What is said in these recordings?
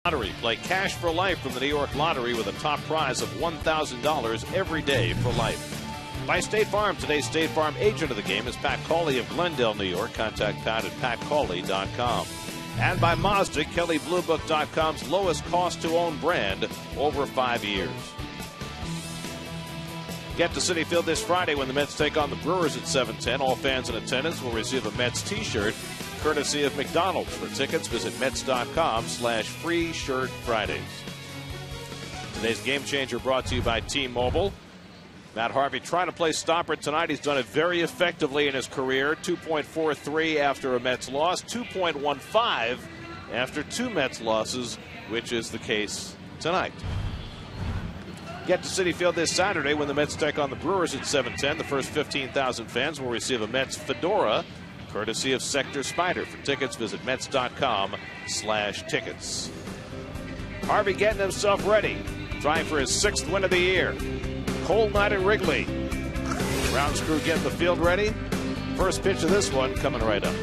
Lottery. Play cash for life from the New York Lottery with a top prize of $1,000 every day for life. By State Farm. Today's State Farm agent of the game is Pat Cawley of Glendale, New York. Contact Pat at patcawley.com. And by Mazda, KellyBlueBook.com's lowest cost to own brand over 5 years. Get to Citi Field this Friday when the Mets take on the Brewers at 7:10. All fans in attendance will receive a Mets t-shirt courtesy of McDonald's. For tickets, visit Mets.com/free shirt Fridays. Today's Game Changer brought to you by T-Mobile. Matt Harvey trying to play stopper tonight. He's done it very effectively in his career. 2.43 after a Mets loss, 2.15 after 2 Mets losses, which is the case tonight. Get to Citi Field this Saturday when the Mets take on the Brewers at 7:10. The first 15,000 fans will receive a Mets fedora courtesy of Sector Spider. For tickets, visit Mets.com/tickets. Harvey getting himself ready, trying for his 6th win of the year. Cold night at Wrigley. Grounds crew getting the field ready. First pitch of this one coming right up.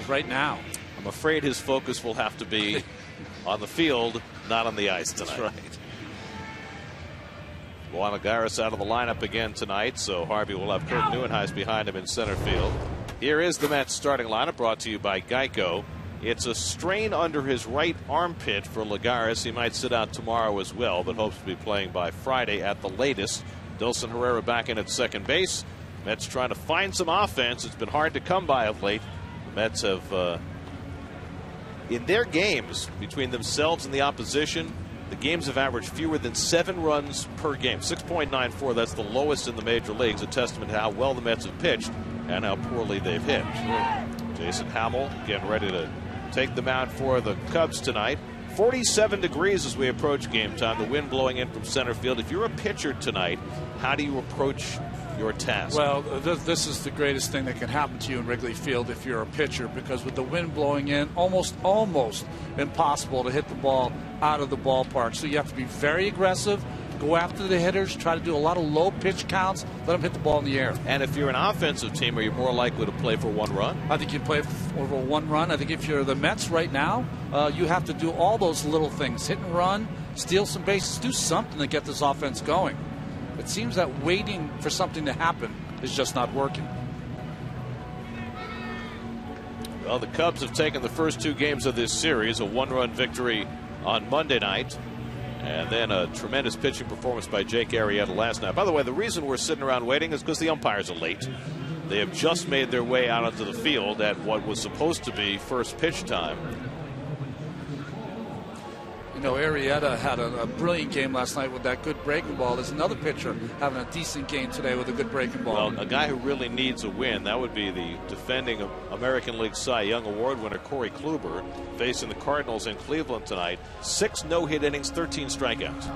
Right now, I'm afraid his focus will have to be on the field, not on the ice tonight. That's right. Juan Agares out of the lineup again tonight, so Harvey will have Kurt Neuenhuis behind him in center field. Here is the Mets starting lineup brought to you by Geico. It's a strain under his right armpit for Lagares. He might sit out tomorrow as well, but hopes to be playing by Friday at the latest. Dilson Herrera back in at second base. Mets trying to find some offense. It's been hard to come by of late. Mets have, in their games between themselves and the opposition, the games have averaged fewer than 7 runs per game. 6.94, that's the lowest in the major leagues, a testament to how well the Mets have pitched and how poorly they've hit. Jason Hamill getting ready to take the mound for the Cubs tonight. 47 degrees as we approach game time. The wind blowing in from center field. If you're a pitcher tonight, how do you approach your task? Well, this is the greatest thing that can happen to you in Wrigley Field if you're a pitcher, because with the wind blowing in, almost impossible to hit the ball out of the ballpark. So you have to be very aggressive, Go after the hitters. Try to do a lot of low pitch counts. Let them hit the ball in the air. And if you're an offensive team, are you more likely to play for one run? I think you play for one run. I think if you're the Mets right now, you have to do all those little things. Hit and run, steal some bases, do something to get this offense going. It seems that waiting for something to happen is just not working. Well, the Cubs have taken the first 2 games of this series, a 1-run victory on Monday night, and then a tremendous pitching performance by Jake Arrieta last night. By the way, the reason we're sitting around waiting is because the umpires are late. They have just made their way out onto the field at what was supposed to be first pitch time. You know, Arrieta had a brilliant game last night with that good breaking ball. There's another pitcher having a decent game today with a good breaking ball. Well, a guy who really needs a win, that would be the defending American League Cy Young Award winner Corey Kluber, facing the Cardinals in Cleveland tonight. 6 no-hit innings, 13 strikeouts.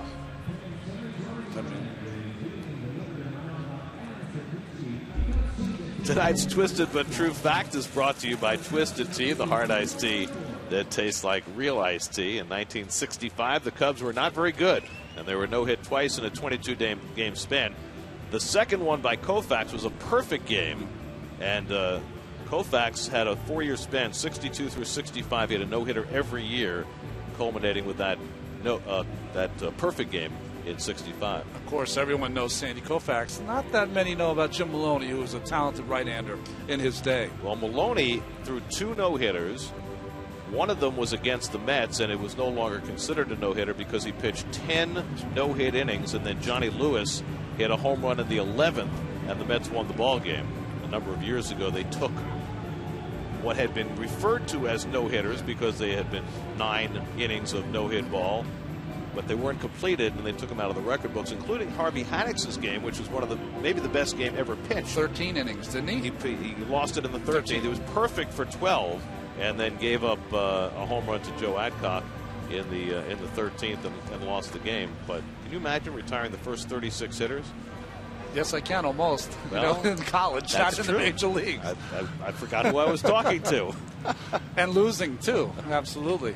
Tonight's Twisted But True Fact is brought to you by Twisted Tea, the hard iced tea that tastes like real iced tea. In 1965, the Cubs were not very good, and they were no-hit twice in a 22-game span. The second one by Koufax was a perfect game, and Koufax had a 4-year span, 62 through 65. He had a no-hitter every year, culminating with that perfect game in 65. Of course, everyone knows Sandy Koufax. Not that many know about Jim Maloney, who was a talented right-hander in his day. Well, Maloney threw 2 no-hitters. One of them was against the Mets, and it was no longer considered a no-hitter because he pitched 10 no-hit innings, and then Johnny Lewis hit a home run in the 11th, and the Mets won the ball game. A number of years ago, they took what had been referred to as no-hitters because they had been 9 innings of no-hit ball, but they weren't completed, and they took them out of the record books, including Harvey Hannick's game, which was one of maybe the best game ever pitched. 13 innings, didn't he? He lost it in the 13th. It was perfect for 12. And then gave up a home run to Joe Adcock in the 13th and lost the game. But can you imagine retiring the first 36 hitters? Yes, I can, almost. Well, in college, not in the major league. I forgot who I was talking to. And losing, too. Absolutely.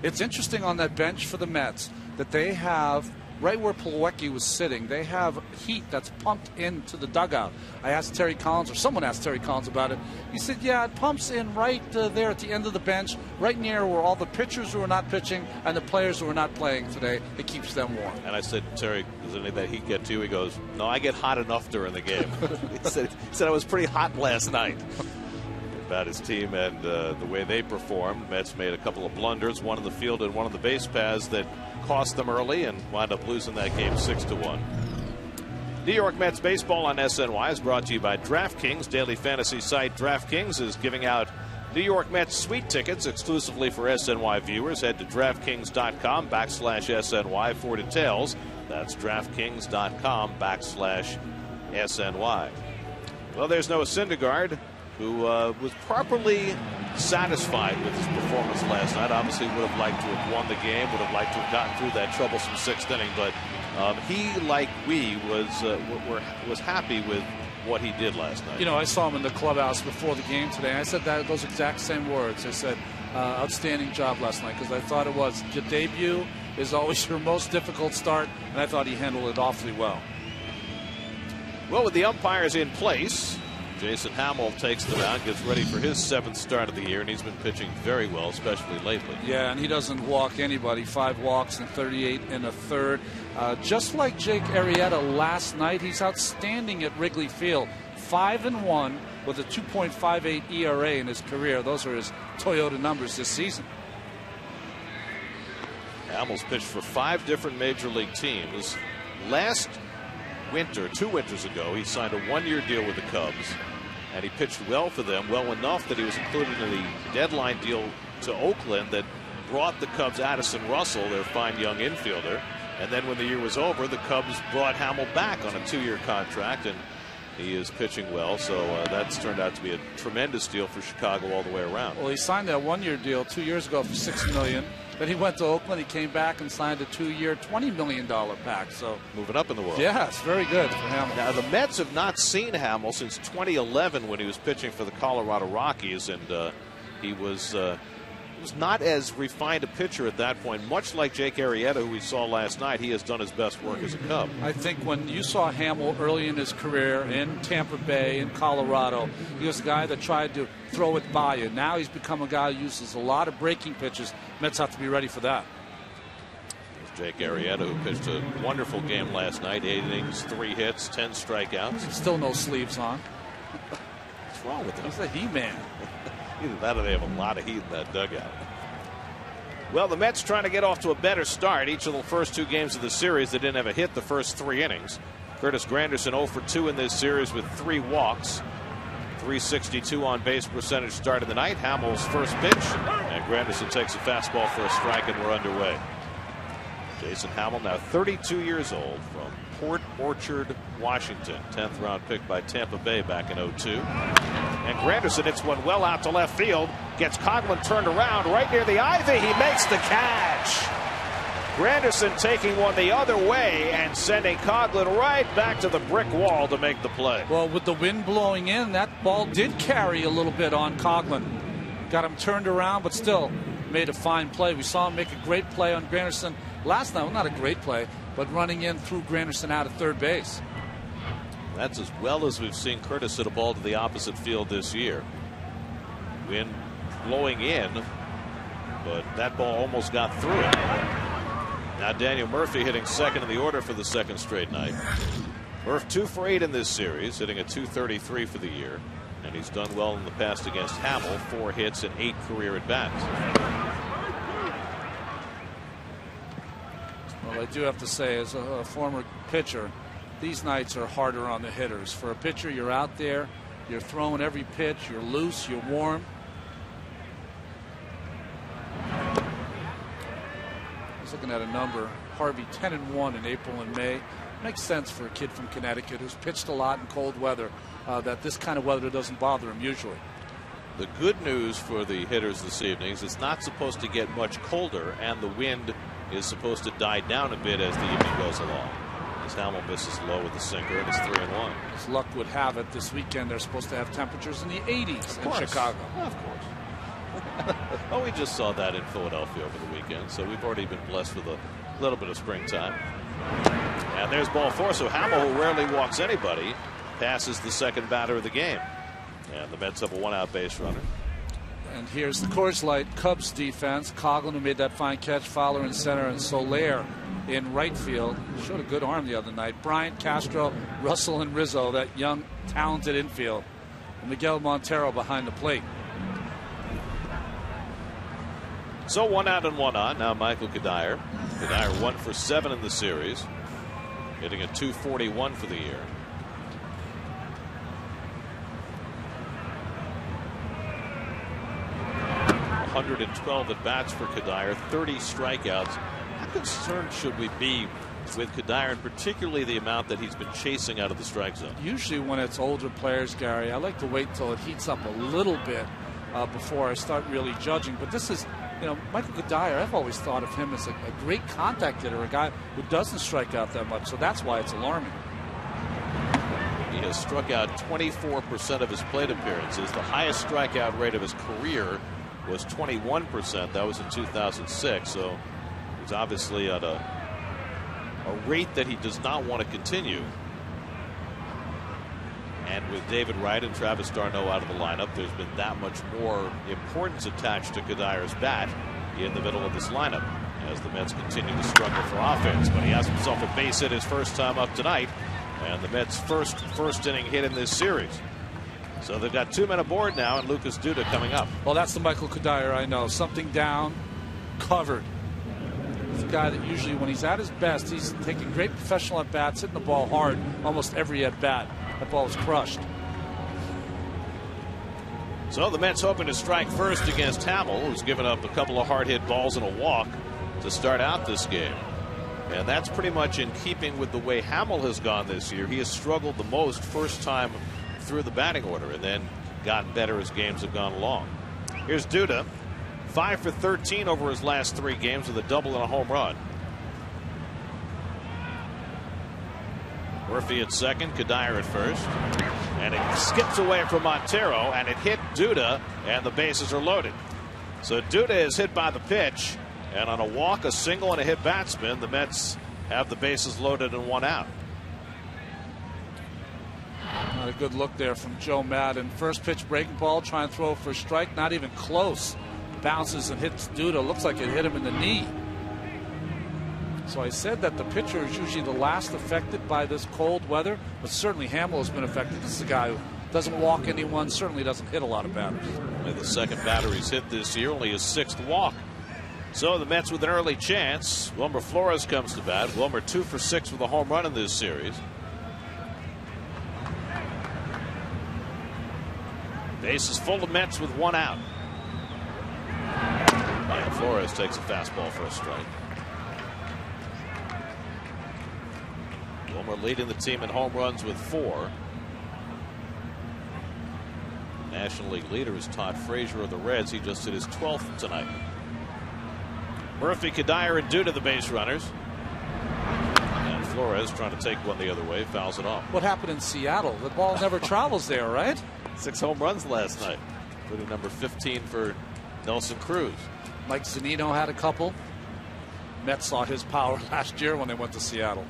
It's interesting on that bench for the Mets that they have, right where Plawecki was sitting, they have heat that's pumped into the dugout. I asked Terry Collins, or someone asked Terry Collins about it. He said, yeah, it pumps in right there at the end of the bench, right near where all the pitchers who are not pitching and the players who are not playing today. It keeps them warm. And I said, Terry, does any of that heat get to you? He goes, no, I get hot enough during the game. he said I was pretty hot last night. About his team and the way they performed. Mets made a couple of blunders, one in the field and one on the base paths that cost them early and wound up losing that game 6-1. New York Mets baseball on SNY is brought to you by DraftKings. Daily fantasy site DraftKings is giving out New York Mets suite tickets exclusively for SNY viewers. Head to DraftKings.com/SNY for details. That's DraftKings.com/SNY. Well, there's Noah Syndergaard, who was properly satisfied with his performance last night. Obviously would have liked to have won the game, would have liked to have gotten through that troublesome 6th inning, but he, like we, was happy with what he did last night. You know, I saw him in the clubhouse before the game today. I said those exact same words. I said, outstanding job last night, because I thought it was. Your debut is always your most difficult start, and I thought he handled it awfully well. Well, with the umpires in place, Jason Hamill takes the mound, gets ready for his 7th start of the year, and he's been pitching very well, especially lately. Yeah, and he doesn't walk anybody. 5 walks and 38 in a third. Just like Jake Arrieta last night, he's outstanding at Wrigley Field. 5-1 with a 2.58 ERA in his career. Those are his Toyota numbers this season. Hamill's pitched for 5 different major league teams. Last winter, 2 winters ago, he signed a 1-year deal with the Cubs, and he pitched well for them, well enough that he was included in the deadline deal to Oakland that brought the Cubs Addison Russell, their fine young infielder. And then when the year was over, the Cubs brought Hamill back on a 2-year contract, and he is pitching well. So that's turned out to be a tremendous deal for Chicago all the way around. Well, he signed that 1-year deal 2 years ago for $6 million. Then he went to Oakland. He came back and signed a 2-year, $20 million pack. So moving up in the world. Yes, very good for Hamill. Now, the Mets have not seen Hamill since 2011 when he was pitching for the Colorado Rockies, and he was was not as refined a pitcher at that point. Much like Jake Arrieta, who we saw last night, he has done his best work as a Cub. I think when you saw Hamill early in his career in Tampa Bay, in Colorado, he was a guy that tried to throw it by you. Now he's become a guy who uses a lot of breaking pitches. Mets have to be ready for that. Jake Arrieta, who pitched a wonderful game last night, 8 innings, 3 hits, 10 strikeouts. Still no sleeves on. What's wrong with him? He's a He-Man. Either that or they have a lot of heat in that dugout. Well, the Mets trying to get off to a better start. Each of the first 2 games of the series, they didn't have a hit the first 3 innings. Curtis Granderson 0 for 2 in this series with 3 walks. 362 on base percentage start of the night. Hamill's first pitch, and Granderson takes a fastball for a strike, and we're underway. Jason Hamill, now 32 years old, from Port Orchard, Washington. 10th round pick by Tampa Bay back in 02. And Granderson hits one well out to left field. Gets Coghlan turned around right near the ivy. He makes the catch. Granderson taking one the other way and sending Coghlan right back to the brick wall to make the play. Well, with the wind blowing in, that ball did carry a little bit on Coghlan. Got him turned around, but still made a fine play. We saw him make a great play on Granderson last night. Well, not a great play, but running in through Granderson out of third base. That's as well as we've seen Curtis hit a ball to the opposite field this year. Wind blowing in, but that ball almost got through it. Now Daniel Murphy hitting second in the order for the second straight night. Murph 2 for 8 in this series, hitting a .233 for the year. And he's done well in the past against Hamill, 4 hits and 8 career at-bats. Well, I do have to say, as a former pitcher, these nights are harder on the hitters. For a pitcher, you're out there, you're throwing every pitch, you're loose, you're warm. I was looking at a number, Harvey 10-1 in April and May. Makes sense for a kid from Connecticut who's pitched a lot in cold weather, that this kind of weather doesn't bother him usually. The good news for the hitters this evening is it's not supposed to get much colder, and the wind is supposed to die down a bit as the evening goes along. As Hamill misses low with the sinker, and it's 3-1. As luck would have it, this weekend they're supposed to have temperatures in the 80s in Chicago. Of course. Oh, we just saw that in Philadelphia over the weekend, so we've already been blessed with a little bit of springtime. And there's ball 4, so Hamill, who rarely walks anybody, passes the second batter of the game. And the Mets have a 1-out base runner. And here's the Coors Light Cubs defense. Coghlan, who made that fine catch, Fowler in center, and Soler in right field. Showed a good arm the other night. Bryant, Castro, Russell, and Rizzo, that young, talented infield. And Miguel Montero behind the plate. So 1 out and 1 on. Now Michael Cuddyer. Cuddyer 1 for 7 in the series, hitting a .241 for the year. .112 at bats for Cuddyer, 30 strikeouts. How concerned should we be with Cuddyer, and particularly the amount that he's been chasing out of the strike zone? Usually when it's older players, Gary, I like to wait till it heats up a little bit before I start really judging. But this is, you know, Michael Cuddyer, I've always thought of him as a great contact hitter, a guy who doesn't strike out that much. So that's why it's alarming. He has struck out 24% of his plate appearances. The highest strikeout rate of his career was 21%. That was in 2006. So he's obviously at a rate that he does not want to continue. And with David Wright and Travis d'Arnaud out of the lineup, there's been that much more importance attached to Cuddyer's bat in the middle of this lineup as the Mets continue to struggle for offense. But he has himself a base hit his first time up tonight, and the Mets' first inning hit in this series. So they've got 2 men aboard now, and Lucas Duda coming up. Well, that's the Michael Cuddyer I know. Something down, covered. He's a guy that usually, when he's at his best, he's taking great professional at bats, hitting the ball hard almost every at bat. That ball was crushed. So the Mets hoping to strike first against Hamill, who's given up a couple of hard hit balls and a walk to start out this game. And that's pretty much in keeping with the way Hamill has gone this year. He has struggled the most first time through the batting order and then gotten better as games have gone along. Here's Duda, 5 for 13 over his last 3 games with a double and a home run. Murphy at second, Cuddyer at first, and it skips away from Montero, and it hit Duda, and the bases are loaded. So Duda is hit by the pitch, and on a walk, a single, and a hit batsman, the Mets have the bases loaded and 1 out. Not a good look there from Joe Madden. First pitch breaking ball, trying to throw for a strike, not even close. Bounces and hits Duda. Looks like it hit him in the knee. So I said that the pitcher is usually the last affected by this cold weather, but certainly Hamill has been affected. This is a guy who doesn't walk anyone, certainly doesn't hit a lot of batters. Only the second batter he's hit this year, only his 6th walk. So the Mets with an early chance. Wilmer Flores comes to bat. Wilmer 2 for 6 with a home run in this series. Bases full of Mets with 1 out. And Flores takes a fastball for a strike. Wilmer leading the team in home runs with 4. National League leader is Todd Frazier of the Reds. He just hit his 12th tonight. Murphy, Kadire, and Duda the base runners. And Flores trying to take one the other way, fouls it off. What happened in Seattle? The ball never travels there, right? 6 home runs last night, including number 15 for Nelson Cruz. Mike Zunino had a couple. Mets saw his power last year when they went to Seattle.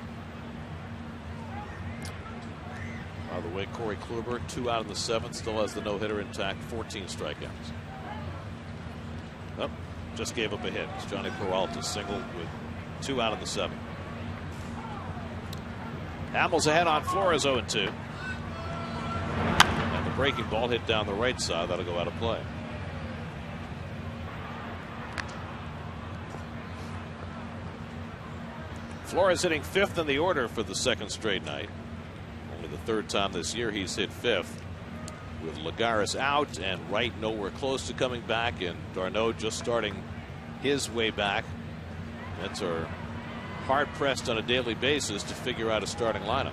By the way, Corey Kluber 2 out in the 7th, still has the no-hitter intact, 14 strikeouts. Oh, just gave up a hit. It's Johnny Peralta single with 2 out in the 7th. Hamill's ahead on Flores 0-2. And the breaking ball hit down the right side. That'll go out of play. Flores hitting 5th in the order for the 2nd straight night. Only the 3rd time this year he's hit 5th. With Lagares out and Wright nowhere close to coming back, and d'Arnaud just starting his way back. Mets are hard pressed on a daily basis to figure out a starting lineup,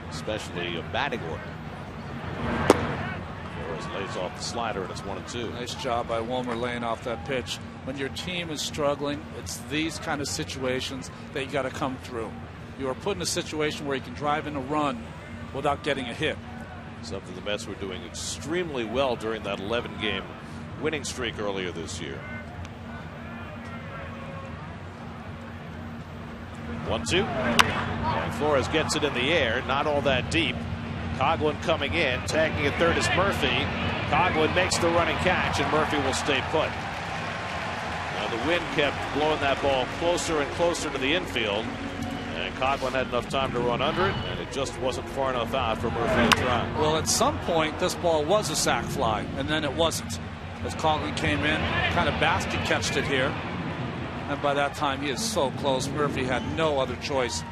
especially a batting order. Flores lays off the slider, and it's 1-2. Nice job by Wilmer laying off that pitch. When your team is struggling, it's these kind of situations that you got to come through. You are put in a situation where you can drive in a run without getting a hit. Something the Mets were doing extremely well during that 11-game winning streak earlier this year. 1-2. And Flores gets it in the air, not all that deep. Coghlan coming in, tagging at third is Murphy. Coghlan makes the running catch, and Murphy will stay put. Now the wind kept blowing that ball closer and closer to the infield, and Coghlan had enough time to run under it, and it just wasn't far enough out for Murphy to try. Well, at some point, this ball was a sac fly, and then it wasn't. As Coghlan came in, kind of basket catched it here. And by that time, he is so close. Murphy had no other choice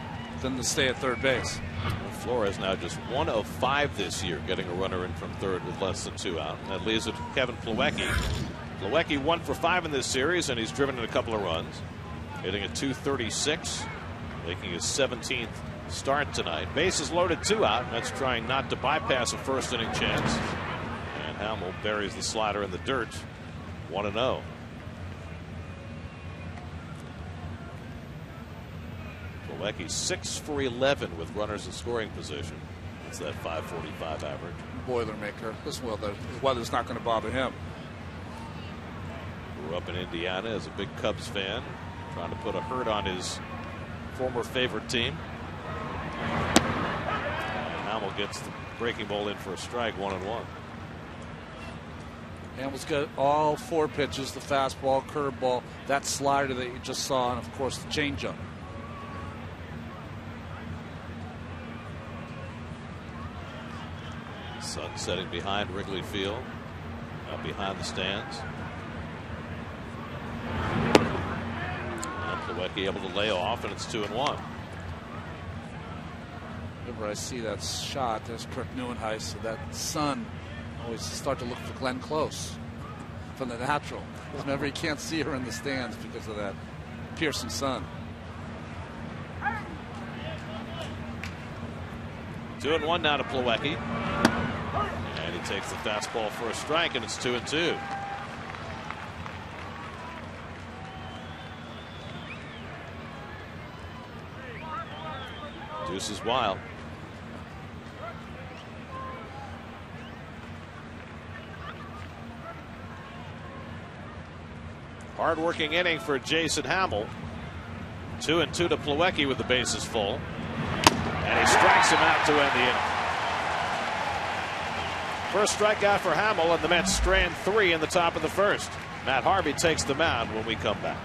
than to stay at third base. Well, Flores now just 1 of 5 this year, getting a runner in from third with less than 2 out. And that leaves it to Kevin Plawecki. Plawecki 1 for 5 in this series, and he's driven in a couple of runs. Hitting at .236, making his 17th start tonight. Bases loaded, 2 out, and that's trying not to bypass a first inning chance. And Hamill buries the slider in the dirt. 1-0. Plawecki 6 for 11 with runners in scoring position. It's that .545 average. Boilermaker. This weather's not going to bother him. Grew up in Indiana as a big Cubs fan, trying to put a hurt on his former favorite team. Hamill gets the breaking ball in for a strike, 1-1. Hamill's got all 4 pitches: the fastball, curveball, that slider that you just saw, and of course the changeup. Sun setting behind Wrigley Field, out behind the stands. And Plawecki able to lay off, and it's 2-1. Whenever I see that shot, there's Kirk Neuenhuis. So that sun, always start to look for Glenn Close from the natural. Whenever he can't see her in the stands because of that piercing sun. 2-1 now to Plawecki. And he takes the fastball for a strike, and it's 2-2. Deuce is wild. Hard-working inning for Jason Hamill. 2-2 to Plawecki with the bases full. And he strikes him out to end the inning. First strikeout for Hamill, and the Mets strand 3 in the top of the first. Matt Harvey takes the mound when we come back.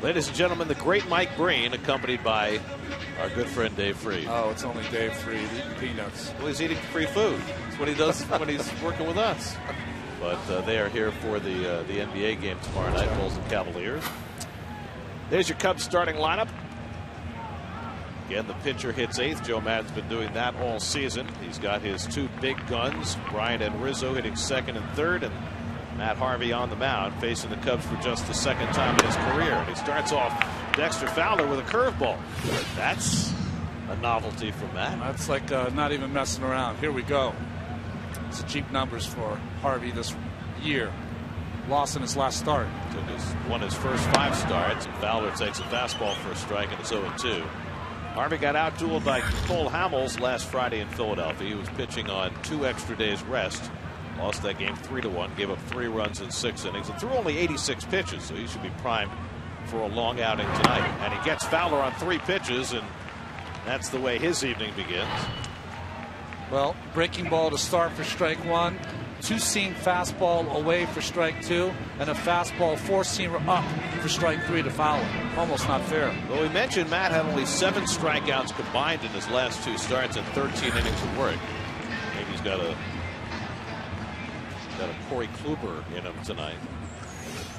Ladies and gentlemen, the great Mike Breen, accompanied by our good friend Dave Freed. Oh, it's only Dave Freed eating peanuts. Well, he's eating free food. That's what he does when he's working with us. But they are here for the NBA game tomorrow night, Bulls and Cavaliers. There's your Cubs starting lineup. Again, the pitcher hits 8th. Joe Maddon's been doing that all season. He's got his 2 big guns, Bryant and Rizzo, hitting 2nd and 3rd, and Matt Harvey on the mound, facing the Cubs for just the 2nd time in his career. And he starts off Dexter Fowler with a curveball. That's a novelty from Matt. That's like not even messing around. Here we go. It's cheap numbers for Harvey this year. Lost in his last start. Won his first 5 starts, and Fowler takes a fastball for a strike, and it's 0-2. Harvey got out-dueled by Cole Hamels last Friday in Philadelphia. He was pitching on 2 extra days rest. Lost that game 3-1, gave up 3 runs in 6 innings, and threw only 86 pitches, so he should be primed for a long outing tonight. And he gets Fowler on 3 pitches, and that's the way his evening begins. Well, breaking ball to start for strike 1, 2-seam fastball away for strike 2, and a fastball 4-seamer up for strike 3 to Fowler. Almost not fair. Well, we mentioned Matt had only 7 strikeouts combined in his last 2 starts and 13 innings of work. Maybe he's got a Corey Kluber in him tonight.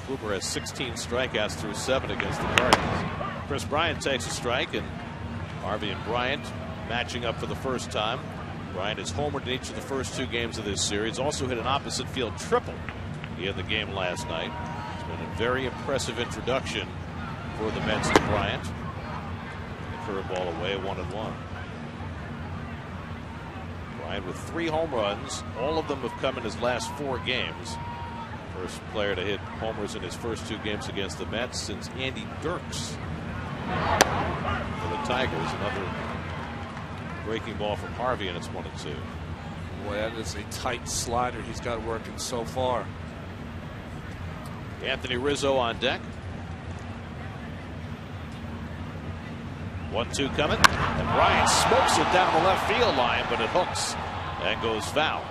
Kluber has 16 strikeouts through 7 against the Cardinals. Chris Bryant takes a strike, and Harvey and Bryant matching up for the first time. Bryant has homered in each of the first 2 games of this series. Also hit an opposite field triple in the game last night. It's been a very impressive introduction for the Mets to Bryant. The curveball away, 1-1. Bryant with 3 home runs. All of them have come in his last 4 games. First player to hit homers in his first 2 games against the Mets since Andy Dirks for the Tigers. Another breaking ball from Harvey, and it's 1-2. Boy, that is a tight slider he's got working so far. Anthony Rizzo on deck. 1-2 coming, and Bryant smokes it down the left field line, but it hooks and goes foul.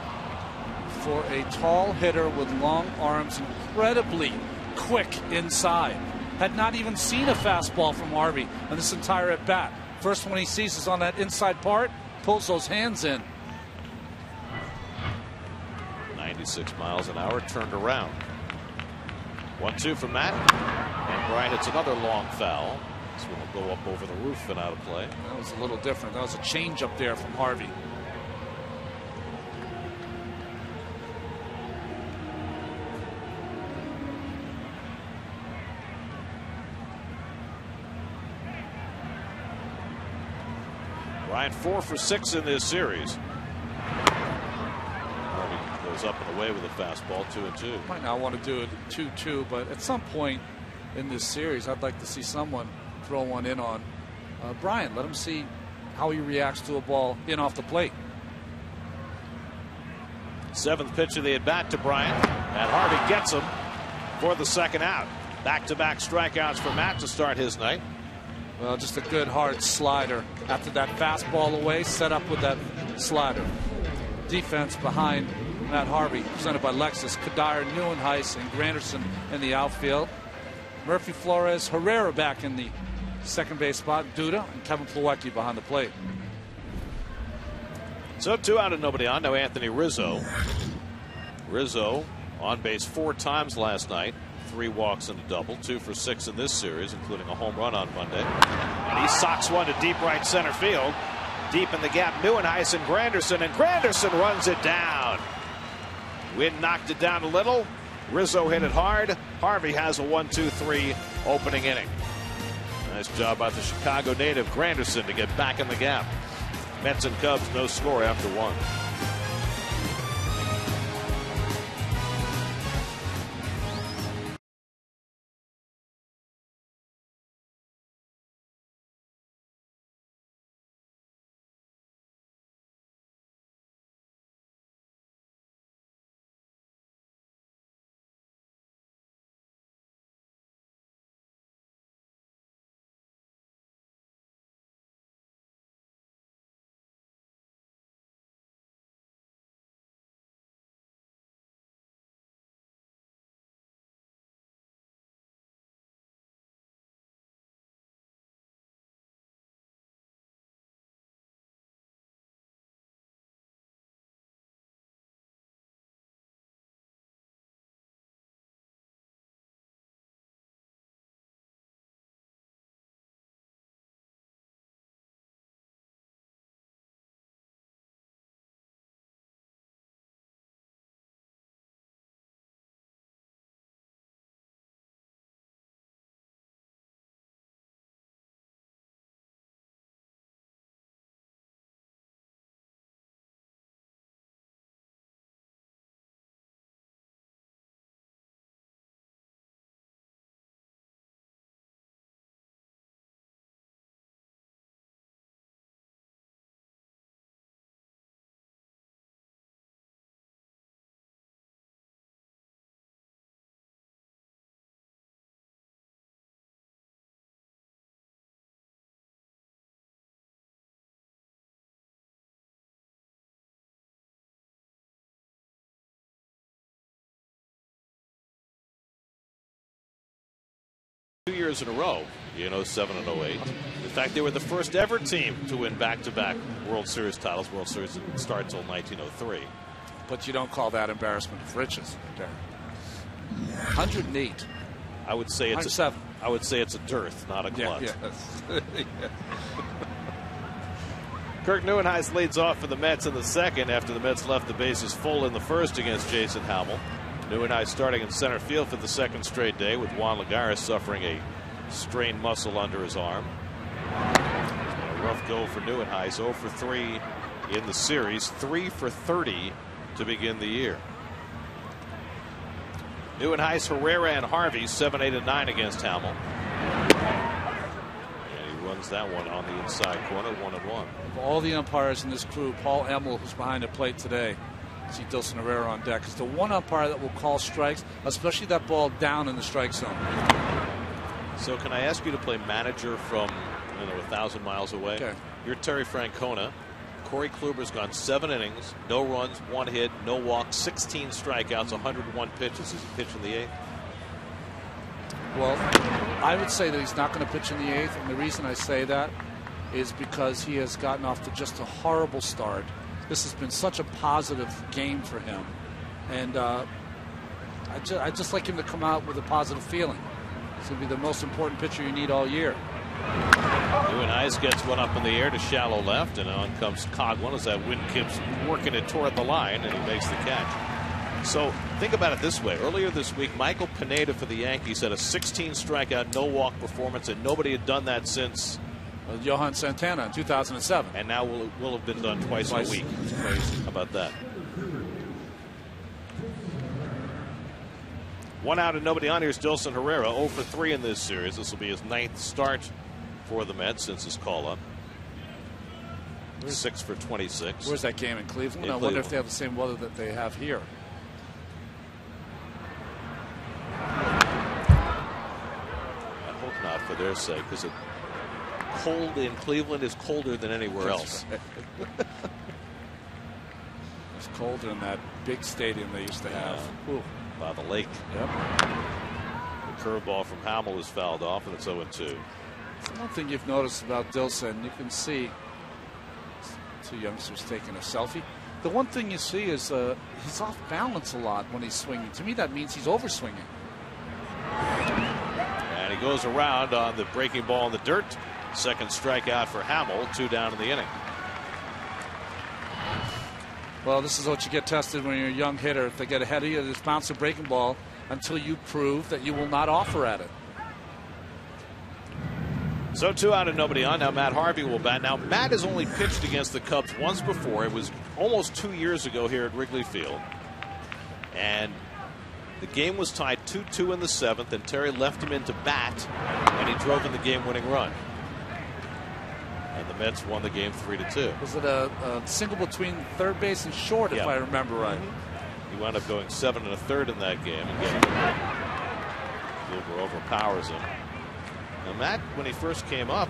for a tall hitter with long arms, incredibly quick inside. Had not even seen a fastball from Harvey on this entire at bat. First one he sees is on that inside part, pulls those hands in. 96 miles an hour, turned around. 1-2 from Matt. And Bryant, it's another long foul. This one will go up over the roof and out of play. That was a little different. That was a change up there from Harvey. Bryant 4 for 6 in this series. Harvey goes up and away with a fastball, 2-2. Might not want to do it 2-2, but at some point in this series, I'd like to see someone throw one in on Bryant. Let him see how he reacts to a ball in off the plate. 7th pitch of the at bat to Bryant, and Harvey gets him for the second out. Back-to-back strikeouts for Matt to start his night. Well, just a good hard slider after that fastball away, set up with that slider. Defense behind Matt Harvey, presented by Lexus. Kadire, Neuenhuis, and Granderson in the outfield. Murphy, Flores, Herrera back in the second base spot. Duda and Kevin Plawecki behind the plate. So 2 out and nobody on. Now Anthony Rizzo. Rizzo on base 4 times last night. 3 walks and a double. 2 for 6 in this series, including a home run on Monday. And he socks one to deep right center field. Deep in the gap, Neuenhuis and Granderson runs it down. Wind knocked it down a little. Rizzo hit it hard. Harvey has a 1-2-3 opening inning. Nice job by the Chicago native Granderson to get back in the gap. Mets and Cubs no score after 1. Two years in a row, in 07 and 08. In fact, they were the first ever team to win back-to-back World Series titles. World Series didn't start until 1903. But you don't call that embarrassment of riches, Darren. 108. I would say it's 107. I would say it's a dearth, not a glut. Yeah. Kirk Neuenhuis leads off for the Mets in the second after the Mets left the bases full in the first against Jason Hamill. Neuenhuis starting in center field for the second straight day, with Juan Lagares suffering a strained muscle under his arm. It's been a rough go for Neuenhuis. 0 for 3 in the series, 3 for 30 to begin the year. Neuenhuis, Herrera, and Harvey 7, 8, and 9 against Hamill. And he runs that one on the inside corner, 1-1. Of all the umpires in this crew, Paul Emmel, who's behind the plate today, see Dilson Herrera on deck, is the one umpire that will call strikes, especially that ball down in the strike zone. So can I ask you to play manager from 1,000 miles away? Okay. You're Terry Francona. Corey Kluber's gone 7 innings, no runs, 1 hit, no walks, 16 strikeouts, 101 pitches. Is he pitching the 8th? Well, I would say that he's not going to pitch in the 8th, and the reason I say that is because he has gotten off to just a horrible start. This has been such a positive game for him, and I just like him to come out with a positive feeling. He's going to be the most important pitcher you need all year. Ice gets one up in the air to shallow left, and on comes Coghlan as that wind keeps working it toward the line, and he makes the catch. So think about it this way. Earlier this week, Michael Pineda for the Yankees had a 16 strikeout, no walk performance, and nobody had done that since Johan Santana in 2007. And now will have been done twice a week. How about that? 1 out and nobody on. Here's Dilson Herrera, 0 for 3 in this series. This will be his 9th start for the Mets since his call-up. 6 for 26. Where's that game in Cleveland? I wonder if they have the same weather that they have here. I hope not, for their sake, because cold in Cleveland is colder than anywhere else. It's colder in that big stadium they used to have. By the lake. Yep. The curveball from Hamill is fouled off, and it's 0-2. So one thing you've noticed about Dilson, you can see 2 youngsters taking a selfie. The one thing you see is he's off balance a lot when he's swinging. To me, that means he's overswinging. And he goes around on the breaking ball in the dirt. 2nd strikeout for Hamill, 2 down in the inning. Well, this is what you get tested when you're a young hitter. If they get ahead of you, just bounce a breaking ball until you prove that you will not offer at it. So 2 out and nobody on. Now Matt Harvey will bat. Now Matt has only pitched against the Cubs once before. It was almost 2 years ago here at Wrigley Field. And the game was tied 2-2 in the 7th, and Terry left him in to bat, and he drove in the game-winning run. And the Mets won the game 3-2. Was it a single between third base and short, if I remember right? He wound up going 7 1/3 in that game, and getting Kluber overpowers him. Now Matt, when he first came up,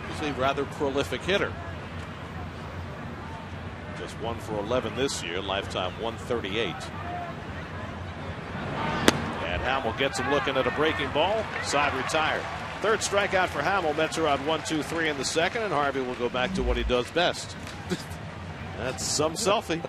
was a rather prolific hitter. Just 1 for 11 this year, lifetime 138. And Hamill gets him looking at a breaking ball. Side retired. 3rd strikeout for Hamill. Mets are on 1-2-3 in the 2nd, and Harvey will go back to what he does best. That's some selfie.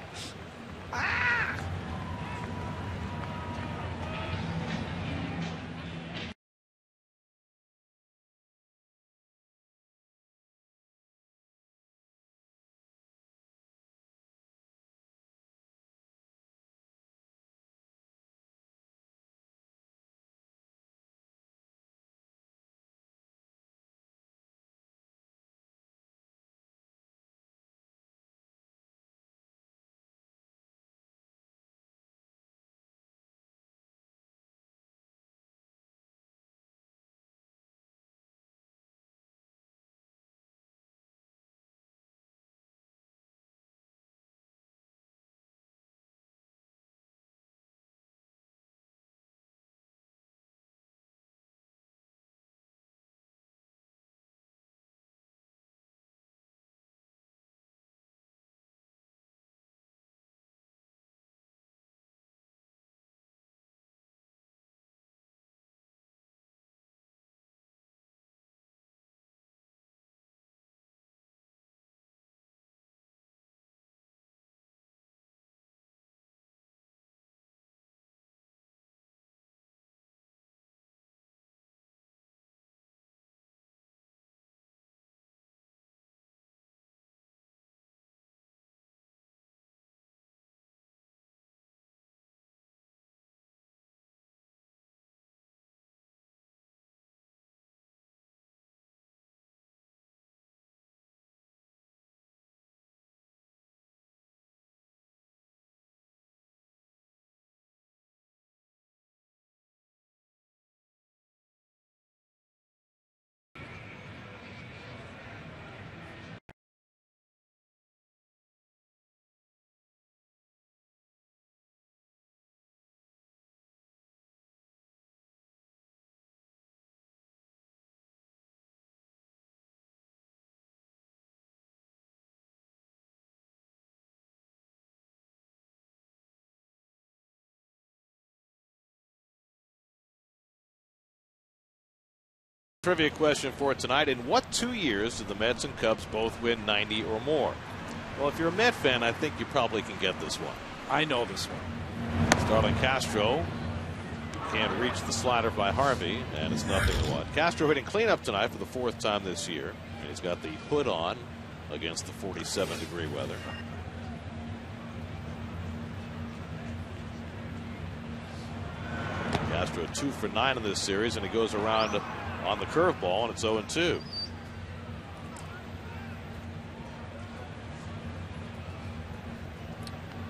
Trivia question for tonight. In what 2 years did the Mets and Cubs both win 90 or more? Well, if you're a Met fan, I think you probably can get this one. I know this one. Starlin Castro can't reach the slider by Harvey, and it's 0-1. Castro hitting cleanup tonight for the 4th time this year. And he's got the hood on against the 47-degree weather. Castro 2 for 9 in this series, and he goes around on the curveball, and it's 0-2.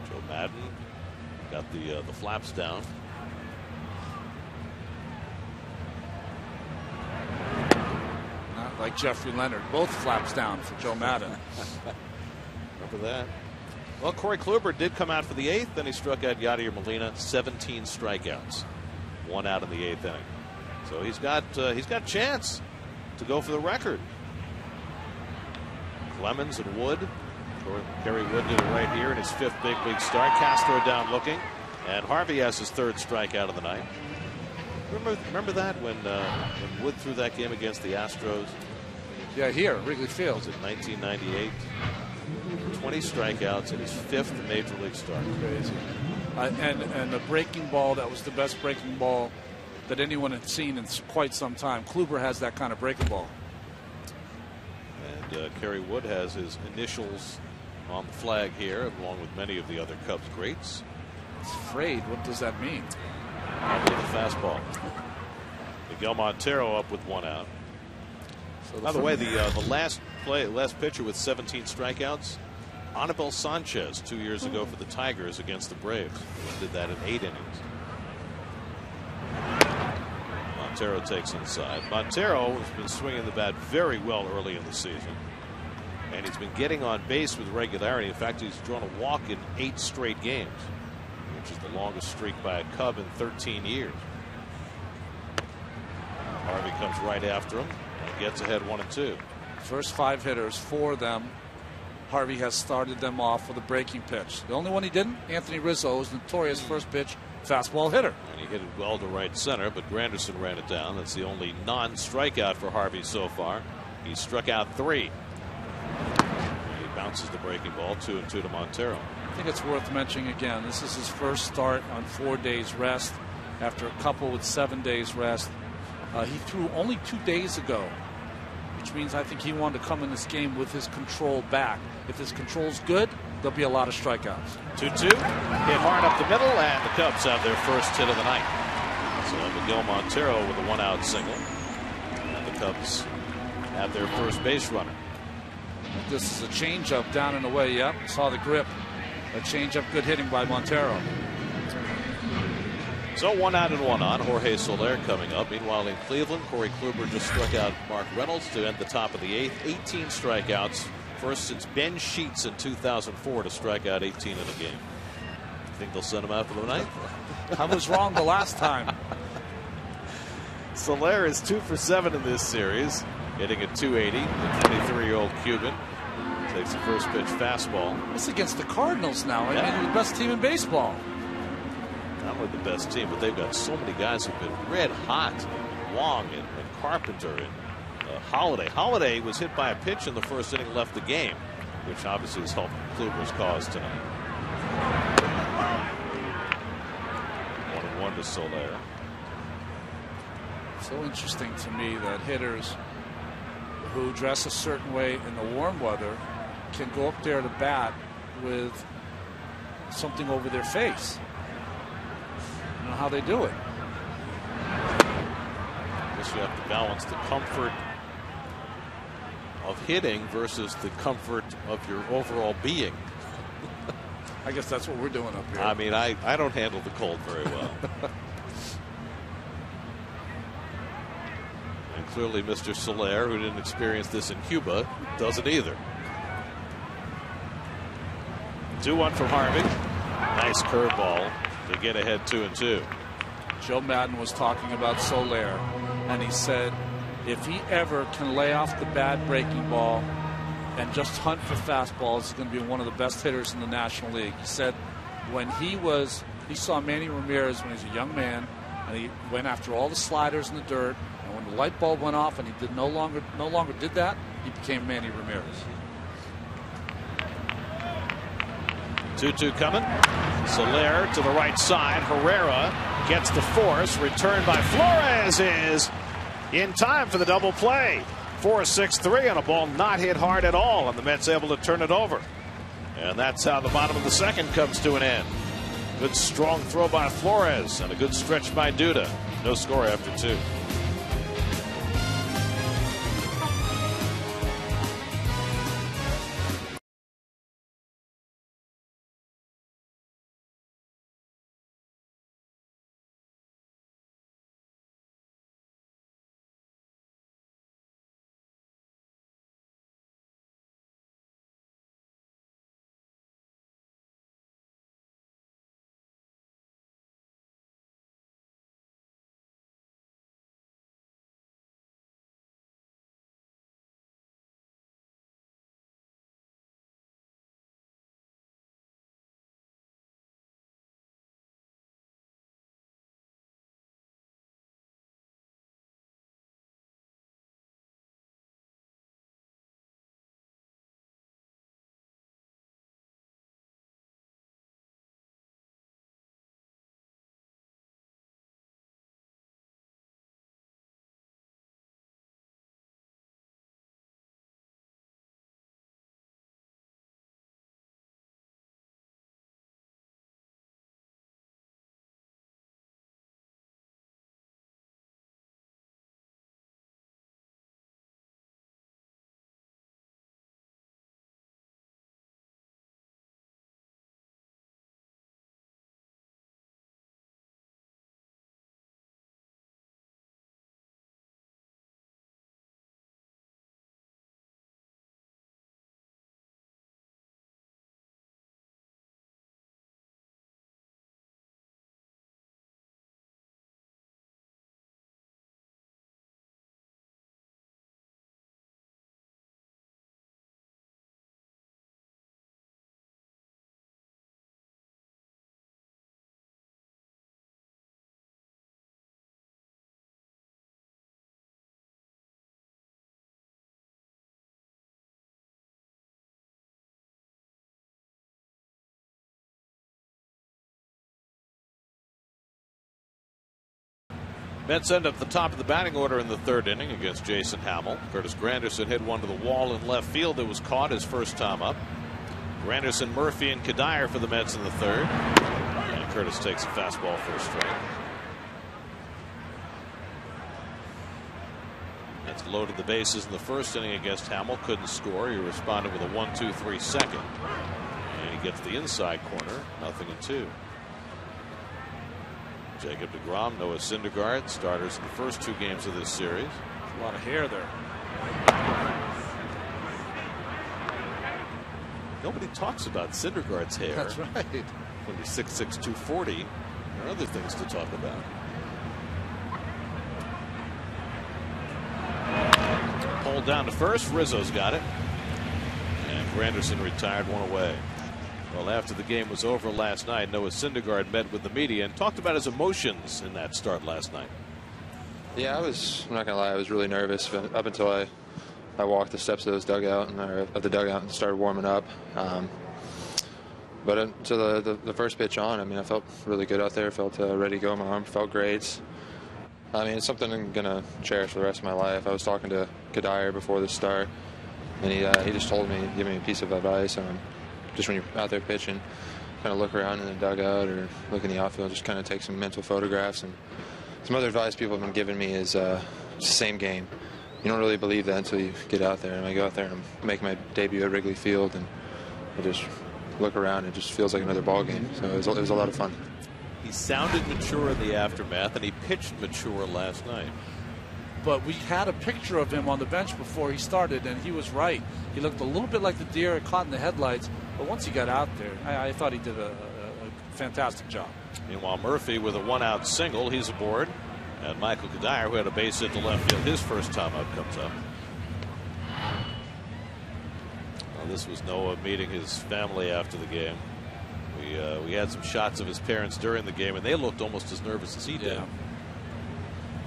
Joe Madden got the flaps down. Not like Jeffrey Leonard, both flaps down for Joe Madden. Remember that? Well, Corey Kluber did come out for the 8th, then he struck out Yadier Molina, 17 strikeouts, 1 out in the 8th inning. So he's got a chance to go for the record. Clemens and Wood. Kerry Wood did it right here in his 5th big start. Castro down looking, and Harvey has his 3rd strikeout of the night. Remember that when Wood threw that game against the Astros? Yeah, here at Wrigley Field. Was it 1998? 20 strikeouts in his 5th major league start. Crazy. And the breaking ball, that was the best breaking ball that anyone had seen in quite some time. Kluber has that kind of breaking ball. And Kerry Wood has his initials on the flag here, along with many of the other Cubs greats. It's frayed. What does that mean? Probably the fastball. Miguel Montero up with 1 out. So by the way, the last pitcher with 17 strikeouts, Anibal Sanchez 2 years ago for the Tigers against the Braves. He did that in 8 innings. Montero takes inside. Montero has been swinging the bat very well early in the season, and he's been getting on base with regularity. In fact, he's drawn a walk in 8 straight games, which is the longest streak by a Cub in 13 years. Harvey comes right after him and gets ahead 1-2. First 5 hitters, 4 of them, Harvey has started them off with a breaking pitch. The only one he didn't, Anthony Rizzo, was notorious first pitch fastball hitter. And he hit it well to right center, but Granderson ran it down. That's the only non-strikeout for Harvey so far. He struck out 3. He bounces the breaking ball, 2-2 to Montero. I think it's worth mentioning again, this is his first start on 4 days rest after a couple with 7 days rest. He threw only 2 days ago, which means I think he wanted to come in this game with his control back. If his control's good, there'll be a lot of strikeouts. 2-2, hit hard up the middle, and the Cubs have their first hit of the night. So Miguel Montero with a 1-out single, and the Cubs have their first base runner. This is a changeup down and away. Yep, saw the grip. A changeup, good hitting by Montero. So 1 out and 1 on. Jorge Soler coming up. Meanwhile, in Cleveland, Corey Kluber just struck out Mark Reynolds to end the top of the 8th. 18 strikeouts. First since Ben Sheets in 2004 to strike out 18 in a game. Think they'll send him out for the night? I was wrong the last time. Soler is 2 for 7 in this series, hitting at 280. The 23-year-old Cuban takes the first pitch fastball. It's against the Cardinals now. I mean, the best team in baseball. Not only the best team, but they've got so many guys who've been red hot. Wong and Carpenter and Holiday. Holiday was hit by a pitch in the first inning, left the game, which obviously has helped Kluber's cause tonight. 1-1 to Soler. So interesting to me that hitters who dress a certain way in the warm weather can go up there to bat with something over their face. I don't know how they do it. I guess you have to balance the comfort of hitting versus the comfort of your overall being. I guess that's what we're doing up here. I mean, I don't handle the cold very well. And clearly Mr. Soler, who didn't experience this in Cuba, doesn't either. 2-1 from Harvey. Nice curveball to get ahead 2-2. Joe Madden was talking about Soler, and he said if he ever can lay off the bad breaking ball and just hunt for fastballs, he's going to be one of the best hitters in the National League. He said when he saw Manny Ramirez when he was a young man, and he went after all the sliders in the dirt. And when the light bulb went off and he no longer did that, he became Manny Ramirez. 2-2 coming. Soler to the right side. Herrera gets the force. Returned by Flores is in time for the double play. 4-6-3 on a ball not hit hard at all, and the Mets able to turn it over. And that's how the bottom of the second comes to an end. Good strong throw by Flores and a good stretch by Duda. No score after 2. Mets end up the top of the batting order in the third inning against Jason Hamill. Curtis Granderson hit one to the wall in left field that was caught his first time up. Granderson, Murphy, and Kadire for the Mets in the third. And Curtis takes a fastball for a strike. Mets loaded the bases in the first inning against Hamill. Couldn't score. He responded with a 1-2-3 second. And he gets the inside corner. 0-2. Jacob deGrom, Noah Syndergaard, starters in the first 2 games of this series. A lot of hair there. Nobody talks about Syndergaard's hair. That's right. When you're 6'6", 240, there are other things to talk about. Pulled down to first. Rizzo's got it. And Granderson retired one away. Well, after the game was over last night, Noah Syndergaard met with the media and talked about his emotions in that start last night. Yeah, I'm not gonna lie, I was really nervous up until I walked the steps of the dugout and started warming up. But until the first pitch on, I mean, I felt really good out there. Felt ready to go. My arm felt great. I mean, it's something I'm gonna cherish for the rest of my life. I was talking to Kadire before the start, and he just told me, give me a piece of advice on just when you're out there pitching, kind of look around in the dugout or look in the outfield, just kind of take some mental photographs. And some other advice people have been giving me is it's the same game. You don't really believe that until you get out there. And I go out there and make my debut at Wrigley Field, and I just look around. It just feels like another ball game. So it was a lot of fun. He sounded mature in the aftermath, and he pitched mature last night. But we had a picture of him on the bench before he started, and he was right. He looked a little bit like the deer caught in the headlights, but once he got out there, I thought he did a fantastic job. Meanwhile, Murphy with a 1-out single, he's aboard. And Michael Kadire, who had a base hit to left field his first time up, comes up. Well, this was Noah meeting his family after the game. We had some shots of his parents during the game, and they looked almost as nervous as he did. Yeah.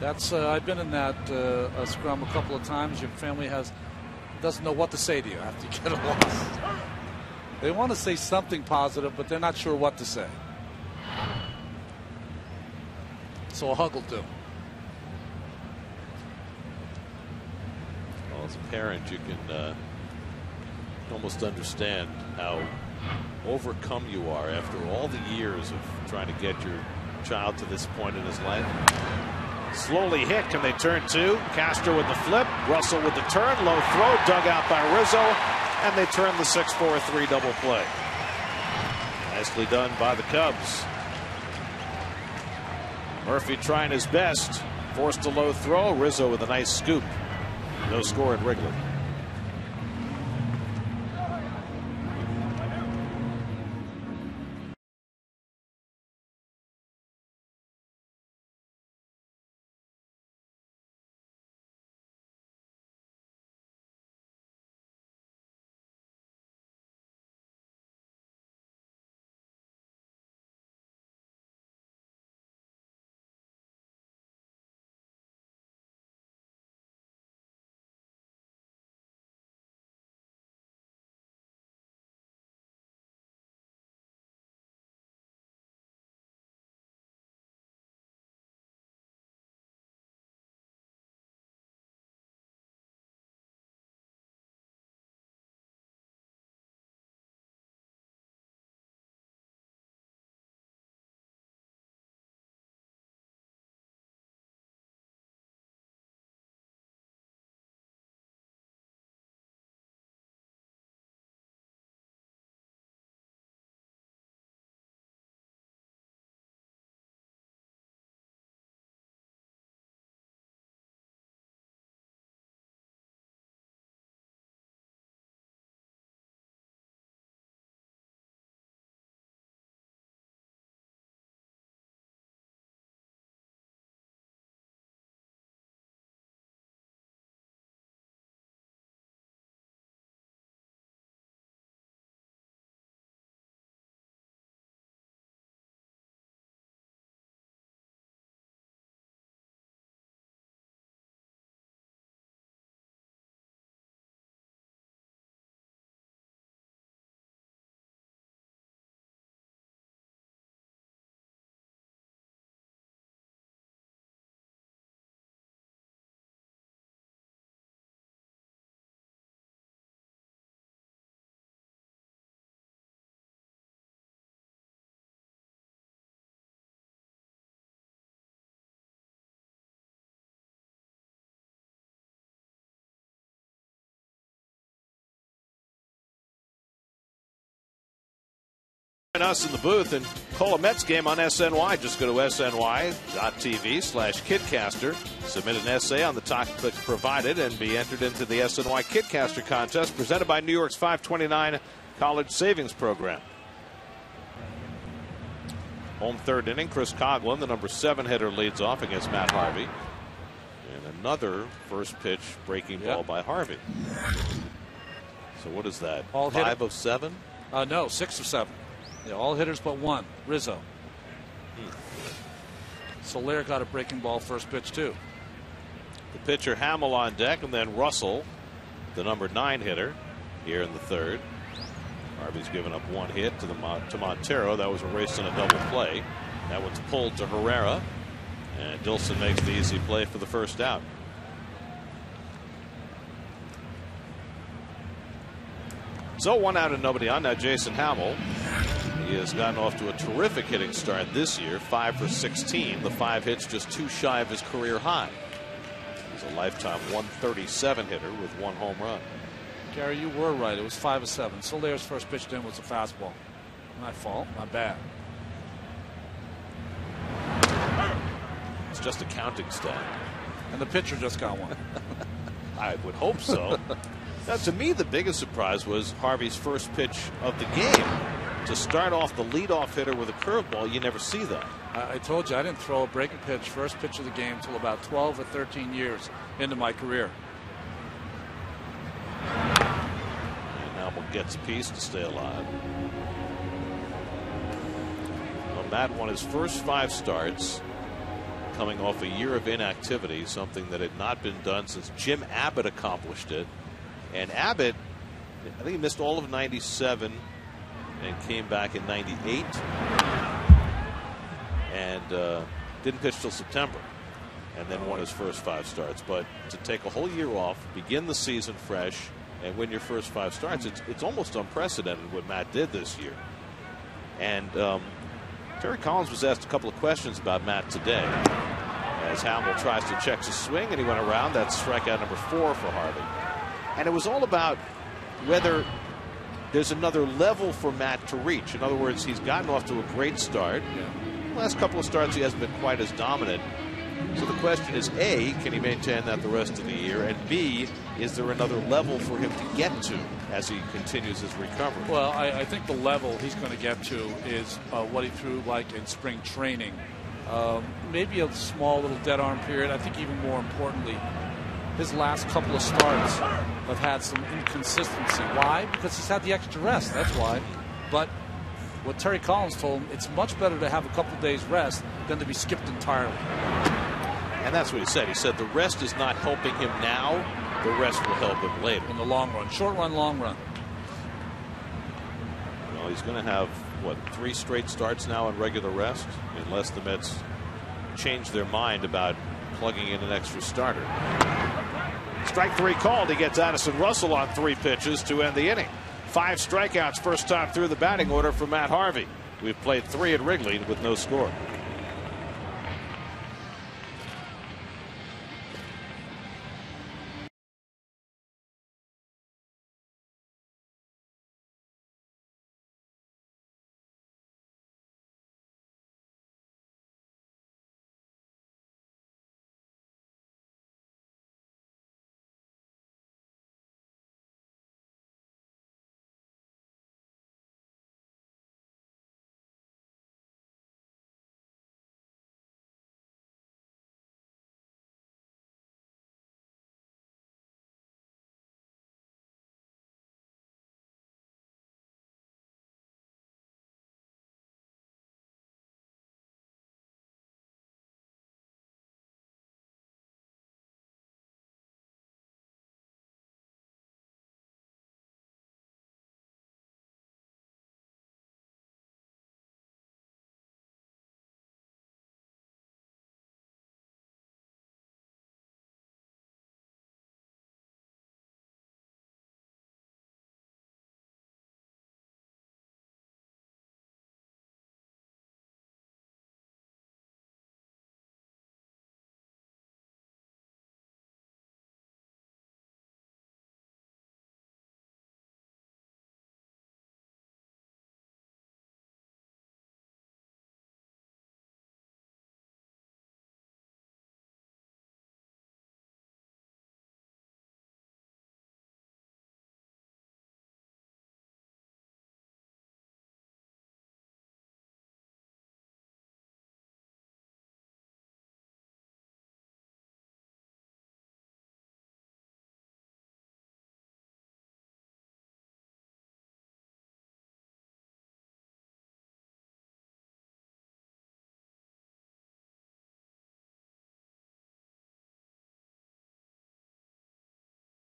That's I've been in that scrum a couple of times. Your family doesn't know what to say to you after you get a loss. They want to say something positive, but they're not sure what to say. So a hug will do. Well, as a parent, you can almost understand how overcome you are after all the years of trying to get your child to this point in his life. Slowly hit. Can they turn two? Castro with the flip. Russell with the turn. Low throw. Dug out by Rizzo. And they turn the 6-4-3 double play. Nicely done by the Cubs. Murphy trying his best. Forced a low throw. Rizzo with a nice scoop. No score at Wrigley. Us in the booth and call a Mets game on SNY. Just go to sny.tv/Kidcaster. Submit an essay on the topic provided and be entered into the SNY Kidcaster contest presented by New York's 529 College Savings Program. Home third inning, Chris Coughlin, the number 7 hitter, leads off against Matt Harvey. And another first pitch breaking ball by Harvey. So what is that? All 5 of 7? No, 6 of 7. Yeah, all hitters but one, Rizzo. Soler got a breaking ball first pitch too. The pitcher Hamill on deck, and then Russell, the number 9 hitter, here in the third. Harvey's given up one hit to Montero. That was a race on a double play. That one's pulled to Herrera, and Dilson makes the easy play for the first out. So 1 out and nobody on. Now Jason Hamill. He has gotten off to a terrific hitting start this year, 5 for 16. The 5 hits just 2 shy of his career high. He's a lifetime 137 hitter with 1 home run. Gary, you were right. It was 5 of 7. Soler's first pitch in was a fastball. My fault. My bad. It's just a counting stat. And the pitcher just got one. I would hope so. Now, to me, the biggest surprise was Harvey's first pitch of the game. To start off the leadoff hitter with a curveball, you never see that. I told you I didn't throw a breaking pitch first pitch of the game until about 12 or 13 years into my career. And Hamill gets a piece to stay alive. Well, Matt won his first 5 starts coming off a year of inactivity, something that had not been done since Jim Abbott accomplished it. And Abbott, I think he missed all of '97 and came back in '98 and didn't pitch till September, and then won his first 5 starts. But to take a whole year off, begin the season fresh, and win your first 5 starts, it's almost unprecedented what Matt did this year. And Terry Collins was asked a couple of questions about Matt today as Hamill tries to check his swing, and he went around. That's strikeout number 4 for Harvey. And it was all about whether there's another level for Matt to reach. In other words, he's gotten off to a great start. The last couple of starts he hasn't been quite as dominant. So the question is, A, can he maintain that the rest of the year? And B, is there another level for him to get to as he continues his recovery? Well, I think the level he's going to get to is what he threw like in spring training. Maybe a small little dead arm period. I think even more importantly, his last couple of starts have had some inconsistency. Why? Because he's had the extra rest. That's why. But what Terry Collins told him, it's much better to have a couple days rest than to be skipped entirely. And that's what he said. He said the rest is not helping him now. The rest will help him later. In the long run. Short run, long run. Well, he's going to have, what, 3 straight starts now in regular rest, unless the Mets change their mind about plugging in an extra starter. Strike 3 called. He gets Addison Russell on 3 pitches to end the inning. 5 strikeouts, first time through the batting order for Matt Harvey. We've played 3 at Wrigley with no score.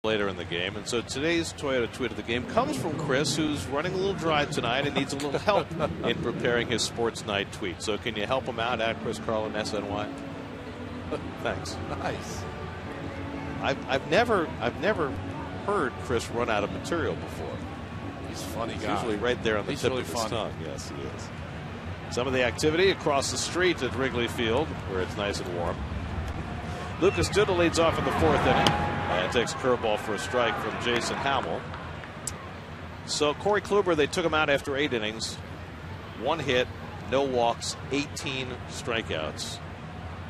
Later in the game. And so today's Toyota tweet of the game comes from Chris, who's running a little dry tonight and needs a little help in preparing his sports night tweet. So can you help him out at Chris Carlin SNY? Thanks. Nice. I've never heard Chris run out of material before. He's a funny He's guy. usually right there on the tip of his tongue. Yes, he is. Some of the activity across the street at Wrigley Field, where it's nice and warm. Lucas Duda leads off in the 4th inning. And takes a curveball for a strike from Jason Hamill. So Corey Kluber, they took him out after 8 innings. 1 hit, no walks, 18 strikeouts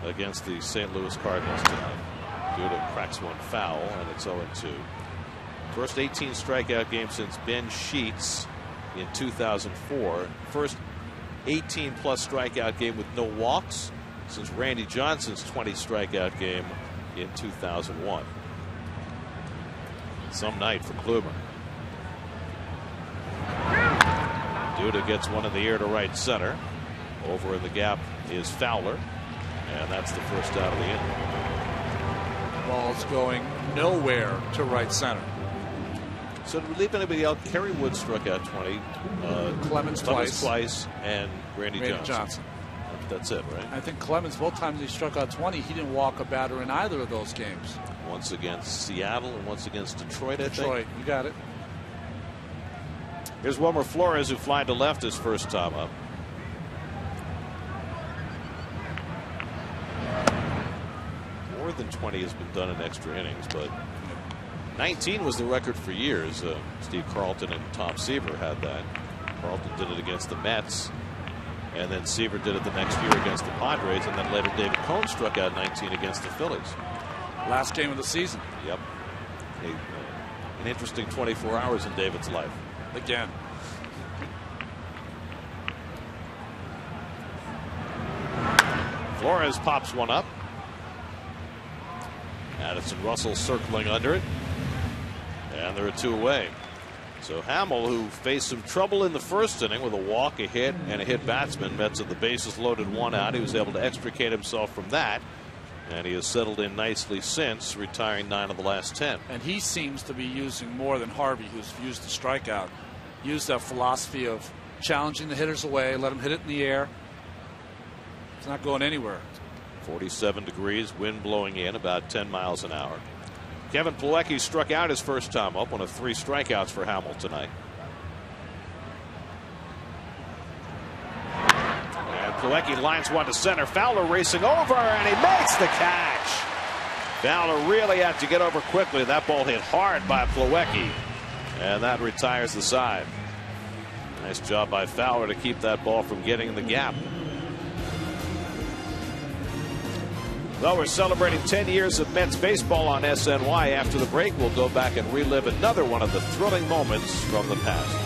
against the St. Louis Cardinals tonight. Duda cracks one foul, and it's 0-2. First 18 strikeout game since Ben Sheets in 2004. First 18-plus strikeout game with no walks since Randy Johnson's 20 strikeout game in 2001. Some night for Kluber. Duda gets one in the air to right center. Over in the gap is Fowler. And that's the first out of the inning. Ball's going nowhere to right center. So did we leave anybody out? Kerry Wood struck out 20. Clemens twice. And Randy Johnson. That's it, right? I think Clemens, both times he struck out 20, he didn't walk a batter in either of those games. Once against Seattle and once against Detroit, I think. Detroit, you got it. Here's Wilmer Flores, who flied to left his first time up. More than 20 has been done in extra innings, but 19 was the record for years. Steve Carlton and Tom Seaver had that. Carlton did it against the Mets, and then Seaver did it the next year against the Padres, and then later David Cone struck out 19 against the Phillies. Last game of the season. Yep. An interesting 24 hours in David's life. Again. Flores pops one up. Addison Russell circling under it. And there are two away. So Hamill, who faced some trouble in the first inning with a walk, a hit, and a hit batsman, Mets with the bases loaded, one out. He was able to extricate himself from that. And he has settled in nicely since, retiring 9 of the last 10. And he seems to be using more than Harvey, who's used the strikeout. Used that philosophy of challenging the hitters away, let them hit it in the air. It's not going anywhere. 47 degrees, wind blowing in about 10 miles an hour. Kevin Plawecki struck out his first time up, one of 3 strikeouts for Hamill tonight. And Plawecki lines one to center. Fowler racing over, and he makes the catch. Fowler really had to get over quickly. That ball hit hard by Plawecki, and that retires the side. Nice job by Fowler to keep that ball from getting in the gap. Well, we're celebrating 10 years of Mets baseball on SNY. After the break, we'll go back and relive another one of the thrilling moments from the past.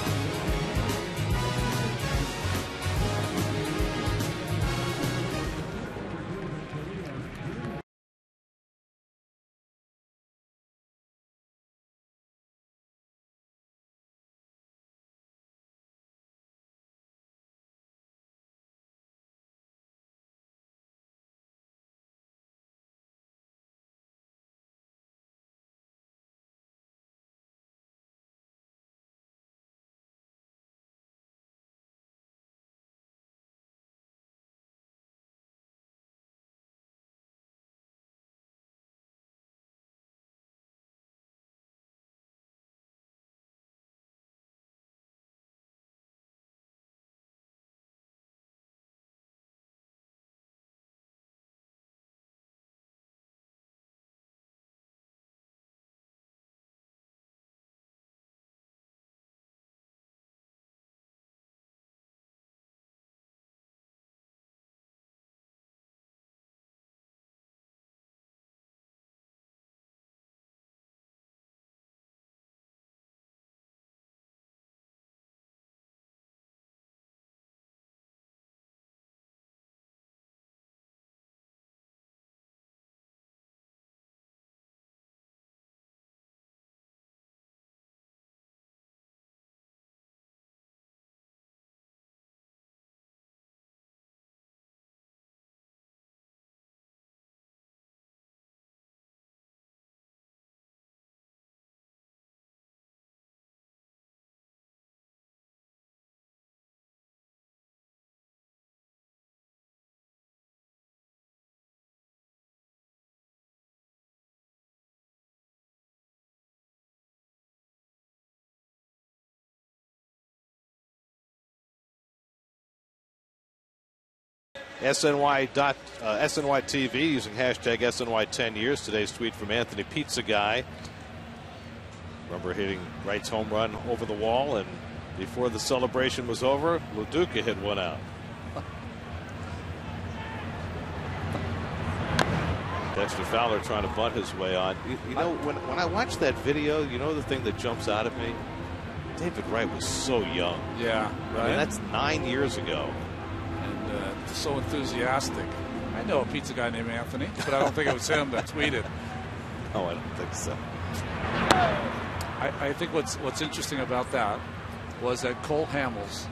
SNY TV using hashtag SNY 10 years. Today's tweet from Anthony Pizza Guy. Remember hitting Wright's home run over the wall, and before the celebration was over, LaDuca hit one out. Dexter Fowler trying to bunt his way on. You know, when I watch that video, you know the thing that jumps out at me? David Wright was so young. Yeah, right. I mean, that's 9 years ago. And so enthusiastic. I know a pizza guy named Anthony, but I don't think it was him that tweeted. Oh, I don't think so. I think what's interesting about that was that Cole Hamels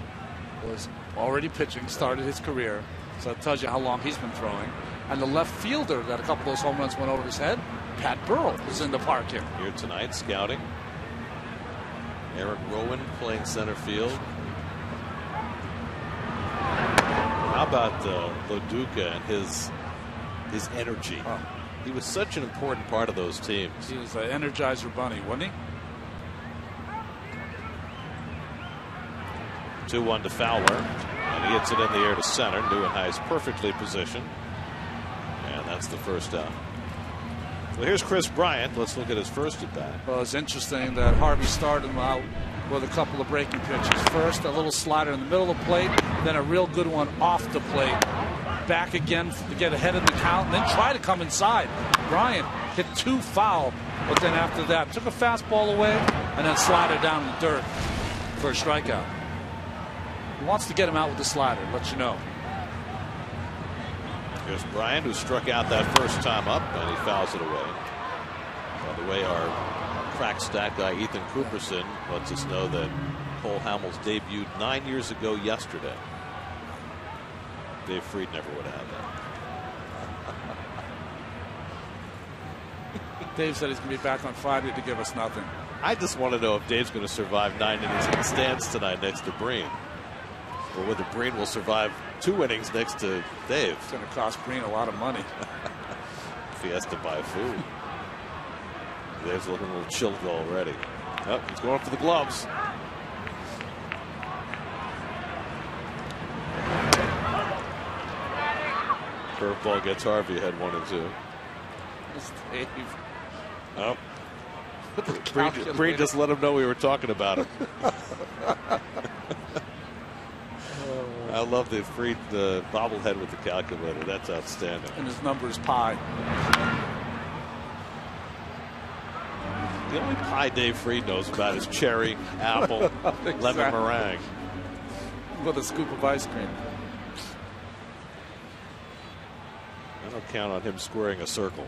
was already pitching, started his career, so it tells you how long he's been throwing. And the left fielder that a couple of those home runs went over his head, Pat Burrell, is in the park here. Here tonight, scouting. Eric Rowan playing center field. How about Loduca and his energy? Oh. He was such an important part of those teams. He was an Energizer Bunny, wasn't he? 2-1 to Fowler, and he hits it in the air to center. Neuenhuis perfectly positioned, and that's the first out. Well, here's Chris Bryant. Let's look at his first at bat. Well, it's interesting that Harvey started him out with a couple of breaking pitches. First, a little slider in the middle of the plate, then a real good one off the plate. Back again to get ahead of the count, and then try to come inside. Bryant hit 2 foul, but then after that, took a fastball away and then slided down in the dirt for a strikeout. He wants to get him out with the slider, let you know. Here's Bryant, who struck out that first time up, and he fouls it away. By the way, our crack stat guy Ethan Cooperson lets us know that Cole Hamels debuted 9 years ago yesterday. Dave Fried never would have had that. Dave said he's going to be back on Friday to give us nothing. I just want to know if Dave's going to survive 9 innings in the stands tonight next to Breen, or whether Breen will survive 2 innings next to Dave. It's going to cost Breen a lot of money. If he has to buy food. Dave's looking a little chilled already. Oh, he's going for the gloves. Curveball gets Harvey ahead 1-2. Oh. Breen just let him know we were talking about him. I love the bobblehead with the calculator. That's outstanding. And his number is pi. The only pie Dave Fried knows about is cherry, apple, exactly. Lemon meringue. With a scoop of ice cream. I don't count on him squaring a circle.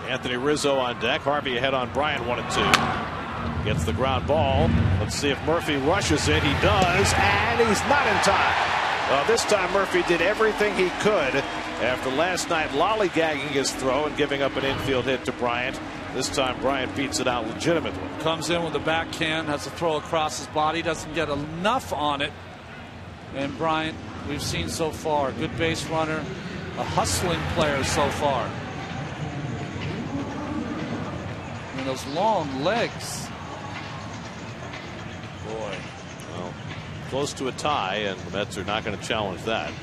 Anthony Rizzo on deck. Harvey ahead on Bryant 1-2. Gets the ground ball. Let's see if Murphy rushes it. He does, and he's not in time. This time Murphy did everything he could after last night lollygagging his throw and giving up an infield hit to Bryant. This time Bryant beats it out legitimately. Comes in with the backhand, has to throw across his body, doesn't get enough on it. And Bryant, we've seen so far, good base runner, a hustling player so far. And those long legs. Boy. Well, close to a tie, and the Mets are not going to challenge that.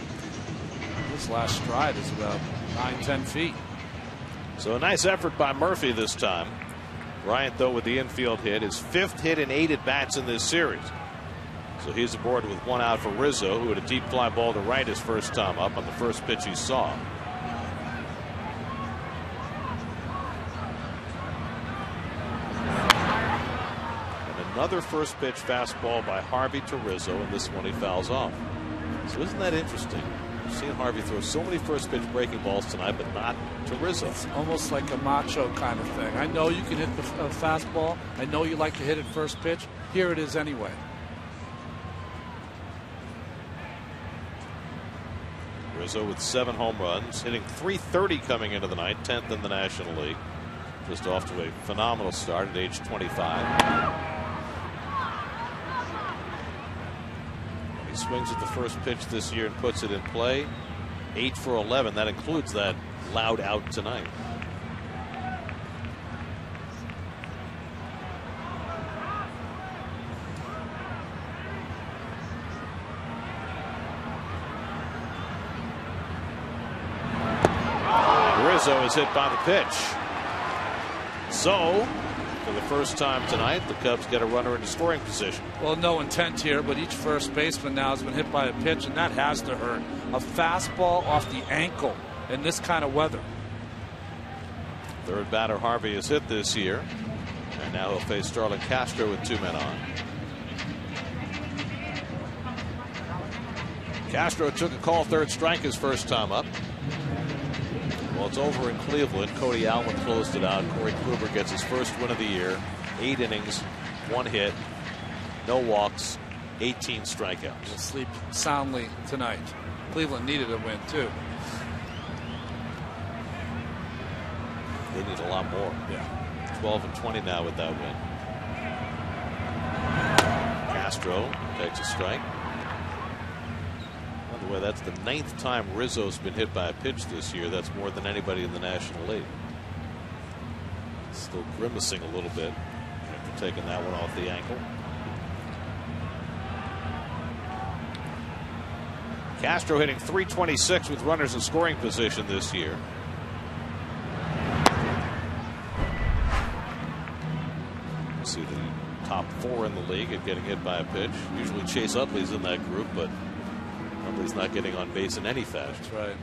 This last stride is about 9-10 feet. So a nice effort by Murphy this time. Bryant, though, with the infield hit, his 5th hit in 8 at-bats in this series. So he's aboard with 1 out for Rizzo, who had a deep fly ball to right his first time up on the first pitch he saw. And another first pitch fastball by Harvey to Rizzo, and this one he fouls off. So isn't that interesting? We've seen Harvey throw so many first pitch breaking balls tonight, but not to Rizzo. It's almost like a macho kind of thing. I know you can hit the fastball. I know you like to hit it first pitch. Here it is anyway. Rizzo with 7 home runs, hitting .330 coming into the night, 10th in the National League. Just off to a phenomenal start at age 25. He swings at the first pitch this year and puts it in play. 8 for 11. That includes that loud out tonight. Rizzo is hit by the pitch. So, for the first time tonight, the Cubs get a runner into scoring position. Well, no intent here, but each first baseman now has been hit by a pitch, and that has to hurt. A fastball off the ankle in this kind of weather. Third batter Harvey has hit this year, and now he'll face Starlin Castro with 2 men on. Castro took a call, 3rd strike his first time up. Well, it's over in Cleveland. Cody Allen closed it out. Corey Kluber gets his first win of the year. 8 innings, 1 hit, no walks, 18 strikeouts. He'll sleep soundly tonight. Cleveland needed a win, too. They need a lot more. Yeah. 12-20 now with that win. Castro takes a strike. By the way, that's the 9th time Rizzo's been hit by a pitch this year. That's more than anybody in the National League. Still grimacing a little bit after taking that one off the ankle. Castro hitting .326 with runners in scoring position this year. See the top 4 in the league at getting hit by a pitch. Usually Chase Utley's in that group, but Utley's not getting on base in any fashion. That's right.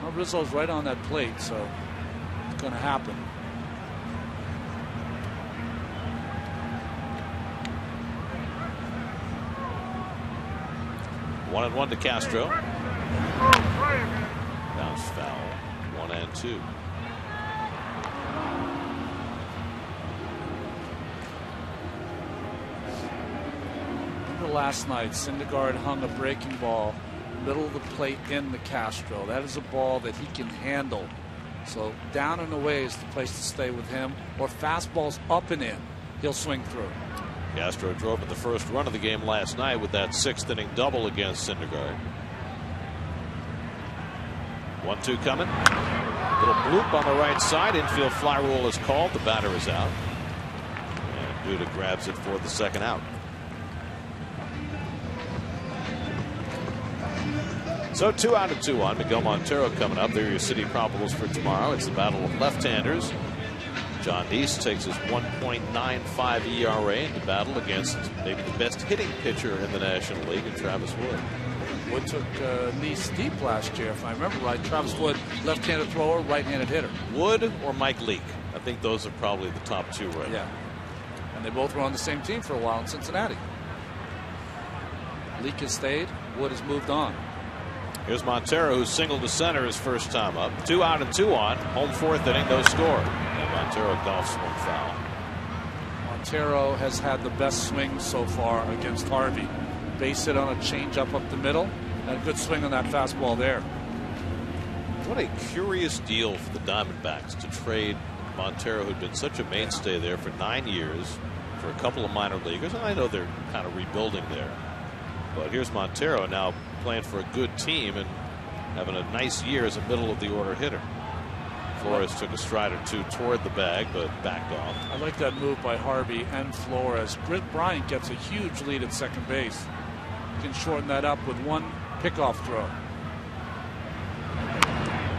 Well, Rizzo's right on that plate, so it's going to happen. One and one to Castro. Bounce foul. 1-2. Remember last night, Syndergaard hung a breaking ball middle of the plate in the Castro. That is a ball that he can handle. So down and away is the place to stay with him, or fastballs up and in. He'll swing through. Castro drove in the first run of the game last night with that 6th inning double against Syndergaard. 1-2 coming. Little bloop on the right side. Infield fly rule is called. The batter is out. And Duda grabs it for the second out. So 2 out and 2 on. Miguel Montero coming up. They're your city probables for tomorrow. It's the battle of left-handers. John Deese takes his 1.95 ERA into battle against maybe the best hitting pitcher in the National League, in Travis Wood. Wood took Deese deep last year, if I remember right. Travis Wood, left-handed thrower, right-handed hitter. Wood or Mike Leake? I think those are probably the top 2 right now. And they both were on the same team for a while in Cincinnati. Leake has stayed. Wood has moved on. Here's Montero, who singled to center his first time up. 2 out and 2 on. Home 4th inning, no score. And Montero golfs one foul. Montero has had the best swing so far against Harvey. Base hit on a changeup up the middle, and a good swing on that fastball there. What a curious deal for the Diamondbacks to trade Montero, who'd been such a mainstay there for 9 years, for a couple of minor leaguers. And I know they're kind of rebuilding there. But here's Montero now playing for a good team and having a nice year as a middle of the order hitter. Flores took a stride or 2 toward the bag, but backed off. I like that move by Harvey and Flores. Britt Bryant gets a huge lead at second base. Can shorten that up with one pickoff throw.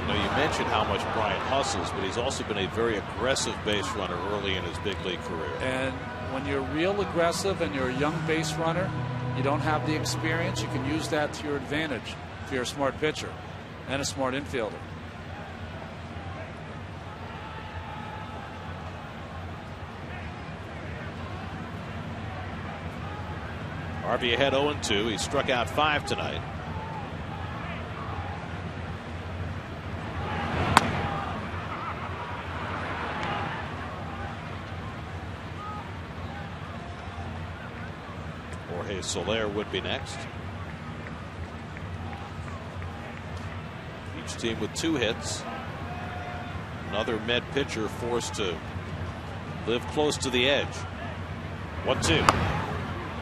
You know, you mentioned how much Bryant hustles, but he's also been a very aggressive base runner early in his big league career. And when you're real aggressive and you're a young base runner, you don't have the experience, you can use that to your advantage if you're a smart pitcher and a smart infielder. Harvey ahead 0-2. He struck out 5 tonight. Jorge Soler would be next. Each team with 2 hits. Another Met pitcher forced to live close to the edge. 1-2.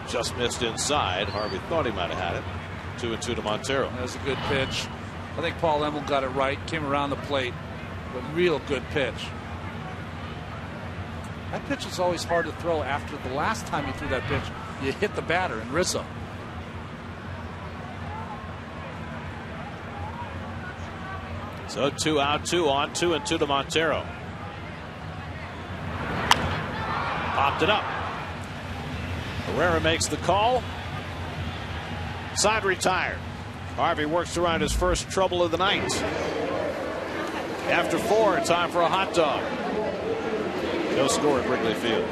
Just missed inside. Harvey thought he might have had it. 2-2 to Montero. That was a good pitch. I think Paul Emmel got it right. Came around the plate. A real good pitch. That pitch is always hard to throw after the last time you threw that pitch. You hit the batter in Rizzo. So 2 out, 2 on, 2-2 to Montero. Popped it up. Herrera makes the call. Side retired. Harvey works around his first trouble of the night. After 4, time for a hot dog. No score at Wrigley Field.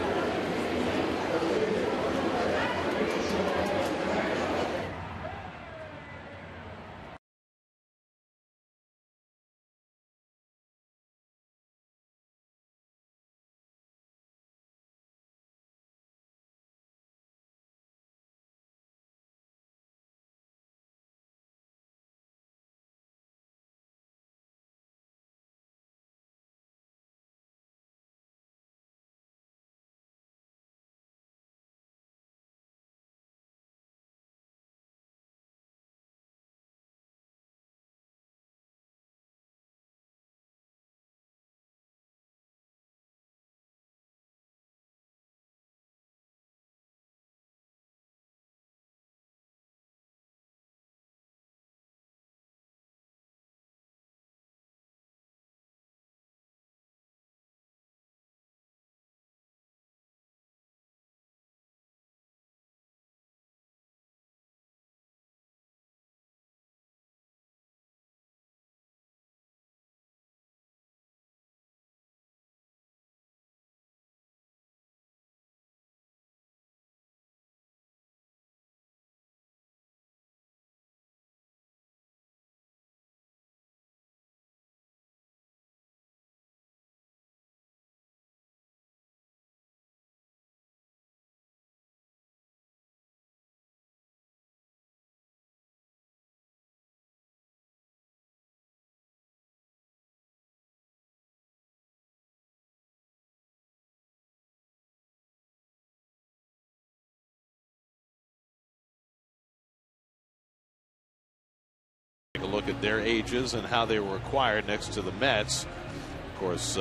at their ages and how they were acquired next to the Mets. Of course,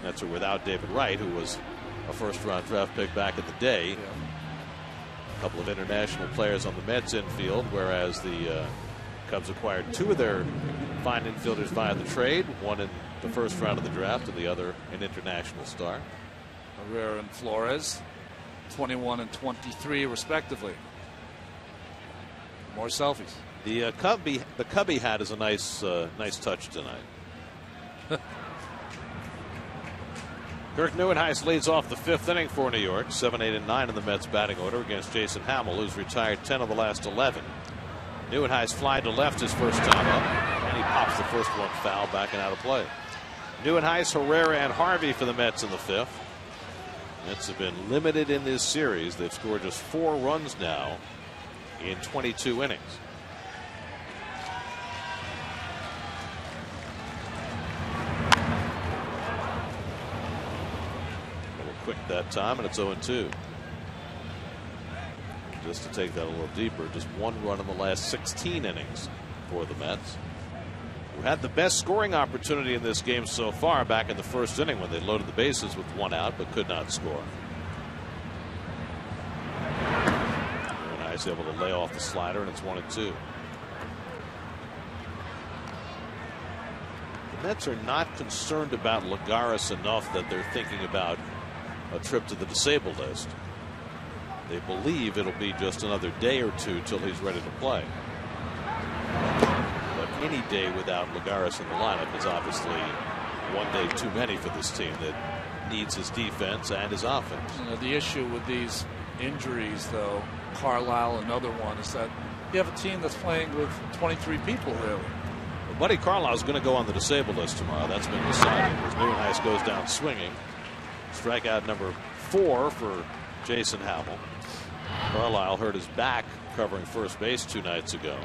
Mets are without David Wright, who was a first-round draft pick back in the day. Yeah. A couple of international players on the Mets infield, whereas the Cubs acquired two of their fine infielders via the trade, one in the first round of the draft and the other an international star. Herrera and Flores, 21 and 23 respectively. More selfies. The Cubby hat is a nice touch tonight. Kirk Neuenhuis leads off the fifth inning for New York, 7, 8, and 9 in the Mets batting order against Jason Hamill, who's retired 10 of the last 11. Neuenhuis fly to left his first time up, and he pops the first one foul back and out of play. Neuenhuis, Herrera, and Harvey for the Mets in the fifth. Mets have been limited in this series. They've scored just 4 runs now in 22 innings. A little quick that time, and it's 0-2. Just to take that a little deeper, just 1 run in the last 16 innings for the Mets, who had the best scoring opportunity in this game so far back in the first inning when they loaded the bases with 1 out but could not score. Very nice, able to lay off the slider, and it's 1-2. The Mets are not concerned about Lagares enough that they're thinking about a trip to the disabled list. They believe it'll be just another day or two till he's ready to play. But any day without Lagares in the lineup is obviously one day too many for this team that needs his defense and his offense. You know, the issue with these injuries, though, Carlisle, another one, is that you have a team that's playing with 23 people, really. Well, Buddy Carlisle is going to go on the disabled list tomorrow. That's been decided. As Neuenhuis goes down swinging. Strikeout number 4 for Jason Hamill. Carlisle hurt his back covering first base 2 nights ago.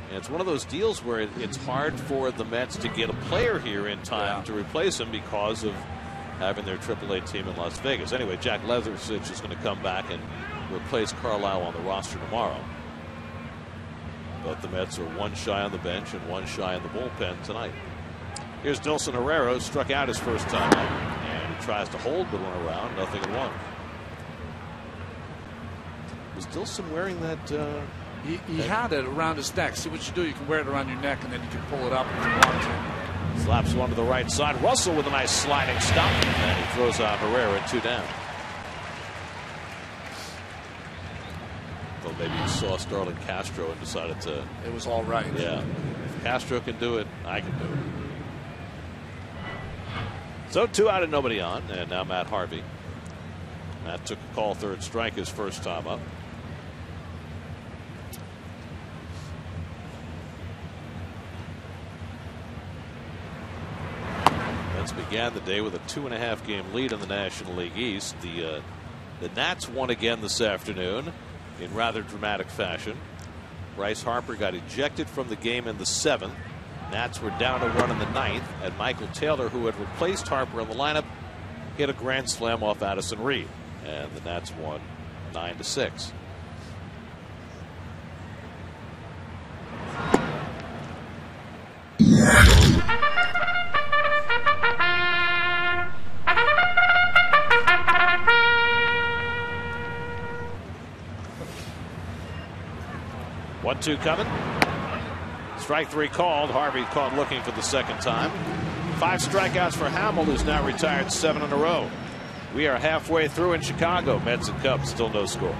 And it's one of those deals where it's hard for the Mets to get a player here in time to replace him because of having their AAA team in Las Vegas. Anyway, Jack Leathersich is going to come back and replace Carlisle on the roster tomorrow. But the Mets are 1 shy on the bench and 1 shy in the bullpen tonight. Here's Dilson Herrera, who struck out his first time up, and he tries to hold but went around, nothing in 1. Was Dilson wearing that? He had it around his neck. See what you do? You can wear it around your neck, and then you can pull it up if you want to. Slaps one to the right side. Russell with a nice sliding stop, and he throws out Herrera at 2 down. Well, maybe he saw Starlin Castro and decided to. It was all right. Yeah. If Castro can do it, I can do it. So 2 out and nobody on, and now Matt Harvey. Matt took a call, 3rd strike, his first time up. Mets began the day with a 2.5 game lead in the National League East. The Nats won again this afternoon in rather dramatic fashion. Bryce Harper got ejected from the game in the 7th. Nats were down a run in the 9th, and Michael Taylor, who had replaced Harper in the lineup, hit a grand slam off Addison Reed, and the Nats won 9-6. One-two coming. Strike 3 called. Harvey caught looking for the second time. 5 strikeouts for Hamill, who's now retired 7 in a row. We are halfway through in Chicago. Mets and Cubs, still no score.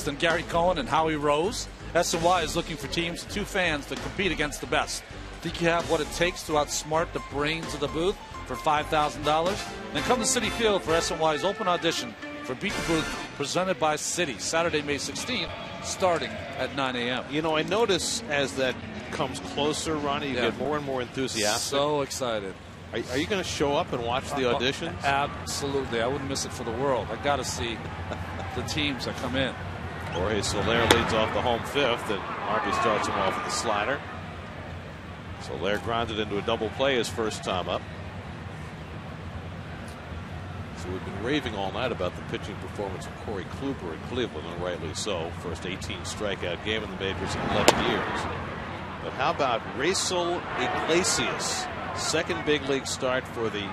than Gary Cohen and Howie Rose. SNY is looking for teams, 2 fans, to compete against the best. Think you have what it takes to outsmart the brains of the booth for $5,000? Then come to Citi Field for SNY's open audition for Beat the Booth, presented by Citi, Saturday, May 16th, starting at 9 a.m. You know, I notice as that comes closer, Ronnie, you get more and more enthusiastic. So excited. Are you going to show up and watch the auditions? Absolutely. I wouldn't miss it for the world. I got to see the teams that come in. Jorge Soler leads off the home 5th, and Harvey starts him off with the slider. Soler grounded into a double play his first time up. So we've been raving all night about the pitching performance of Corey Kluber in Cleveland, and rightly so. First 18 strikeout game in the majors in 11 years. But how about Raisel Iglesias? Second big league start for the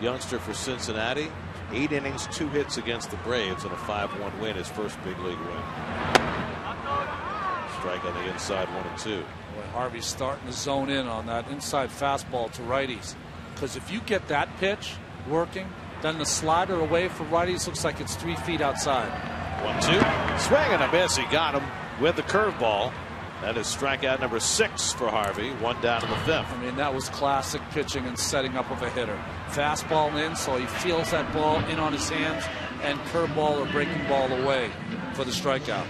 youngster for Cincinnati. 8 innings, 2 hits against the Braves, and a 5-1 win, his first big league win. Strike on the inside, 1-2. Boy, Harvey's starting to zone in on that inside fastball to righties. Because if you get that pitch working, then the slider away for righties looks like it's 3 feet outside. 1-2. Swing and a miss. He got him with the curveball. That is strikeout number 6 for Harvey. 1 down in the 5th. I mean, that was classic pitching and setting up of a hitter. Fastball in, so he feels that ball in on his hands, and curveball or breaking ball away for the strikeout.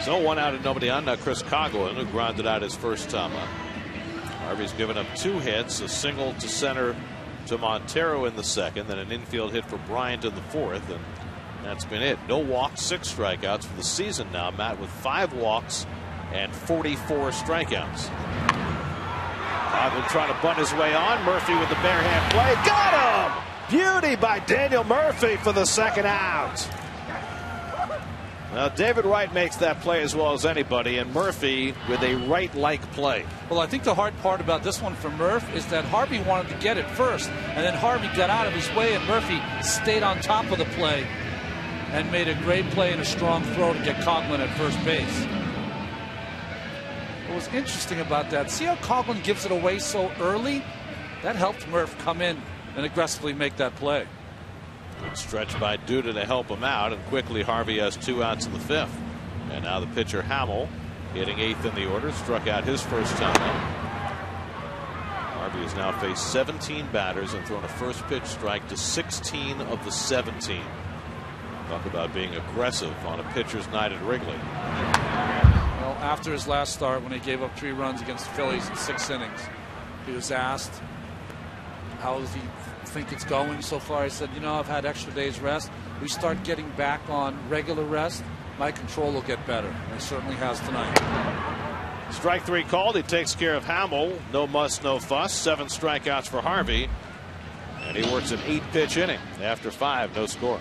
So 1 out and nobody on. Now Chris Coughlin, who grounded out his first time up. Harvey's given up 2 hits, a single to center to Montero in the 2nd, then an infield hit for Bryant in the 4th, and that's been it. No walks, 6 strikeouts for the season now, Matt, with 5 walks and 44 strikeouts. Coughlin trying to bunt his way on. Murphy with the bare hand play. Got him! Beauty by Daniel Murphy for the 2nd out. Now David Wright makes that play as well as anybody, and Murphy with a Wright-like play. Well, I think the hard part about this one for Murph is that Harvey wanted to get it first, and then Harvey got out of his way, and Murphy stayed on top of the play and made a great play and a strong throw to get Coughlin at first base. What was interesting about that, see how Coughlin gives it away so early? That helped Murph come in and aggressively make that play. Good stretch by Duda to help him out, and quickly Harvey has 2 outs in the 5th. And now the pitcher Hamill, hitting 8th in the order, struck out his first time up. Harvey has now faced 17 batters and thrown a first pitch strike to 16 of the 17. Talk about being aggressive on a pitcher's night at Wrigley. Well, after his last start, when he gave up 3 runs against the Phillies in 6 innings, he was asked, how does he think it's going so far? He said, you know, I've had extra days rest. We start getting back on regular rest, my control will get better. And it certainly has tonight. Strike 3 called. He takes care of Hamill. No muss, no fuss. 7 strikeouts for Harvey. And he works an 8-pitch inning. After 5, no score.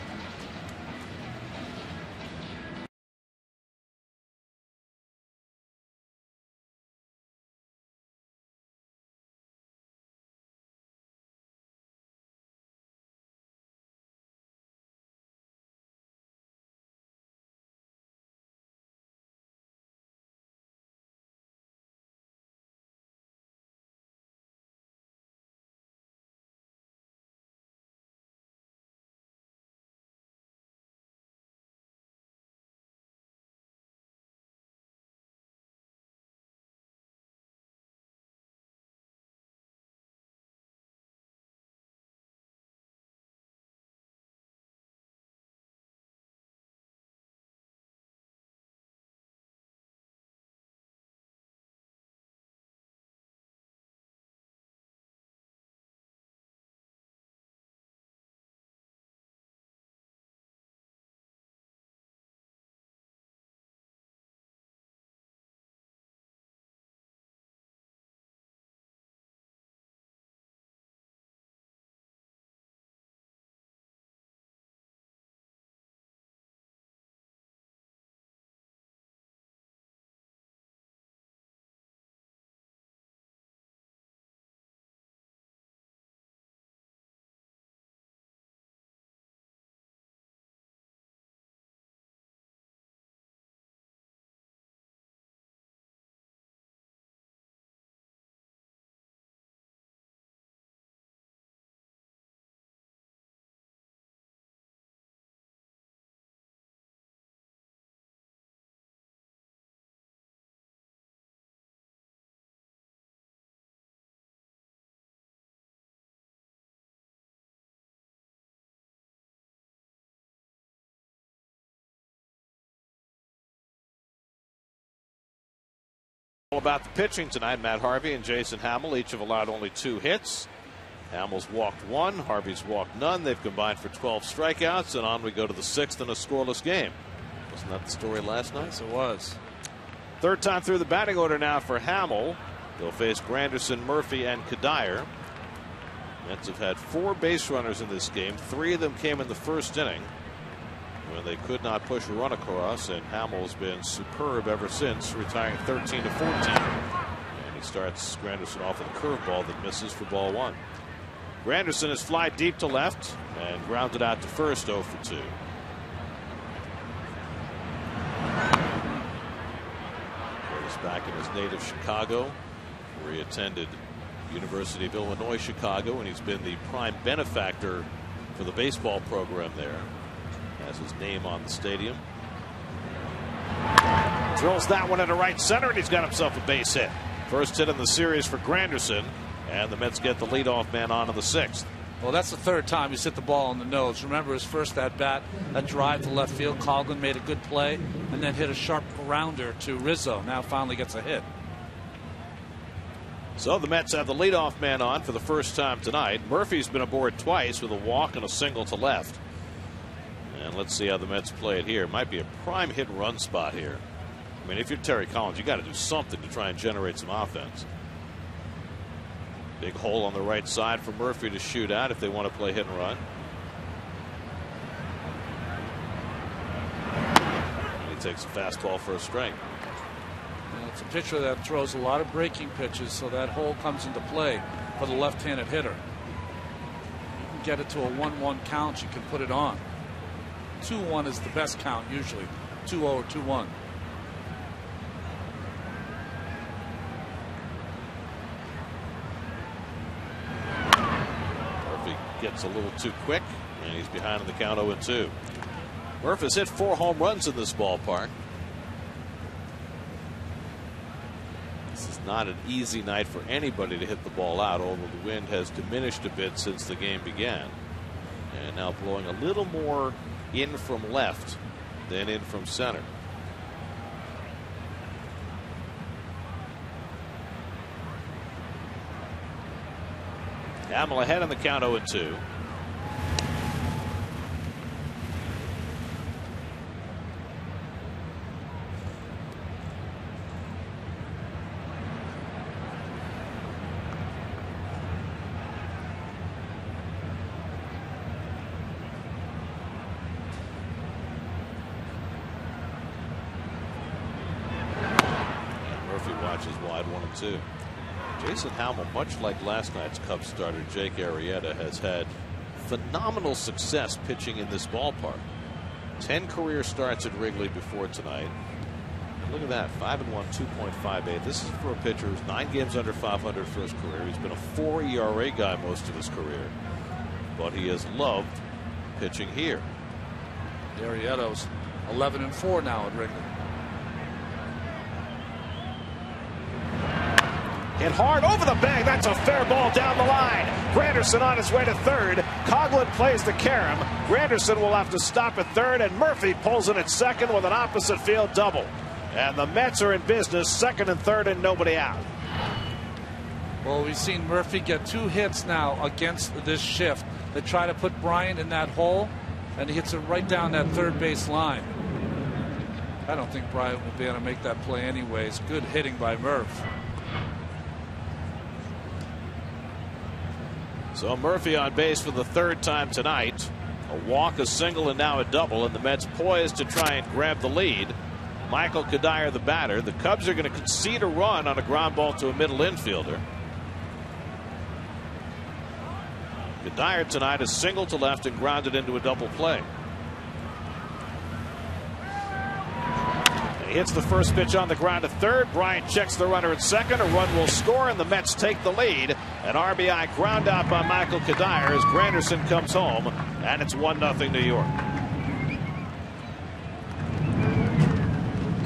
About the pitching tonight, Matt Harvey and Jason Hamill each have allowed only 2 hits. Hamill's walked 1, Harvey's walked none. They've combined for 12 strikeouts, and on we go to the 6th in a scoreless game. Wasn't that the story last night? Yes, it was. Third time through the batting order now for Hamill. They'll face Granderson, Murphy, and Kadire. Mets have had 4 base runners in this game. 3 of them came in the first inning when they could not push a run across, and Hamill's been superb ever since, retiring 13 to 14. And he starts Granderson off with a curveball that misses for ball 1. Granderson has fly deep to left and grounded out to first, 0 for 2. Curtis back in his native Chicago, where he attended University of Illinois Chicago, and he's been the prime benefactor for the baseball program there. Has his name on the stadium. Drills that one into right center, and he's got himself a base hit. First hit in the series for Granderson, and the Mets get the leadoff man on in the 6th. Well, that's the 3rd time he's hit the ball on the nose. Remember his first at bat, that drive to left field. Coughlin made a good play and then hit a sharp rounder to Rizzo. Now finally gets a hit. So the Mets have the leadoff man on for the first time tonight. Murphy's been aboard twice with a walk and a single to left. And let's see how the Mets play it here. It might be a prime hit and run spot here. I mean, if you're Terry Collins, you got to do something to try and generate some offense. Big hole on the right side for Murphy to shoot at if they want to play hit and run. And he takes a fastball for a strike. It's a pitcher that throws a lot of breaking pitches, so that hole comes into play for the left-handed hitter. You can get it to a 1-1 count, you can put it on. 2-1 is the best count usually. 2-0 or 2-1. Murphy gets a little too quick, and he's behind in the count 0-2. Murphy has hit 4 home runs in this ballpark. This is not an easy night for anybody to hit the ball out, although the wind has diminished a bit since the game began. And now blowing a little more in from left than in from center. Hamill ahead on the count 0-2. Watches wide 1-2. Jason Hamill, much like last night's Cubs starter Jake Arrieta, has had phenomenal success pitching in this ballpark. 10 career starts at Wrigley before tonight. Look at that, 5-1, 2.58. This is for a pitcher who's 9 games under 500 for his career. He's been a 4 ERA guy most of his career, but he has loved pitching here. Arrieta's 11-4 now at Wrigley. Hit hard over the bag. That's a fair ball down the line. Granderson on his way to third. Coughlin plays the carom. Granderson will have to stop at third, and Murphy pulls in at second with an opposite field double. And the Mets are in business, second and third, and nobody out. Well, we've seen Murphy get 2 hits now against this shift. They try to put Bryant in that hole, and he hits it right down that third base line. I don't think Bryant will be able to make that play anyways. Good hitting by Murph. So Murphy on base for the 3rd time tonight. A walk, a single, and now a double, and the Mets poised to try and grab the lead. Michael Kadire, the batter. The Cubs are going to concede a run on a ground ball to a middle infielder. Kadire tonight is single to left and grounded into a double play. He hits the first pitch on the ground to third. Bryant checks the runner at second. A run will score, and the Mets take the lead. An RBI ground out by Michael Kadire as Granderson comes home, and it's 1-0 New York.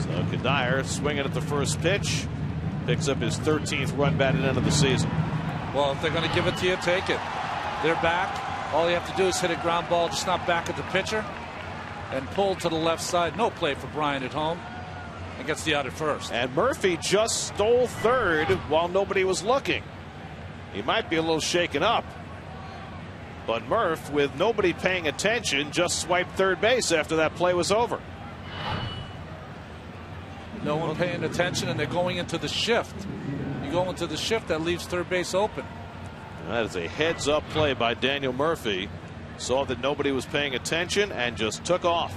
So Kadire swinging at the first pitch, picks up his 13th run batted into the season. Well, if they're going to give it to you, take it. They're back. All you have to do is hit a ground ball, just not back at the pitcher, and pull to the left side. No play for Bryant at home. and gets the out at first. And Murphy just stole third while nobody was looking. He might be a little shaken up. But Murph, with nobody paying attention, just swiped third base after that play was over. No one paying attention, and they're going into the shift. You go into the shift, that leaves third base open. And that is a heads-up play by Daniel Murphy. Saw that nobody was paying attention and just took off.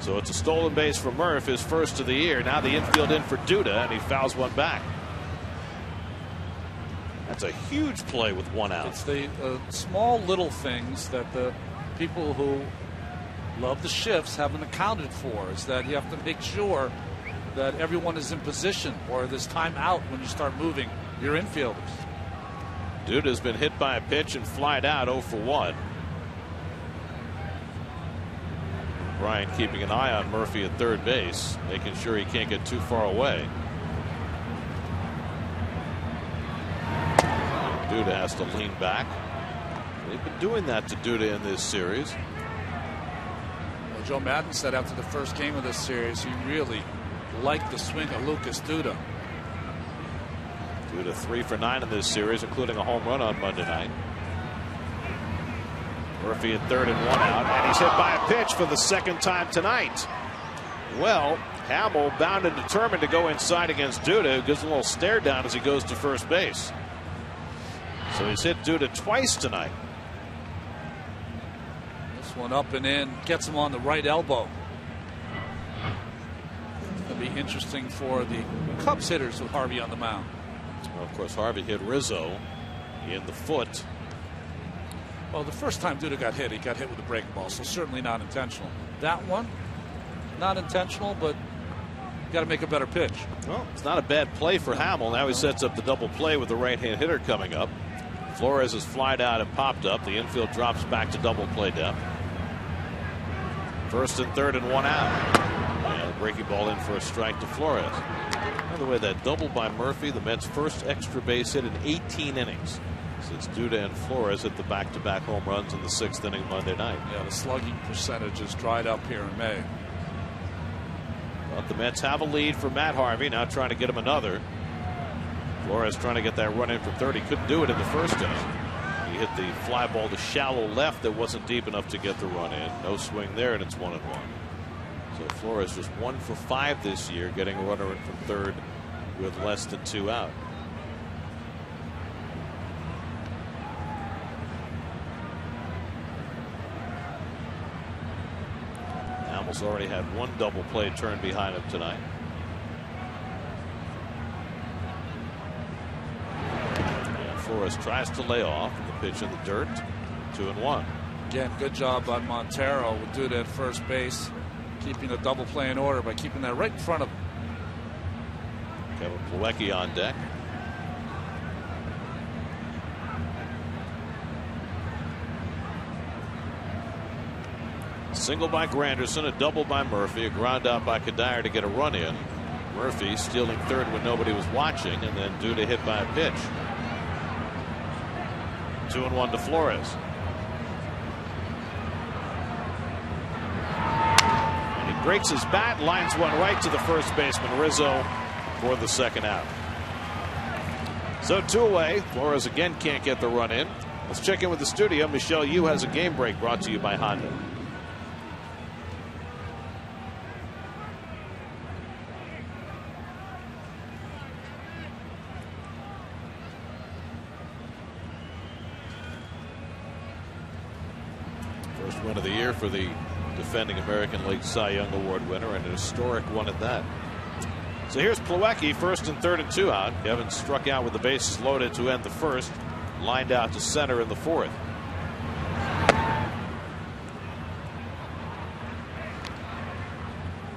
So it's a stolen base for Murph, his first of the year. Now the infield in for Duda, and he fouls one back. That's a huge play with one out. It's the small little things that the people who love the shifts haven't accounted for. Is that you have to make sure that everyone is in position, or there's time out when you start moving your infielders. Duda's been hit by a pitch and flied out 0 for 1. Brian keeping an eye on Murphy at third base, making sure he can't get too far away. Duda has to lean back. They've been doing that to Duda in this series. Well, Joe Madden said after the first game of this series he really liked the swing of Lucas Duda. Duda 3 for 9 in this series, including a home run on Monday night. Murphy at third and one out, and he's hit by a pitch for the second time tonight. Well, Hamill bound and determined to go inside against Duda, who gives a little stare down as he goes to first base. So he's hit Duda twice tonight. This one up and in, gets him on the right elbow. It's going to be interesting for the Cubs hitters with Harvey on the mound. Well, of course, Harvey hit Rizzo in the foot. Well, the first time Duda got hit, he got hit with a breaking ball, so certainly not intentional. That one, not intentional, but you got to make a better pitch. Well, it's not a bad play for Hamill. Now he sets up the double play with the right-hand hitter coming up. Flores has flied out and popped up. The infield drops back to double play depth. First and third and one out. And a breaking ball in for a strike to Flores. By the way, that double by Murphy, the Mets' first extra base hit in 18 innings. Since Duda and Flores hit the back-to-back home runs in the 6th inning Monday night. Yeah, the slugging percentage has dried up here in May. But the Mets have a lead for Matt Harvey, now trying to get him another. Flores trying to get that run in from third. He couldn't do it in the first inning. He hit the fly ball to shallow left that wasn't deep enough to get the run in. No swing there, and it's 1-1. So Flores just 1 for 5 this year, getting a runner in from third with less than 2 out. Hamill's already had 1 double play turn behind him tonight. And Flores tries to lay off, and the pitch in the dirt. 2-1. Again, good job on Montero with Duda at first base, keeping a double play in order by keeping that right in front of him. Kevin Plawecki on deck. Single by Granderson, a double by Murphy, a ground out by Kadire to get a run in. Murphy stealing third when nobody was watching, and then Duda hit by a pitch. 2-1 to Flores. And he breaks his bat, lines one right to the first baseman Rizzo for the second out. So 2 away. Flores again can't get the run in. Let's check in with the studio. Michelle Yu has a game break brought to you by Honda. First win of the year for the defending American League Cy Young Award winner, and an historic one at that. So here's Plawecki, first and third and 2 out. Evans struck out with the bases loaded to end the first, lined out to center in the fourth.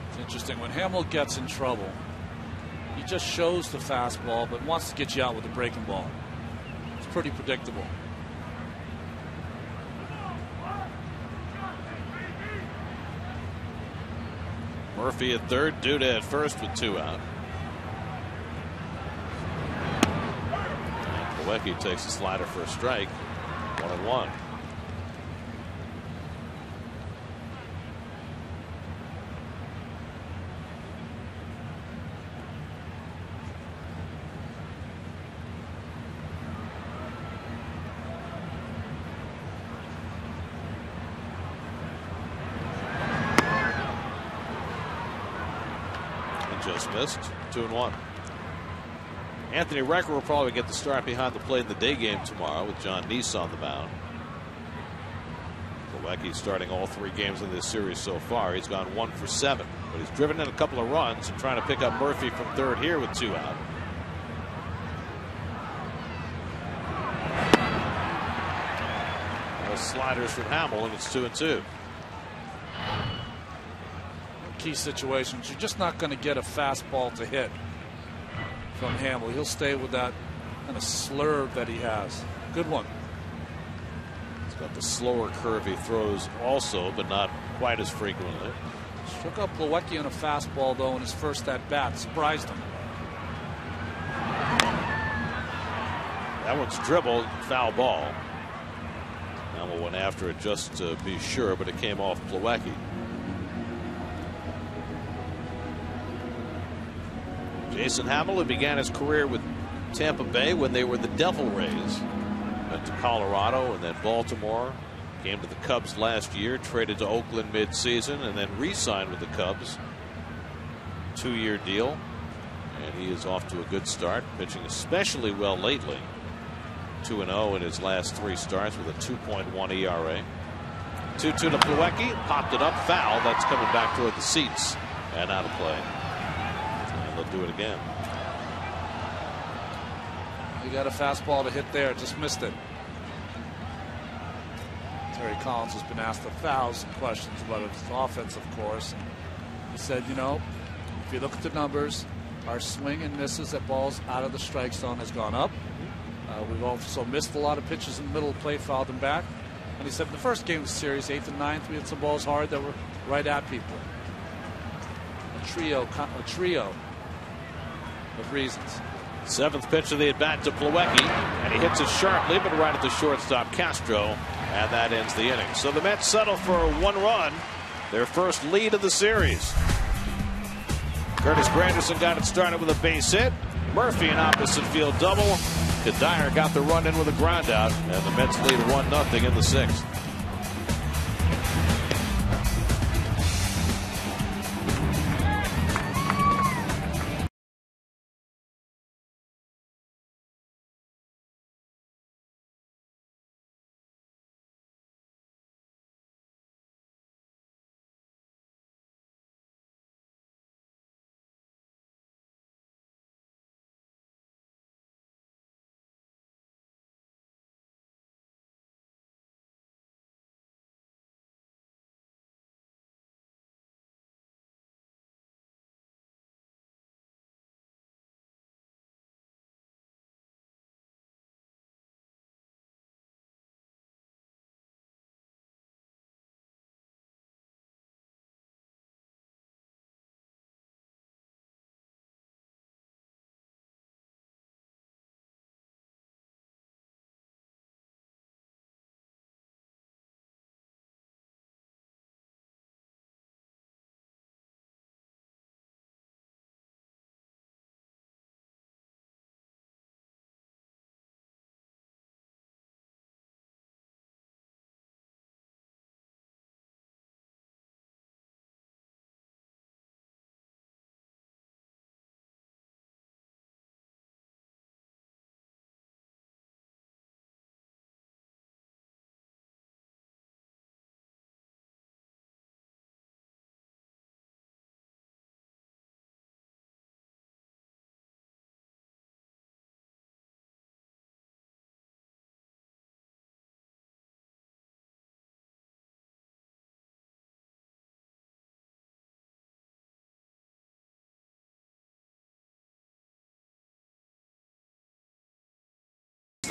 It's interesting when Hamill gets in trouble, he just shows the fastball but wants to get you out with the breaking ball. It's pretty predictable. Murphy at third, Duda at first with 2 out. And Plawecki takes a slider for a strike. 1-1. just missed. 2-1. Anthony Recker will probably get the start behind the plate in the day game tomorrow with John Neese on the mound. Plawecki starting all 3 games in this series so far. He's gone 1 for 7, but he's driven in a couple of runs and trying to pick up Murphy from third here with 2 out. Sliders from Hamill, and it's 2-2. Key situations, you're just not going to get a fastball to hit from Hamill. He'll stay with that kind of slurve that he has. Good one. He's got the slower curve he throws also, but not quite as frequently. Struck out Plawecki on a fastball, though, in his first at-bat. Surprised him. That one's dribbled, foul ball. Hamill went after it just to be sure, but it came off Plawecki. Jason Hamill, who began his career with Tampa Bay when they were the Devil Rays, went to Colorado and then Baltimore, came to the Cubs last year, traded to Oakland mid-season, and then re-signed with the Cubs. 2-year deal, and he is off to a good start, pitching especially well lately. 2-0 in his last 3 starts with a 2.1 ERA. 2-2 to Plawecki, popped it up, foul. That's coming back toward the seats and out of play. And they'll do it again. He got a fastball to hit there, just missed it. Terry Collins has been asked 1,000 questions about his offense, of course. He said, you know, if you look at the numbers, our swing and misses at balls out of the strike zone has gone up. We've also missed a lot of pitches in the middle of the plate, fouled them back. And he said in the first game of the series, 8th and 9th, we hit some balls hard that were right at people. A trio of reasons. 7th pitch of the at-bat to Plawecki, and he hits it sharply, but right at the shortstop Castro, and that ends the inning. So the Mets settle for a 1 run, their first lead of the series. Curtis Granderson got it started with a base hit. Murphy an opposite field double. Kadire got the run in with a ground out, and the Mets lead 1-0 in the 6th.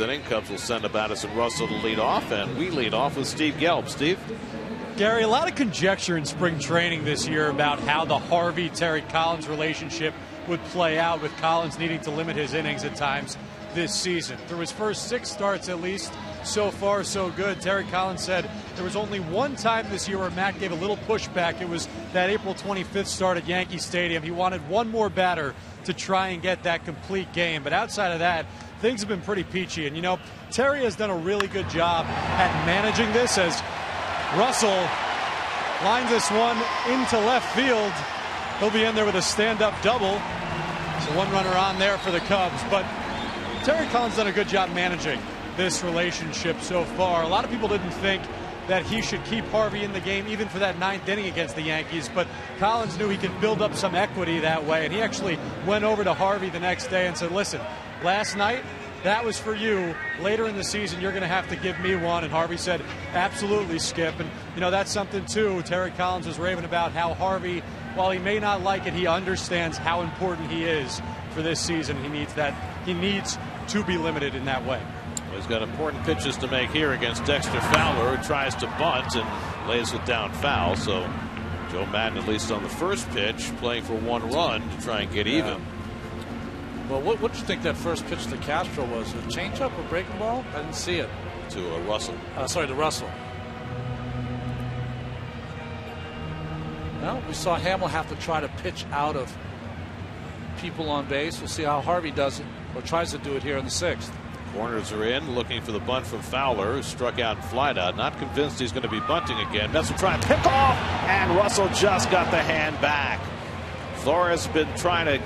Inning, Cubs will send up Addison Russell to lead off, and we lead off with Steve Gelb. Steve? Gary, a lot of conjecture in spring training this year about how the Harvey-Terry Collins relationship would play out, with Collins needing to limit his innings at times this season. Through his first 6 starts, at least, so far so good. Terry Collins said there was only one time this year where Matt gave a little pushback. It was that April 25th start at Yankee Stadium. He wanted one more batter to try and get that complete game. But outside of that, things have been pretty peachy. And, you know, Terry has done a really good job at managing this, as Russell lines this one into left field. he'll be in there with a stand-up double. So one runner on there for the Cubs. But Terry Collins done a good job managing this relationship so far. A lot of people didn't think that he should keep Harvey in the game even for that 9th inning against the Yankees, but Collins knew he could build up some equity that way, and he actually went over to Harvey the next day and said, listen, last night that was for you. Later in the season you're going to have to give me one. And Harvey said, absolutely, Skip. And that's something too. Terry Collins was raving about how Harvey, while he may not like it, he understands how important he is for this season. He needs to be limited in that way. He's got important pitches to make here against Dexter Fowler, who tries to bunt and lays it down foul. So Joe Maddon, at least on the first pitch, playing for 1 run to try and get even. Well, what did you think that first pitch to Castro was? A changeup or breaking ball? I didn't see it. To Russell. To Russell. Well, we saw Hamill have to try to pitch out of people on base. We'll see how Harvey does it, or tries to do it here in the 6th. Corners are in, looking for the bunt from Fowler, who struck out and flied out. Not convinced he's going to be bunting again. Mets will try and pick off, and Russell just got the hand back. Flores has been trying to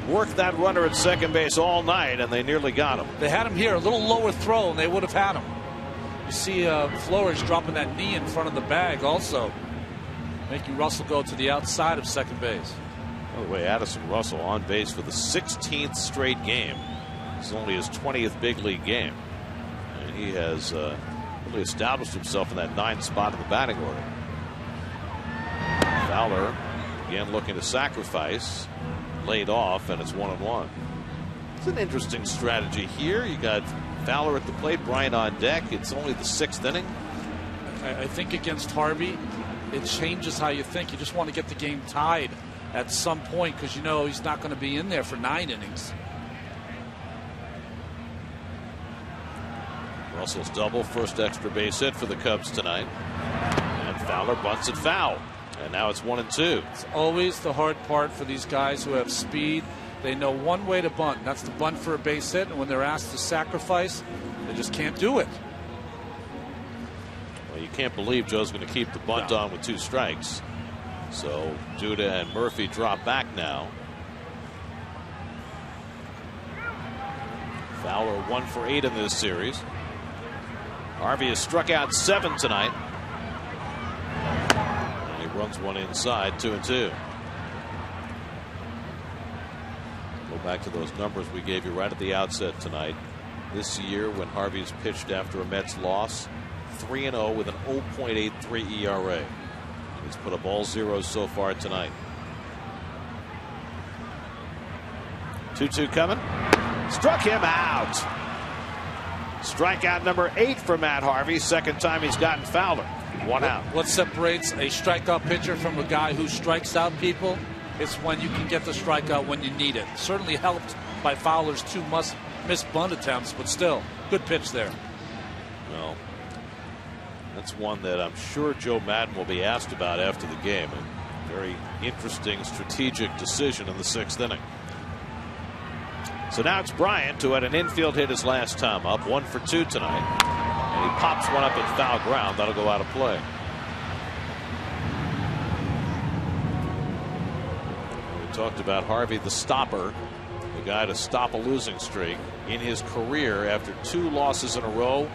work that runner at second base all night, and they nearly got him. They had him here, a little lower throw, and they would have had him. You see Flores dropping that knee in front of the bag also, making Russell go to the outside of second base. By the way, Addison Russell on base for the 16th straight game. It's only his 20th big league game, and he has really established himself in that 9th spot in the batting order. Fowler again looking to sacrifice, laid off, and it's 1-1. It's an interesting strategy here. You got Fowler at the plate, Bryant on deck. It's only the 6th inning. I think against Harvey, it changes how you think. You just want to get the game tied at some point, because you know he's not going to be in there for 9 innings. Russell's double, first extra base hit for the Cubs tonight. And Fowler bunts it foul. And now it's 1-2. It's always the hard part for these guys who have speed. They know one way to bunt, and that's to bunt for a base hit. And when they're asked to sacrifice, they just can't do it. Well, you can't believe Joe's going to keep the bunt on with 2 strikes. So Duda and Murphy drop back now. Fowler 1 for 8 in this series. Harvey has struck out 7 tonight. And he runs one inside, 2-2. Go back to those numbers we gave you right at the outset tonight. This year, when Harvey's pitched after a Mets loss, 3-0 with an 0.83 ERA. He's put up all zeros so far tonight. 2-2 coming. Struck him out. Strikeout number 8 for Matt Harvey. Second time he's gotten Fowler. 1 out. What separates a strikeout pitcher from a guy who strikes out people? It's when you can get the strikeout when you need it. Certainly helped by Fowler's 2 missed bunt attempts, but still, good pitch there. Well, that's one that I'm sure Joe Maddon will be asked about after the game. A very interesting strategic decision in the 6th inning. So now it's Bryant, who had an infield hit his last time up, 1 for 2 tonight. And he pops one up in foul ground. That'll go out of play. We talked about Harvey, the stopper, the guy to stop a losing streak. In his career, after 2 losses in a row,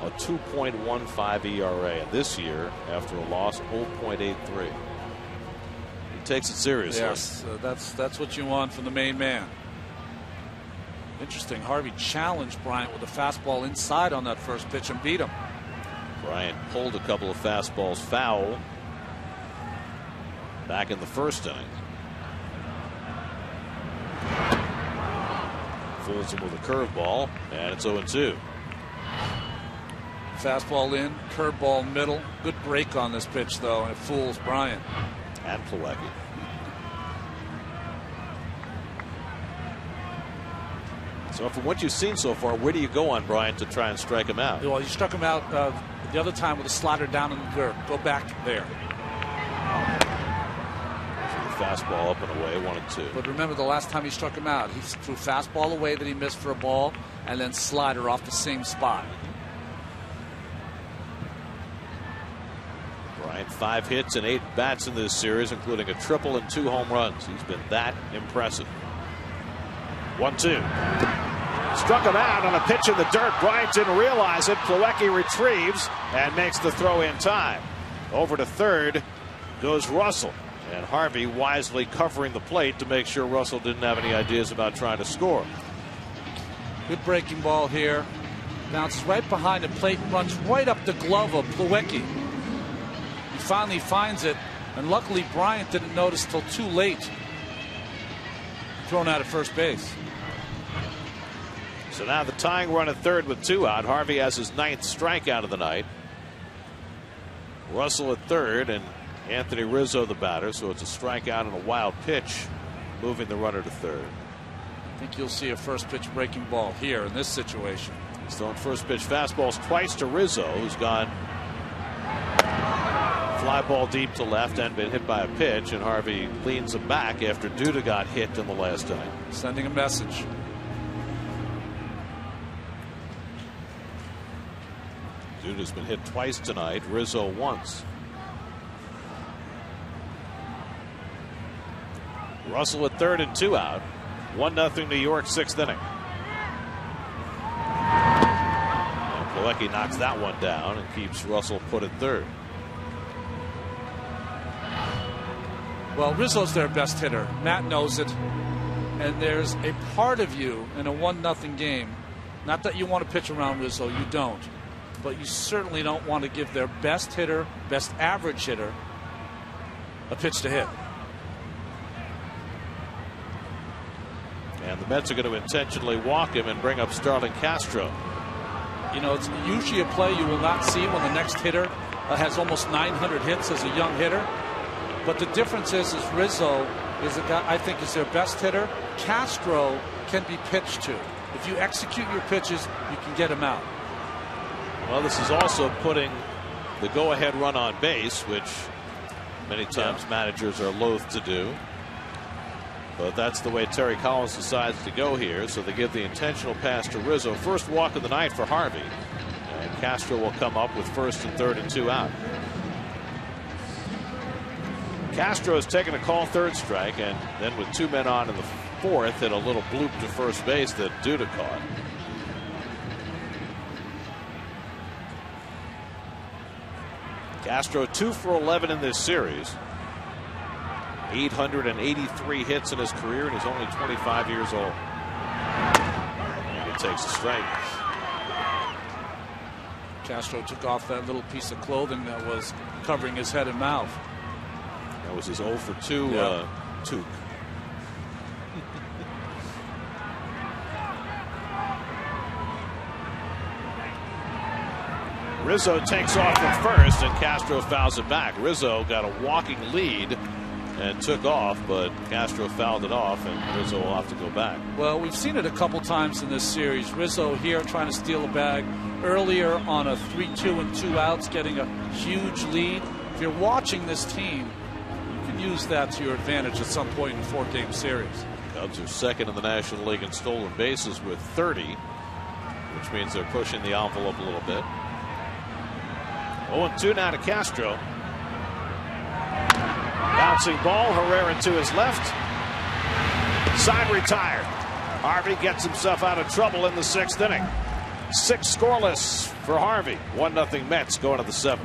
a 2.15 ERA. And this year, after a loss, 0.83. He takes it seriously. Yes, that's what you want from the main man. Interesting. Harvey challenged Bryant with a fastball inside on that first pitch and beat him. Bryant pulled a couple of fastballs foul back in the 1st inning. Fools him with a curveball, and it's 0-2. Fastball in, curveball middle. Good break on this pitch, though, and it fools Bryant. And Plawecki. So from what you've seen so far, where do you go on Bryant to try and strike him out? Well, you struck him out the other time with a slider down in the dirt. Go back there. So the fastball up and away, 1-2. But remember, the last time he struck him out, he threw fastball away that he missed for a ball, and then slider off the same spot. Bryant 5 hits and 8 bats in this series, including a triple and 2 home runs. He's been that impressive. 1-2. Struck him out on a pitch in the dirt. Bryant didn't realize it. Plawecki retrieves and makes the throw in time. Over to third goes Russell. And Harvey wisely covering the plate to make sure Russell didn't have any ideas about trying to score. Good breaking ball here. Bounces right behind the plate and runs right up the glove of Plawecki. He finally finds it, and luckily Bryant didn't notice till too late. Thrown out at first base. So now the tying run at third with 2 out. Harvey has his 9th strikeout of the night. Russell at third and Anthony Rizzo the batter, so it's a strikeout and a wild pitch, moving the runner to third. I think you'll see a first pitch breaking ball here in this situation. He's thrown first pitch fastballs twice to Rizzo, who's gone fly ball deep to left and been hit by a pitch, and Harvey leans him back after Duda got hit in the last inning. Sending a message. Duda's been hit twice tonight, Rizzo once. Russell at third and 2 out. 1-0 New York, 6th inning. And Plawecki knocks that one down and keeps Russell put at third. Well, Rizzo's their best hitter. Matt knows it. And there's a part of you in a 1-0 game. Not that you want to pitch around Rizzo, you don't. But you certainly don't want to give their best hitter, best average hitter, a pitch to hit. And the Mets are going to intentionally walk him and bring up Starlin Castro. You know, it's usually a play you will not see when the next hitter has almost 900 hits as a young hitter. But the difference is Rizzo is a guy I think is their best hitter. Castro can be pitched to. If you execute your pitches, you can get him out. Well, this is also putting the go-ahead run on base, which many times managers are loath to do. But that's the way Terry Collins decides to go here. So they give the intentional pass to Rizzo. First walk of the night for Harvey. And Castro will come up with first and third and 2 out. Castro has taken a call third strike, and then with 2 men on in the 4th, hit a little bloop to first base that Duda caught. Castro 2 for 11 in this series. 883 hits in his career, and he's only 25 years old. And he takes a strike. Castro took off that little piece of clothing that was covering his head and mouth. That was his 0 for 2 toque. Rizzo takes off from first, and Castro fouls it back. Rizzo got a walking lead and took off, but Castro fouled it off, and Rizzo will have to go back. Well, we've seen it a couple times in this series. Rizzo here trying to steal a bag earlier on a 3-2 and 2 outs, getting a huge lead. If you're watching this team, you can use that to your advantage at some point in a 4-game series. Cubs are second in the National League in stolen bases with 30, which means they're pushing the envelope a little bit. 0-2 now to Castro. Bouncing ball, Herrera to his left. Side retired. Harvey gets himself out of trouble in the 6th inning. 6 scoreless for Harvey. 1-0 Mets going to the 7th.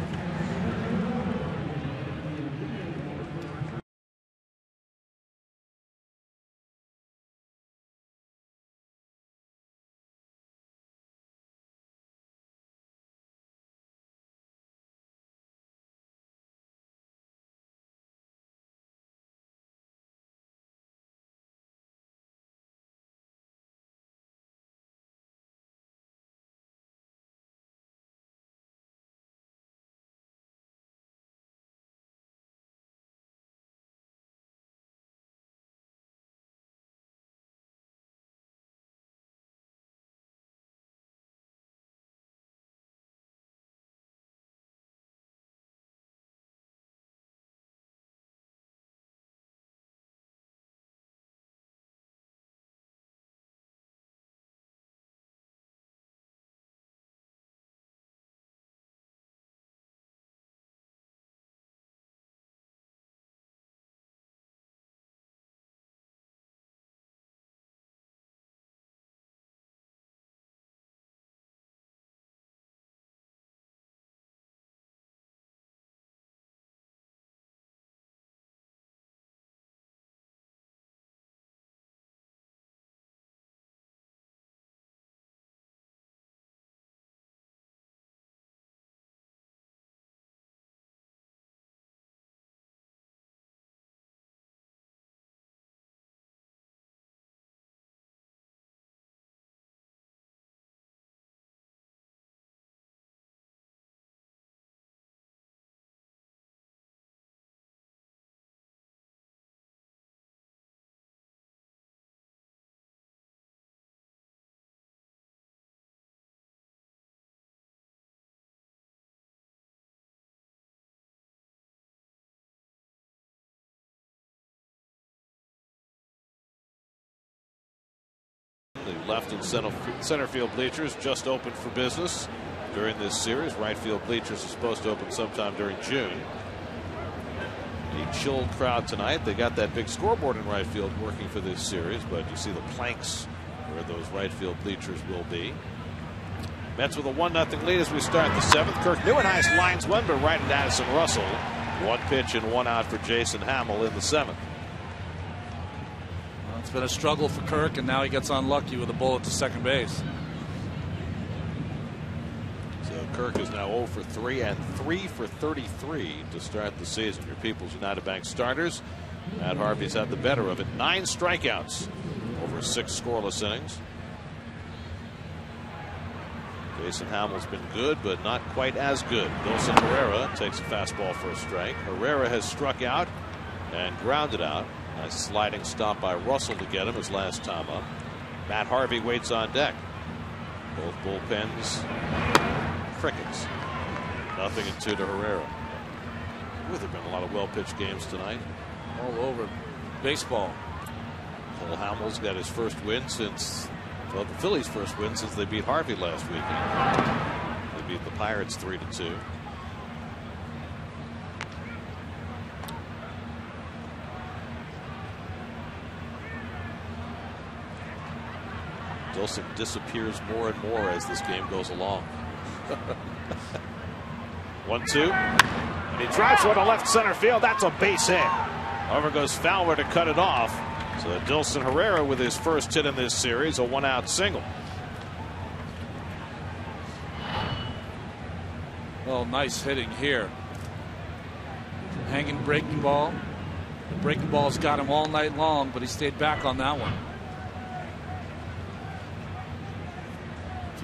left and center field bleachers just opened for business during this series. Right field bleachers are supposed to open sometime during June. A chilled crowd tonight. They got that big scoreboard in right field working for this series, but you see the planks where those right field bleachers will be. Mets with a 1-0 lead as we start the 7th. Kirk Neuenhuis lines one, but right at Addison Russell. 1 pitch and 1 out for Jason Hamill in the 7th. Well, it's been a struggle for Kirk, and now he gets unlucky with a bullet to second base. Kirk is now 0 for 3 and 3 for 33 to start the season. Your People's United Bank starters. Matt Harvey's had the better of it. 9 strikeouts over 6 scoreless innings. Jason Hamill's been good, but not quite as good. Wilson Herrera takes a fastball for a strike. Herrera has struck out and grounded out. Nice sliding stop by Russell to get him his last time up. Matt Harvey waits on deck. Both bullpens. Crickets. 0-2 to Herrera. There have been a lot of well-pitched games tonight. All over baseball. Cole Hamels got his first win since, well, the Phillies' first win since they beat Harvey last weekend. They beat the Pirates 3-2. Dilson disappears more and more as this game goes along. 1-2, and he drives one to left center field. That's a base hit. Over goes Fowler to cut it off. So Dilson Herrera with his first hit in this series, a 1-out single. Well, nice hitting here. Hanging breaking ball. The breaking ball's got him all night long, but he stayed back on that one.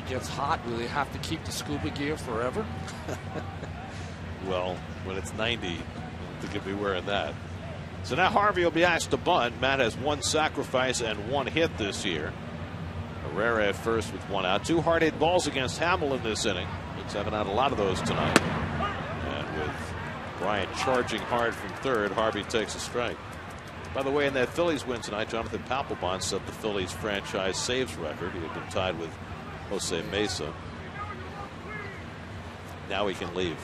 Gets hot, will they have to keep the scuba gear forever? Well, when it's 90, I don't think he'll be wearing that. So now Harvey will be asked to bunt. Matt has 1 sacrifice and 1 hit this year. Herrera at first with 1 out. 2 hard hit balls against Hamill in this inning. He's having out a lot of those tonight. And with Bryant charging hard from third, Harvey takes a strike. By the way, in that Phillies win tonight, Jonathan Papelbon set the Phillies franchise saves record. He had been tied with Jose Mesa. Now he can leave.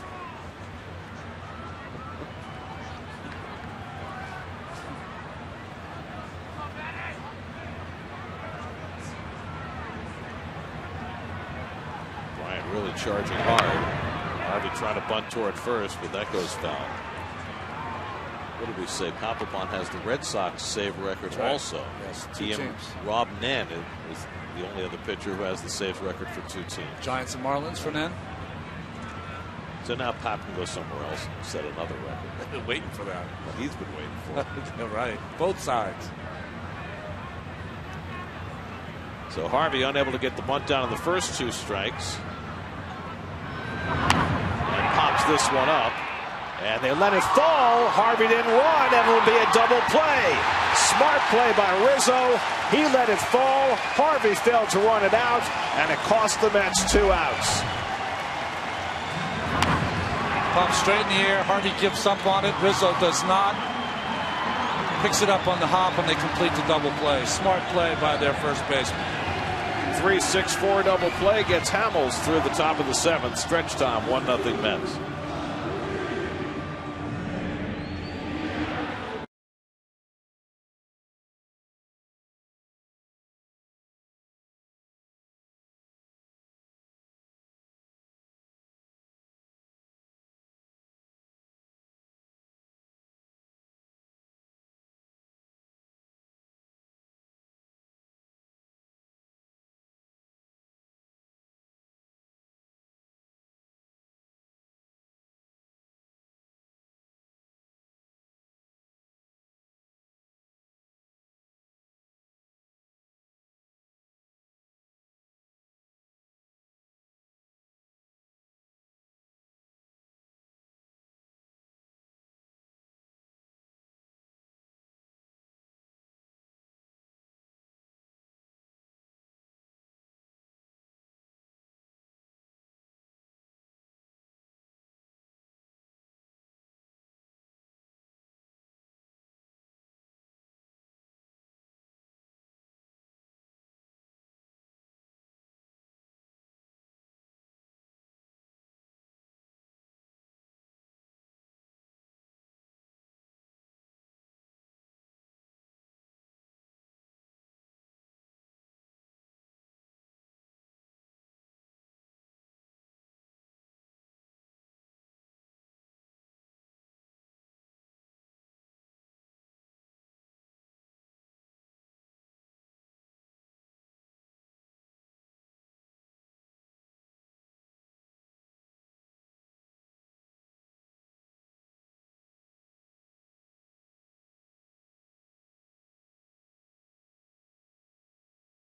Bryant really charging hard. Harvey trying to bunt toward first, but that goes foul. What did we say? Papelbon has the Red Sox save record also. Yes, 2 He and teams. Rob Nen is the only other pitcher who has the saves record for 2 teams. Giants and Marlins for Nen. So now Pap can go somewhere else and set another record. I've been waiting for that. Well, he's been waiting for it. You're right. Both sides. So Harvey unable to get the bunt down on the first 2 strikes. And pops this one up. And they let it fall. Harvey didn't run, and it'll be a double play. Smart play by Rizzo. He let it fall. Harvey failed to run it out, and it cost the Mets 2 outs. Pump straight in the air. Harvey gives up on it. Rizzo does not. Picks it up on the hop, and they complete the double play. Smart play by their first baseman. 3-6-4 double play gets Hamels through the top of the 7th. Stretch time, 1-0 Mets.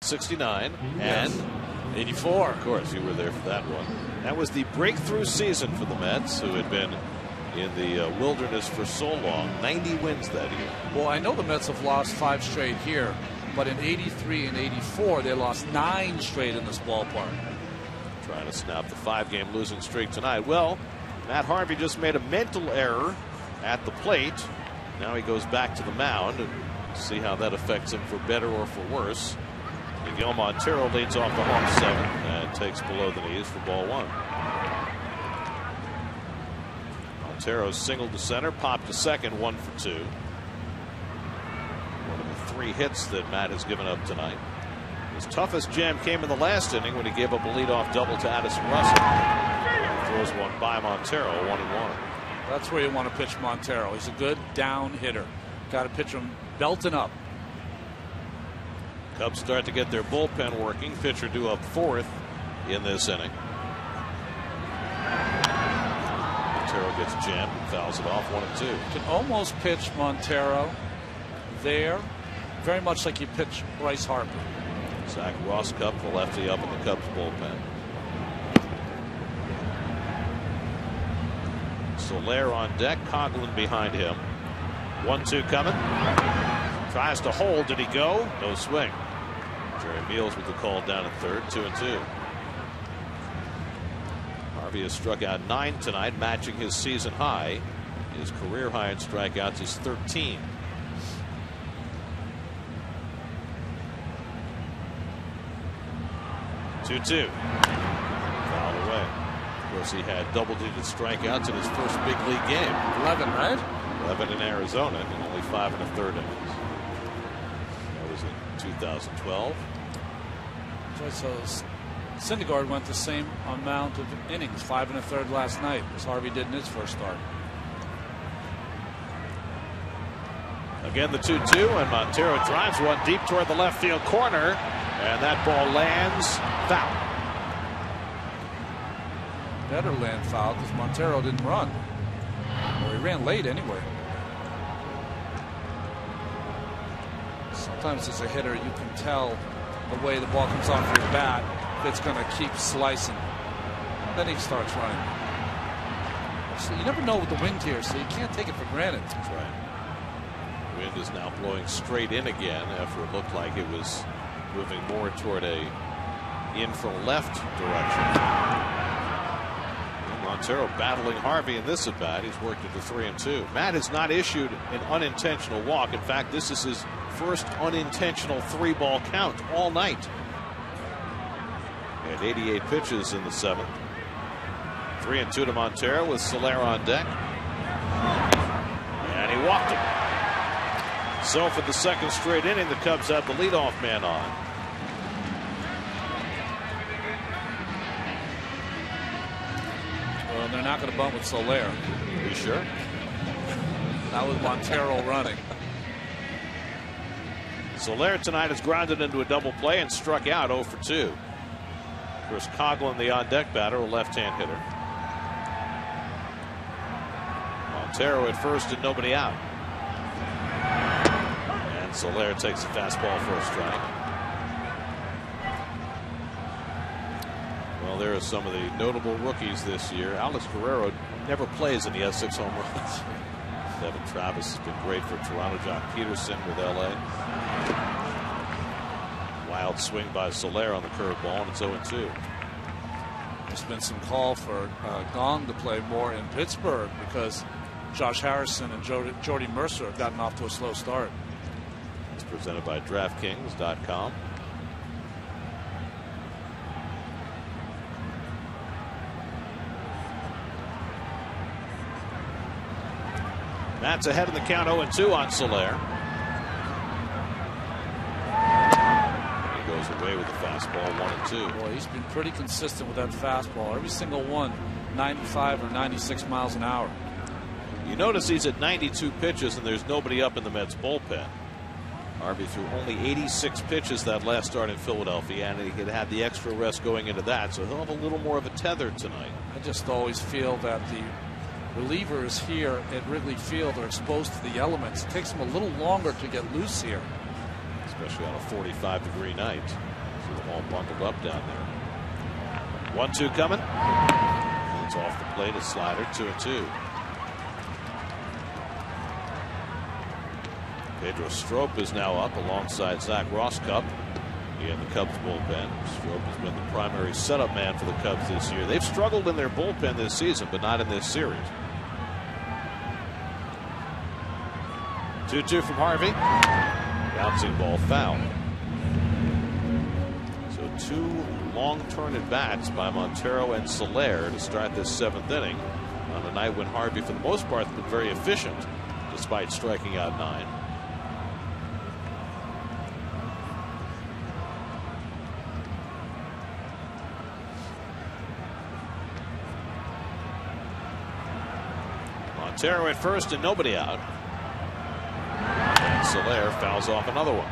69 and 84. Of course, you were there for that one. That was the breakthrough season for the Mets, who had been in the wilderness for so long. 90 wins that year. Well, I know the Mets have lost 5 straight here, but in 83 and 84, they lost 9 straight in this ballpark. Trying to snap the 5-game losing streak tonight. Well, Matt Harvey just made a mental error at the plate. Now he goes back to the mound and see how that affects him for better or for worse. Miguel Montero leads off the home 7th and takes below the knees for ball 1. Montero singled to center, popped to second, 1 for 2. One of the 3 hits that Matt has given up tonight. His toughest jam came in the last inning when he gave up a leadoff double to Addison Russell. He throws one by Montero, 1-1. That's where you want to pitch Montero. He's a good down hitter. Got to pitch him belting up. Cubs start to get their bullpen working. Pitcher due up 4th in this inning. Montero gets jammed and fouls it off, 1-2. You can almost pitch Montero there, very much like you pitch Bryce Harper. Zach Rosscup, the lefty, up in the Cubs bullpen. Soler on deck, Coughlin behind him. 1-2 coming. Tries to hold. Did he go? No swing. Jerry Meals with the call down at third. 2-2. Harvey has struck out 9 tonight, matching his season high. His career high in strikeouts is 13. Two-two. Fouled away. Of course, he had double-digit strikeouts in his first big league game. 11, right? 11 in Arizona in only 5 1/3 innings. That was in 2012. So Syndergaard went the same amount of innings, 5 1/3 last night, as Harvey did in his first start. Again, the 2-2, and Montero drives one deep toward the left field corner, and that ball lands foul. Better land foul because Montero didn't run. Well, he ran late anyway. Sometimes as a hitter, you can tell the way the ball comes off your bat if it's going to keep slicing. Then he starts running. So you never know with the wind here, so you can't take it for granted. That's right. The wind is now blowing straight in again after it looked like it was moving more toward a in from left direction. Montero battling Harvey in this at bat. He's worked into 3-2. Matt has not issued an unintentional walk. In fact, this is his first unintentional 3-ball count all night. He had 88 pitches in the 7th. 3-2 to Montero with Soler on deck. And he walked him. So for the second straight inning, the Cubs have the leadoff man on. Well, they're not going to bunt with Soler. Are you sure? Not with Montero running. Soler tonight has grounded into a double play and struck out 0 for 2. Of course, Coughlin, the on-deck batter, a left-hand hitter. Montero at first and nobody out. And Soler takes a fastball for a strike. Well, there are some of the notable rookies this year. Alex Guerrero never plays and he has 6 home runs. Devin Travis has been great for Toronto. John Peterson with LA. Wild swing by Soler on the curveball, and it's 0-2. There's been some call for Gong to play more in Pittsburgh because Josh Harrison and Jordy Mercer have gotten off to a slow start. It's presented by DraftKings.com. Matt's ahead in the count, 0-2 on Soler. He goes away with the fastball, 1-2. Boy, he's been pretty consistent with that fastball. Every single one, 95 or 96 miles an hour. You notice he's at 92 pitches and there's nobody up in the Mets bullpen. Harvey threw only 86 pitches that last start in Philadelphia, and he had the extra rest going into that, so he'll have a little more of a tether tonight. I just always feel that the relievers here at Wrigley Field are exposed to the elements. It takes them a little longer to get loose here. Especially on a 45-degree night. See them all bundled up down there. 1-2 coming. It's off the plate. A slider. 2-2. Pedro Strop is now up alongside Zach Rosscup in the Cubs bullpen. Strop has been the primary setup man for the Cubs this year. They've struggled in their bullpen this season, but not in this series. 2-2 from Harvey. Bouncing ball foul. So 2 long-turn at-bats by Montero and Soler to start this 7th inning on a night when Harvey, for the most part, has been very efficient despite striking out 9. Montero at first and nobody out. And Soler fouls off another one.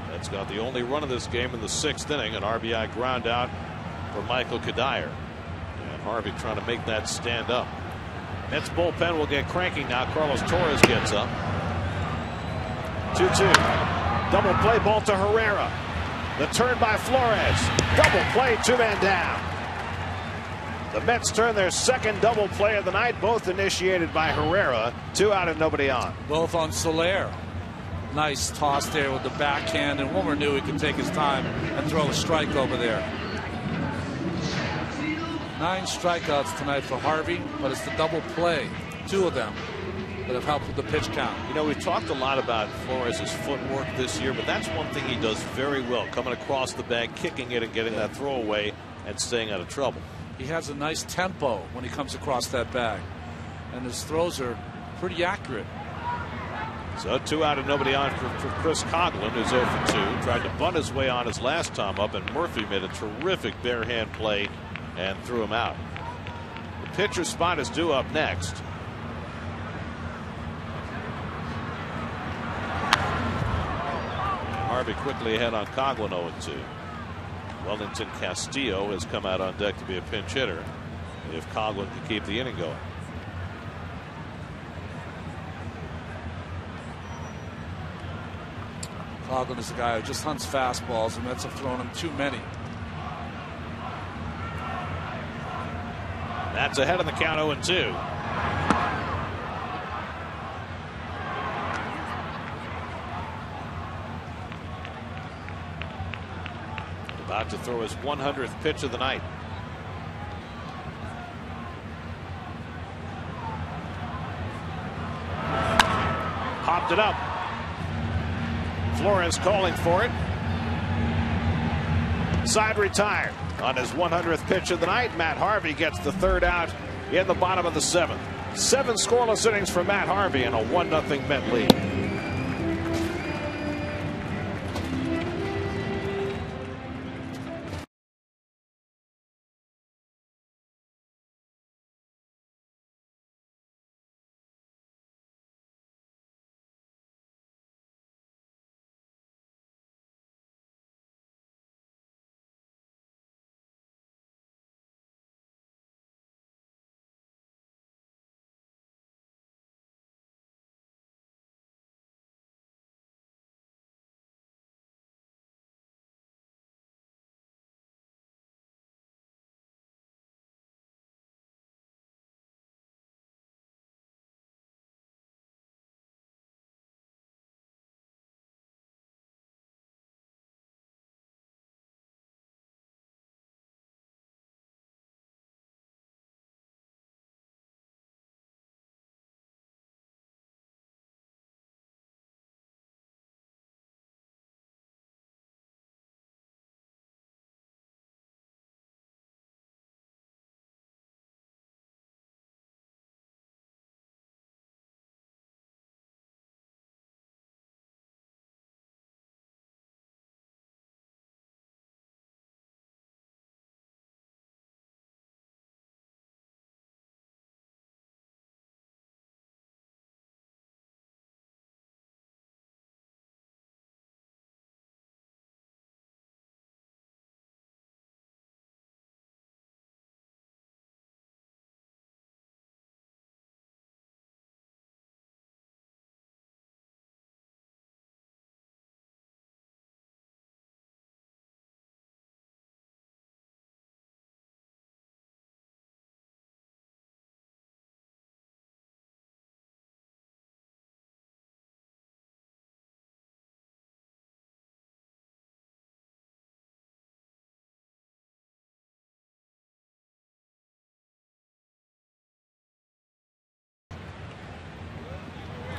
That's got the only run of this game in the 6th inning. An RBI ground out for Michael Kadire. And Harvey trying to make that stand up. Mets bullpen will get cranky now. Carlos Torres gets up. 2-2. Double play ball to Herrera. The turn by Flores. Double play, 2-man down. The Mets turn their 2nd double play of the night, both initiated by Herrera. 2 out and nobody on. Both on Soler. Nice toss there with the backhand, and Wilmer knew he could take his time and throw a strike over there. 9 strikeouts tonight for Harvey, but it's the double play, 2 of them, that have helped with the pitch count. You know, we've talked a lot about Flores' footwork this year, but that's one thing he does very well, coming across the bag, kicking it and getting that throw away and staying out of trouble. He has a nice tempo when he comes across that bag, and his throws are pretty accurate. So 2 out and nobody on for Chris Coghlan, who's 0 for 2. Tried to bunt his way on his last time up, and Murphy made a terrific bare hand play and threw him out. The pitcher's spot is due up next. Harvey quickly ahead on Coghlan, 0-2. Wellington Castillo has come out on deck to be a pinch hitter if Coghlan can keep the inning going. Coghlan is the guy who just hunts fastballs, and Mets have thrown him too many. That's ahead of the count, 0-2. About to throw his 100th pitch of the night. Popped it up. Flores calling for it. Side retired. On his 100th pitch of the night, Matt Harvey gets the 3rd out in the bottom of the 7th. 7 scoreless innings for Matt Harvey and a 1-0 Met lead.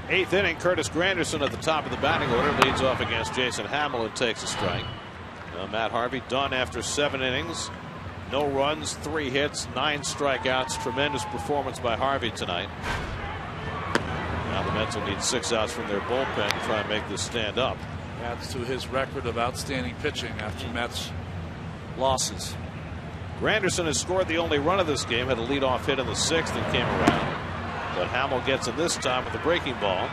Eighth inning, Curtis Granderson at the top of the batting order leads off against Jason Hamill and takes a strike. Matt Harvey done after 7 innings. No runs, 3 hits, 9 strikeouts. Tremendous performance by Harvey tonight. Now the Mets will need 6 outs from their bullpen to try and make this stand up. Adds to his record of outstanding pitching after Mets losses. Granderson has scored the only run of this game, had a leadoff hit in the 6th and came around. But Hamill gets him this time with a breaking ball.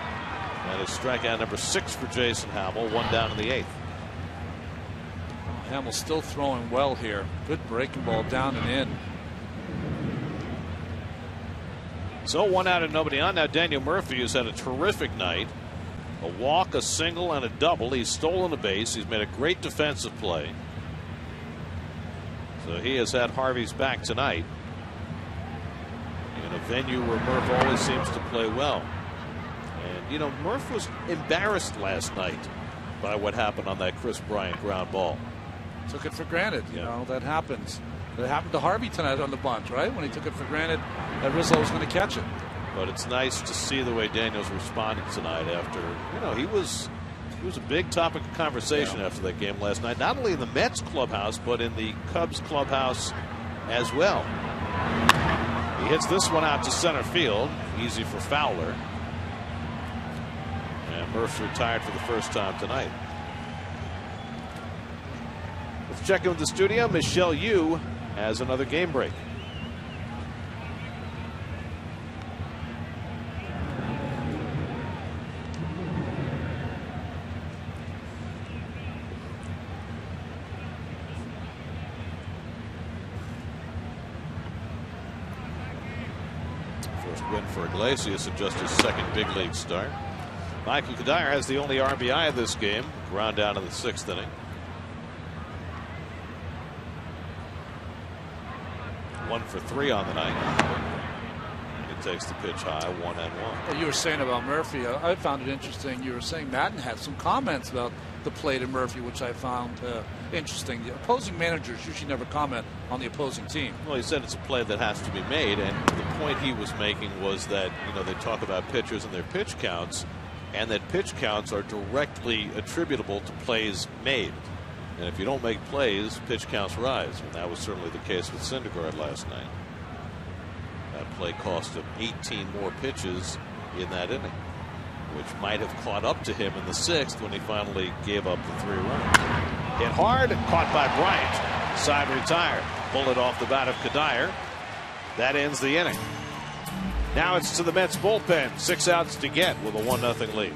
That is strikeout number 6 for Jason Hamill, 1 down in the 8th. Hamill's still throwing well here. Good breaking ball down and in. So 1 out and nobody on. Now Daniel Murphy has had a terrific night. A walk, a single, and a double. He's stolen a base. He's made a great defensive play. So he has had Harvey's back tonight in a venue where Murph always seems to play well. And you know, Murph was embarrassed last night by what happened on that Chris Bryant ground ball. Took it for granted. You know, that happens. That happened to Harvey tonight on the bunt, right? When he took it for granted that Rizzo was going to catch it. But it's nice to see the way Daniels responded tonight after, you know, he was a big topic of conversation after that game last night, not only in the Mets clubhouse, but in the Cubs clubhouse as well. He hits this one out to center field, easy for Fowler. And Murph's retired for the first time tonight. Let's check in with the studio. Michelle Yu has another game break. First win for Iglesias in just his 2nd big league start. Michael Kadire has the only RBI of this game, ground down in the 6th inning. 1 for 3 on the night. He takes the pitch high, 1-1. You were saying about Murphy, I found it interesting. You were saying Madden had some comments about the play to Murphy, which I found interesting. The opposing managers usually never comment on the opposing team. Well, he said it's a play that has to be made, and the point he was making was that, you know, they talk about pitchers and their pitch counts, and that pitch counts are directly attributable to plays made. And if you don't make plays, pitch counts rise. And that was certainly the case with Syndergaard last night. That play cost him 18 more pitches in that inning, which might have caught up to him in the 6th when he finally gave up the 3 runs. Hit hard, caught by Bryant. Side retired. Bullet off the bat of Kadire. That ends the inning. Now it's to the Mets bullpen. 6 outs to get with a 1-0 lead.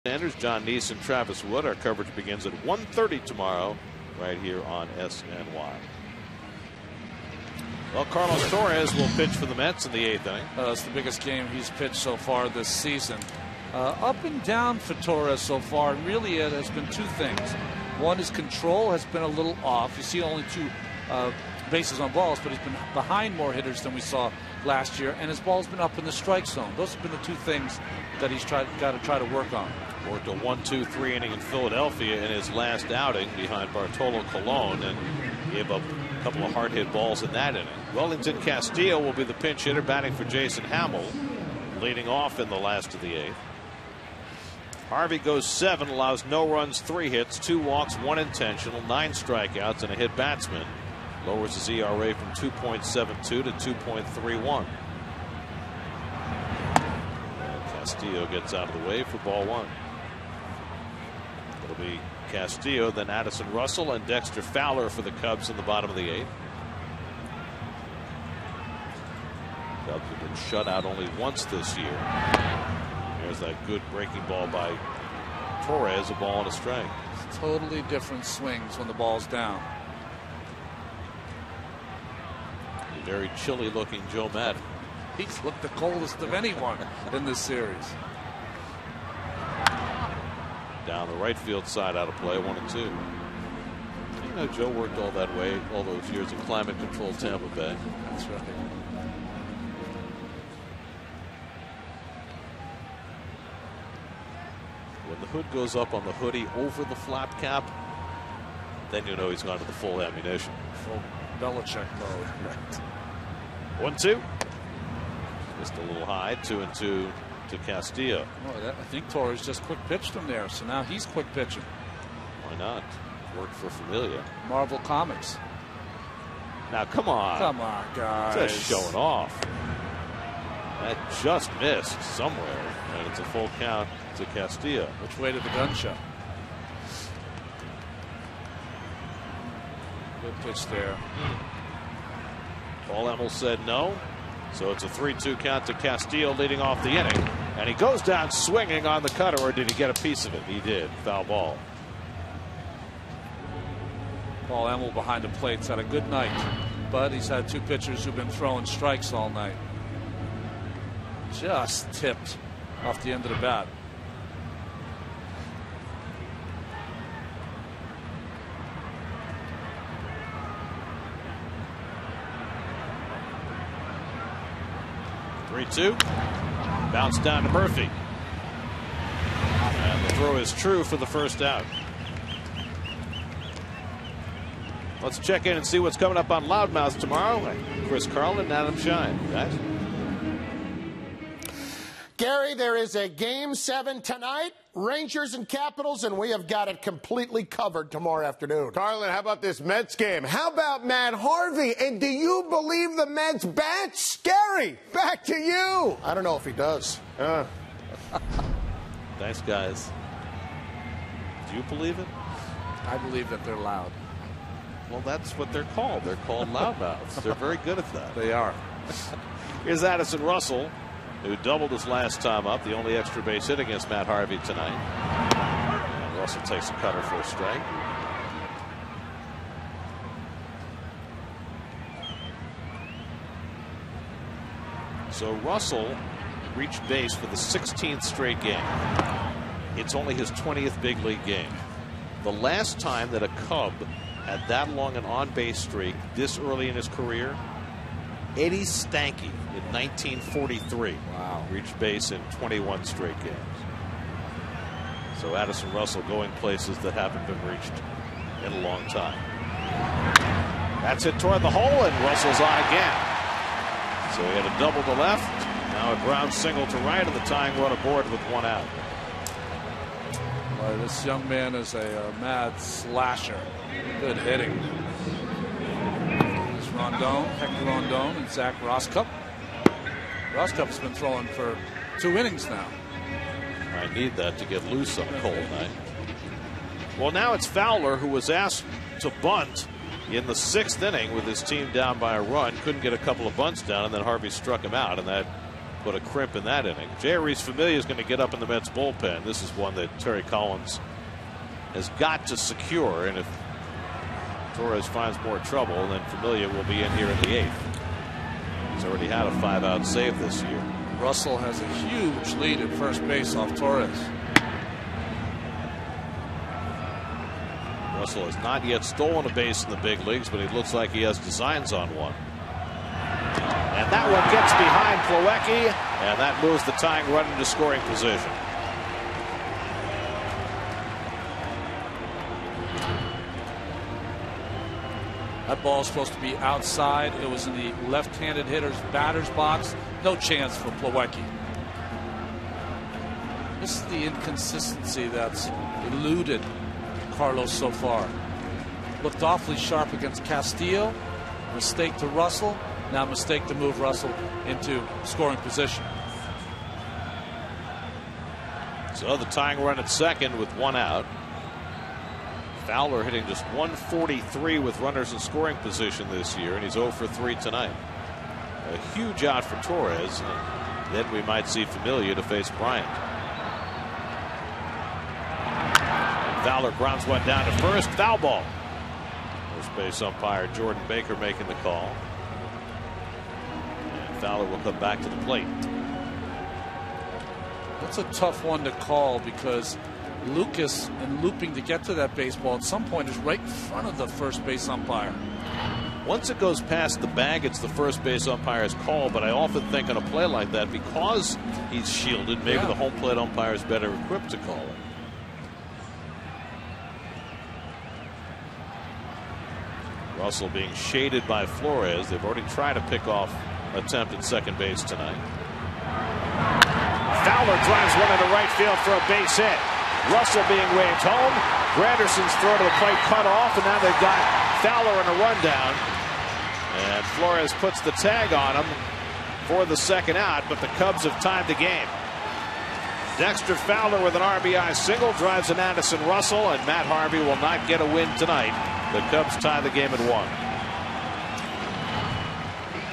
Sanders, John Neeson, Travis Wood. Our coverage begins at 1:30 tomorrow right here on SNY. Well, Carlos Torres will pitch for the Mets in the 8th inning. It's the biggest game he's pitched so far this season. Up and down for Torres so far, and really it has been two things. One, his control has been a little off. You see only 2 bases on balls, but he's been behind more hitters than we saw last year, and his ball's been up in the strike zone. Those have been the 2 things that he's got to try to work on. Worked a 1-2-3 inning in Philadelphia in his last outing behind Bartolo Colon and gave up a couple of hard hit balls in that inning. Wellington Castillo will be the pinch hitter, batting for Jason Hamill, leading off in the last of the 8th. Harvey goes 7, allows no runs, 3 hits, 2 walks, 1 intentional, 9 strikeouts, and a hit batsman. Lowers his ERA from 2.72 to 2.31. Castillo gets out of the way for ball 1. It'll be Castillo, then Addison Russell, and Dexter Fowler for the Cubs in the bottom of the 8th. Cubs have been shut out only once this year. There's that good breaking ball by Torres, a ball and a strike. It's totally different swings when the ball's down. A very chilly looking Joe Madden. He's looked the coldest of anyone in this series. Down the right field side, out of play, 1-2. You know, Joe worked all that way all those years in climate controlled Tampa Bay. That's right. When the hood goes up on the hoodie over the flap cap, then you know he's gone to the full ammunition. Full Belichick mode. Right. 1-2. Just a little high. 2-2 to Castillo. Oh, I think Torres just quick pitched him there, so now he's quick pitching. Why not? Worked for Familia. Marvel Comics. Now come on. Come on, guys. Just showing off. That just missed somewhere, and it's a full count to Castillo. Which way did the gun show? Good pitch there. Paul Emmel said no. So it's a 3-2 count to Castillo leading off the inning. And he goes down swinging on the cutter, or did he get a piece of it? He did. Foul ball. Paul Emmel behind the plate's had a good night, but he's had 2 pitchers who've been throwing strikes all night. Just tipped off the end of the bat. Three-two. Bounce down to Murphy. And the throw is true for the first out. Let's check in and see what's coming up on Loudmouth tomorrow. Chris Carlin and Adam Shine. Guys? Gary, there is a Game 7 tonight, Rangers and Capitals, and we have got it completely covered tomorrow afternoon. Carlin, how about this Mets game? How about Matt Harvey? And do you believe the Mets bat? Scary. Back to you. I don't know if he does. Thanks, guys. Do you believe it? I believe that they're loud. Well, that's what they're called. They're called loudmouths. They're very good at that. They are. Here's Addison Russell, who doubled his last time up, the only extra base hit against Matt Harvey tonight. And Russell takes a cutter for a strike. So Russell reached base for the 16th straight game. It's only his 20th big league game. The last time that a Cub had that long an on-base streak this early in his career, Eddie Stanky in 1943. Wow. Reached base in 21 straight games. So Addison Russell going places that haven't been reached in a long time. That's hit toward the hole, and Russell's on again. So he had a double to left, now a ground single to right, and the tying run aboard with 1 out. Boy, this young man is a mad slasher. Good hitting. Rondon, Hector Rondon, and Zach Roscup. Roscup's been throwing for 2 innings now. I need that to get loose on a cold night. Well, now it's Fowler, who was asked to bunt in the 6th inning with his team down by a run. Couldn't get a couple of bunts down, and then Harvey struck him out, and that put a crimp in that inning. J.R. Familia is going to get up in the Mets bullpen. This is one that Terry Collins has got to secure, and if Torres finds more trouble, then Familia will be in here in the 8th. He's already had a 5-out save this year. Russell has a huge lead at first base off Torres. Russell has not yet stolen a base in the big leagues, but he looks like he has designs on one. And that one gets behind Plawecki, and that moves the tying run into scoring position. That ball is supposed to be outside. It was in the left-handed hitter's batter's box. No chance for Plawecki. This is the inconsistency that's eluded Carlos so far. Looked awfully sharp against Castillo. Mistake to Russell. Now mistake to move Russell into scoring position. So the tying run at second with 1 out. Fowler hitting just 143 with runners in scoring position this year, and he's 0 for 3 tonight. A huge out for Torres, and then we might see Familia to face Bryant. Fowler grounds one down to first. Foul ball. First base umpire Jordan Baker making the call. And Fowler will come back to the plate. That's a tough one to call because Lucas, in looping to get to that baseball at some point, is right in front of the first base umpire. Once it goes past the bag, it's the first base umpire's call, but I often think on a play like that, because he's shielded, maybe the home plate umpire is better equipped to call it. Russell being shaded by Flores. They've already tried to pick off attempt at second base tonight. Fowler drives one into right field for a base hit. Russell being waved home. Granderson's throw to the plate cut off, and now they've got Fowler in a rundown. And Flores puts the tag on him for the second out, but the Cubs have tied the game. Dexter Fowler with an RBI single drives an Addison Russell, and Matt Harvey will not get a win tonight. The Cubs tie the game at 1.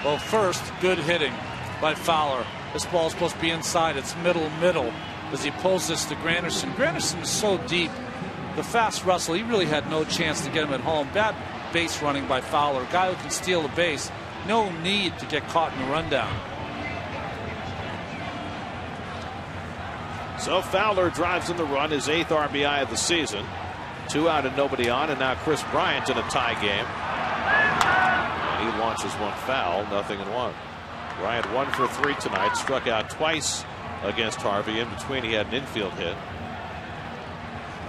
Well, first, good hitting by Fowler. This ball is supposed to be inside. It's middle as he pulls this to Granderson. Granderson is so deep. The fast Russell, he really had no chance to get him at home. Bad base running by Fowler. A guy who can steal the base. No need to get caught in the rundown. So Fowler drives in the run, his 8th RBI of the season. 2 out and nobody on, and now Chris Bryant in a tie game. And he launches one foul, 0-1. Bryant 1 for 3 tonight, struck out twice against Harvey. In between, he had an infield hit.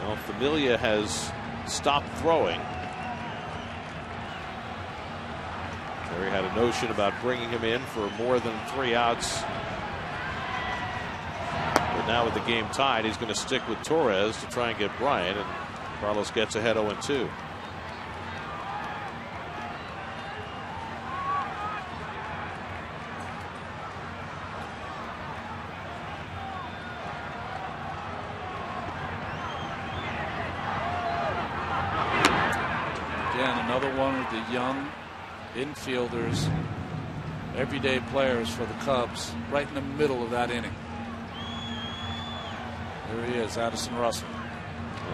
Well, Familia has stopped throwing. Terry had a notion about bringing him in for more than 3 outs. But now with the game tied, he's going to stick with Torres to try and get Bryant, and Carlos gets ahead 0-2. Another one of the young infielders, everyday players for the Cubs, right in the middle of that inning. There he is, Addison Russell.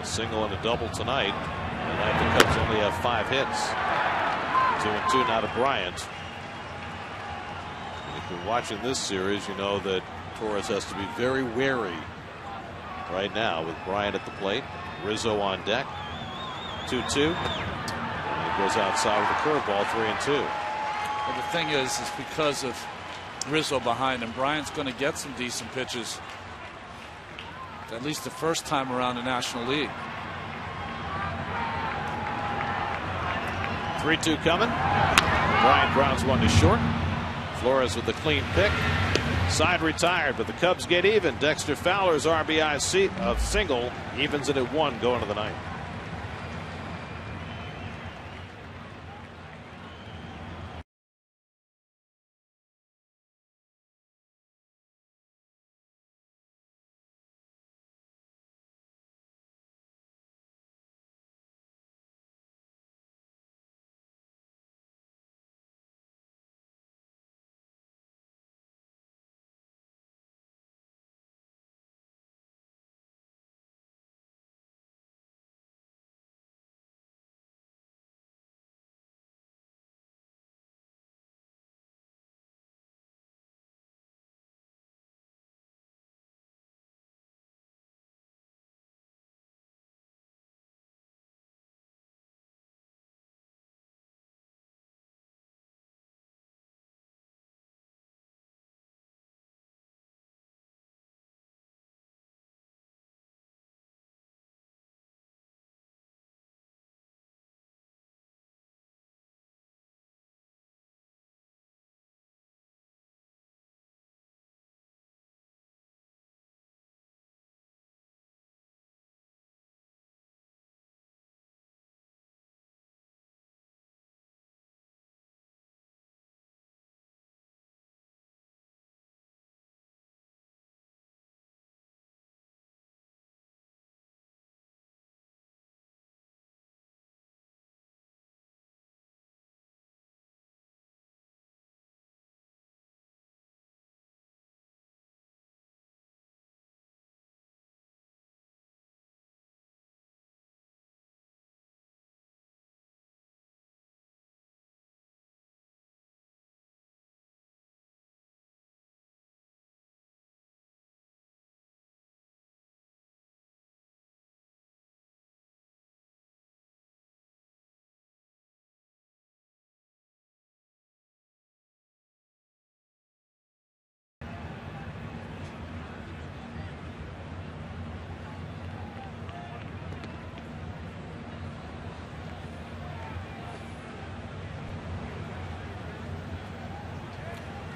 A single and a double tonight, and the Cubs only have 5 hits. 2-2 now to Bryant. And if you're watching this series, you know that Torres has to be very wary right now with Bryant at the plate. Rizzo on deck. 2-2. Goes outside with a curveball, 3-2. Well, the thing is because of Rizzo behind him, Bryant's going to get some decent pitches, at least the first time around the National League. 3-2 coming. Bryant grounds one to short. Flores with the clean pick. Side retired, but the Cubs get even. Dexter Fowler's RBI single evens it at 1 going to the 9th.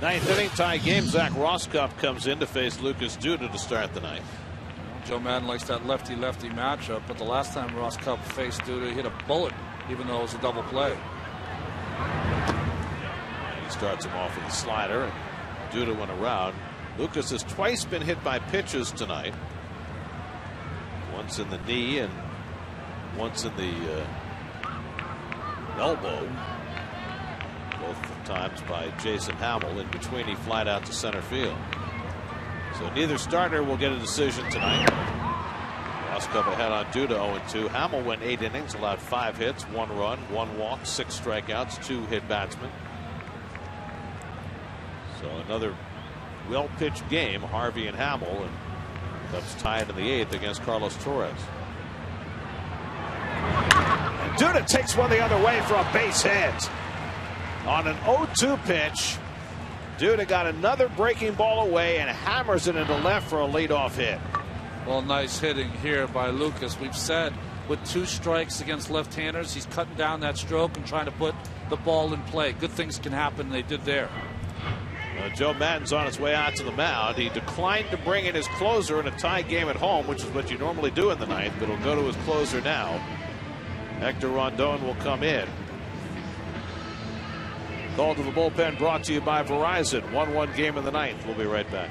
Ninth inning, tie game. Zach Roskup comes in to face Lucas Duda to start the ninth. Joe Madden likes that lefty-lefty matchup, but the last time Roskup faced Duda, he hit a bullet, even though it was a double play. He starts him off with a slider, and Duda went around. Lucas has twice been hit by pitches tonight. Once in the knee and once in the elbow. Both times by Jason Hamill. In between, he flied out to center field. So neither starter will get a decision tonight. Roskup ahead on Duda, 0-2. Hamill went 8 innings, allowed 5 hits, 1 run, 1 walk, 6 strikeouts, 2 hit batsmen. So another well-pitched game, Harvey and Hamill, and Cubs tied in the 8th against Carlos Torres. And Duda takes one the other way for a base hit. On an 0-2 pitch, Duda got another breaking ball away and hammers it into left for a leadoff hit. Well, nice hitting here by Lucas. We've said with 2 strikes against left-handers, he's cutting down that stroke and trying to put the ball in play. Good things can happen. They did there. Joe Madden's on his way out to the mound. He declined to bring in his closer in a tie game at home, which is what you normally do in the ninth, but he'll go to his closer now. Hector Rondon will come in. Call to the bullpen brought to you by Verizon. 1-1 game in the ninth. We'll be right back.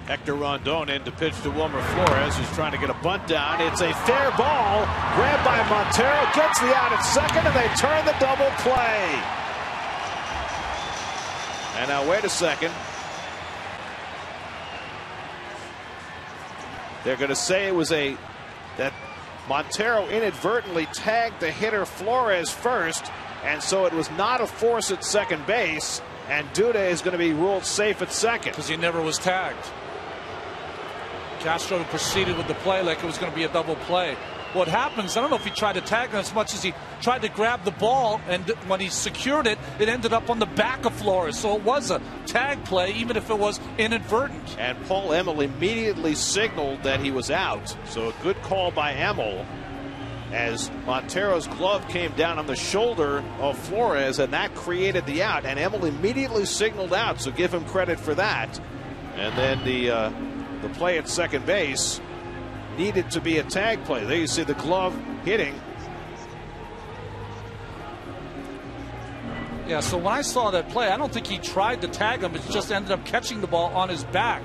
Hector Rondon in to pitch to Wilmer Flores, who's trying to get a bunt down. It's a fair ball. Grabbed by Montero. Gets the out at second, and they turn the double play. And now wait a second. They're going to say it was that Montero inadvertently tagged the hitter Flores first, and so it was not a force at second base, and Duda is going to be ruled safe at second. Because he never was tagged. Castro proceeded with the play like it was going to be a double play. What happens, I don't know if he tried to tag him as much as he tried to grab the ball, and when he secured it, it ended up on the back of Flores. So it was a tag play, even if it was inadvertent. And Paul Emmel immediately signaled that he was out. So a good call by Emmel, as Montero's glove came down on the shoulder of Flores, and that created the out. And Emmel immediately signaled out, so give him credit for that. And then the play at second base needed to be a tag play. There you see the glove hitting. Yeah, so when I saw that play, I don't think he tried to tag him. It just ended up catching the ball on his back.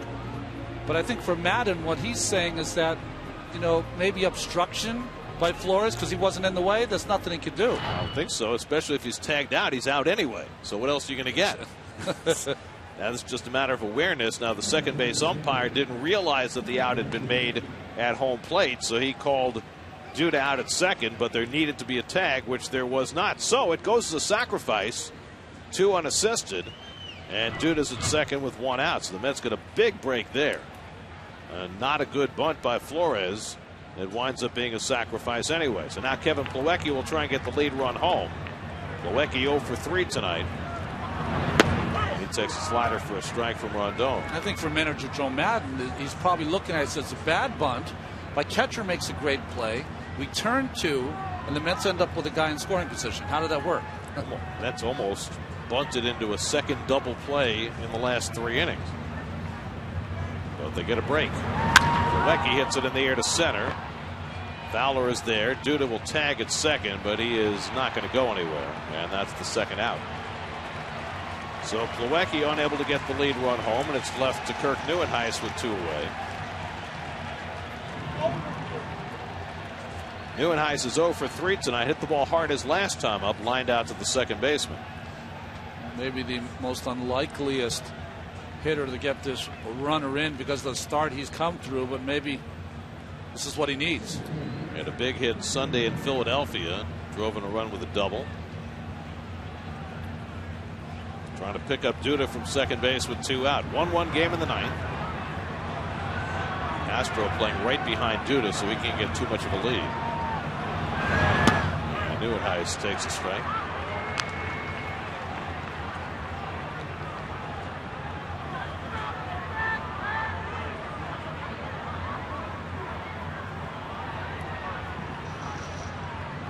But I think for Madden, what he's saying is that, maybe obstruction by Flores because he wasn't in the way. There's nothing he could do. I don't think so, especially if he's tagged out. He's out anyway. So what else are you going to get? That's just a matter of awareness. Now, the second base umpire didn't realize that the out had been made at home plate, so he called Duda out at second, but there needed to be a tag, which there was not. So it goes as a sacrifice, 2 unassisted, and Duda's at second with 1 out. So the Mets get a big break there. Not a good bunt by Flores. It winds up being a sacrifice anyway. So now Kevin Plawecki will try and get the lead run home. Plawecki 0 for 3 tonight. He takes a slider for a strike from Rondon. I think for manager Joe Madden, he's probably looking at it as a bad bunt. My catcher makes a great play. We turn 2, and the Mets end up with a guy in scoring position. How did that work? That's almost bunted into a second double play in the last 3 innings. But they get a break. Plawecki hits it in the air to center. Fowler is there. Duda will tag at second, but he is not going to go anywhere. And that's the second out. So Plawecki unable to get the lead run home, and it's left to Kirk Neuenhuis with 2 away. Neuenhuis is 0 for 3 tonight. Hit the ball hard his last time up, lined out to the second baseman. Maybe the most unlikeliest hitter to get this runner in because of the start he's come through, but maybe this is what he needs. He had a big hit Sunday in Philadelphia, drove in a run with a double. Trying to pick up Duda from second base with 2 out. 1-1 game in the 9th. Castro playing right behind Duda, so he can't get too much of a lead. And Neuenhuis takes a strike.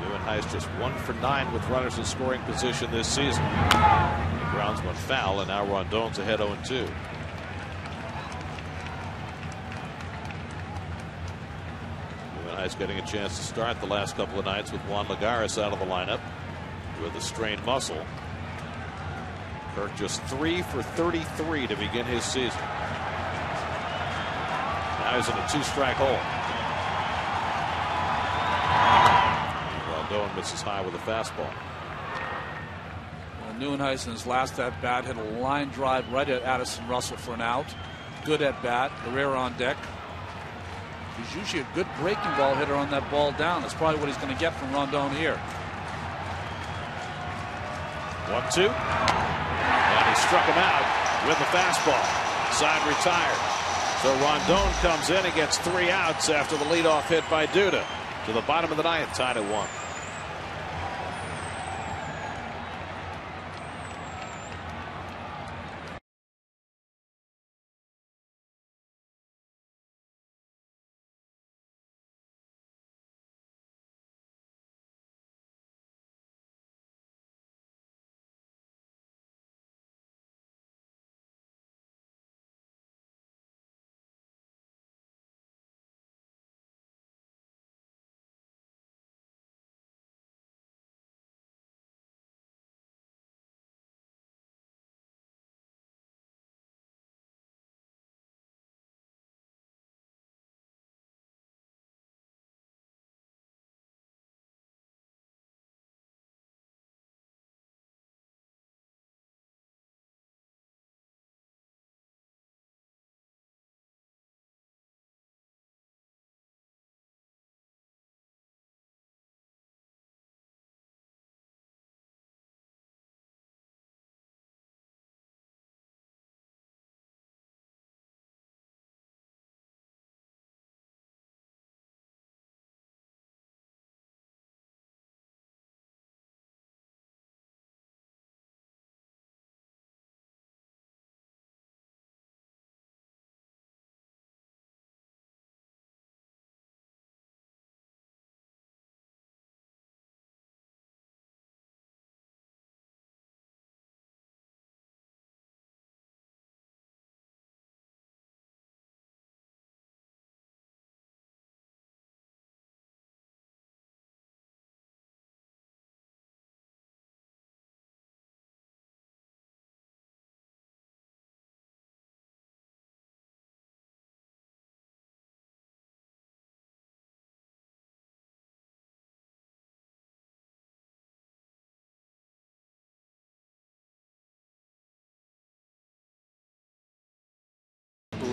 Neuenhuis just 1 for 9 with runners in scoring position this season. The grounds went foul, and now Rondon's ahead 0-2. Neuenhuis getting a chance to start the last couple of nights with Juan Lagares out of the lineup with a strained muscle. Kirk just 3 for 33 to begin his season. Now he's in a 2-strike hole. Rondon misses high with a fastball. Neuenhuis in his last at bat hit a line drive right at Addison Russell for an out. Good at bat. Herrera on deck. He's usually a good breaking ball hitter on that ball down. That's probably what he's going to get from Rondon here. 1-2. And he struck him out with the fastball. Side retired. So Rondon comes in and gets 3 outs after the leadoff hit by Duda. To the bottom of the 9th, tied at 1.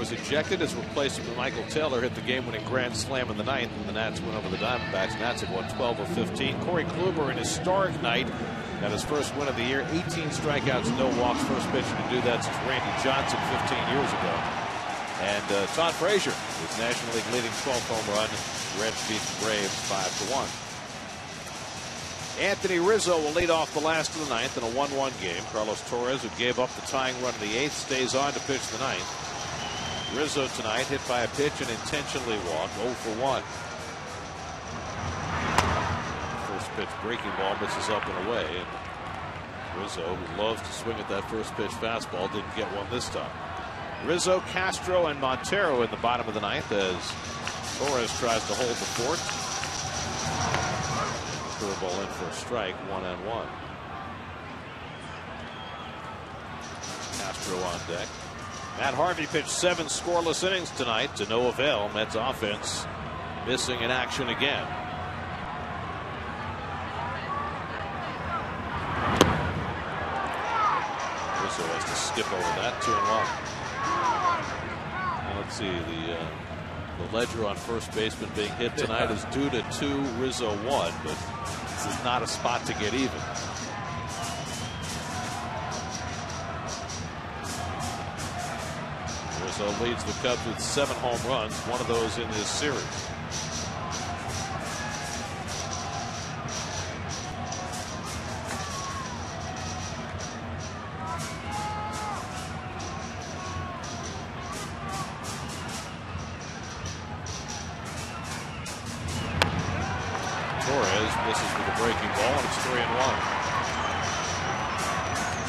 was ejected. His replacement, Michael Taylor, hit the game-winning grand slam in the ninth, and the Nats went over the Diamondbacks. Nats have won 12 of 15. Corey Kluber, in his historic night, got his first win of the year. 18 strikeouts, no walks. First pitcher to do that since Randy Johnson 15 years ago. And Todd Frazier, his National League leading 12th home run. Reds beat the Braves 5-1. Anthony Rizzo will lead off the last of the ninth in a 1-1 game. Carlos Torres, who gave up the tying run in the eighth, stays on to pitch the ninth. Rizzo tonight hit by a pitch and intentionally walked, 0 for 1. First pitch breaking ball misses up and away. And Rizzo, who loves to swing at that first pitch fastball, didn't get one this time. Rizzo, Castro, and Montero in the bottom of the ninth as Torres tries to hold the fort. Curveball in for a strike, 1-1. Castro on deck. Matt Harvey pitched 7 scoreless innings tonight to no avail. Mets offense missing in action again. Rizzo has to skip over that, 2-1. Now let's see, the ledger on first baseman being hit tonight is due to 2, Rizzo 1, but this is not a spot to get even. Rizzo leads the Cubs with 7 home runs, one of those in this series. Torres misses with a breaking ball, and it's 3-1.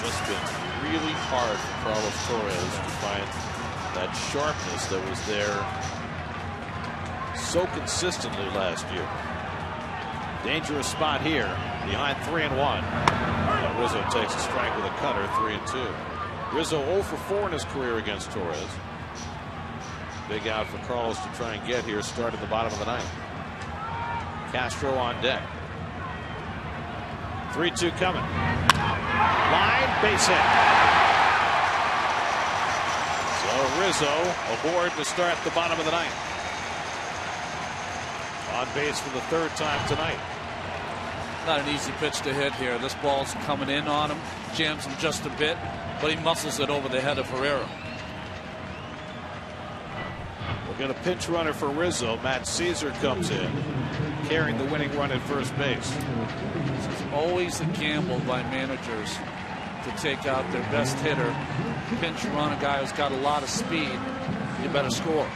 Just been really hard for Carlos Torres to find that sharpness that was there so consistently last year. Dangerous spot here, behind 3-1. Rizzo takes a strike with a cutter, 3-2. Rizzo 0 for 4 in his career against Torres. Big out for Carlos to try and get here, start at the bottom of the ninth. Castro on deck. 3-2 coming. Line, base hit. So Rizzo aboard to start the bottom of the ninth. On base for the 3rd time tonight. Not an easy pitch to hit here. This ball's coming in on him, jams him just a bit, but he muscles it over the head of Herrera. We'll get a pinch runner for Rizzo. Matt Caesar comes in, carrying the winning run at first base. It's always a gamble by managers to take out their best hitter. Pinch run a guy who's got a lot of speed. You better score.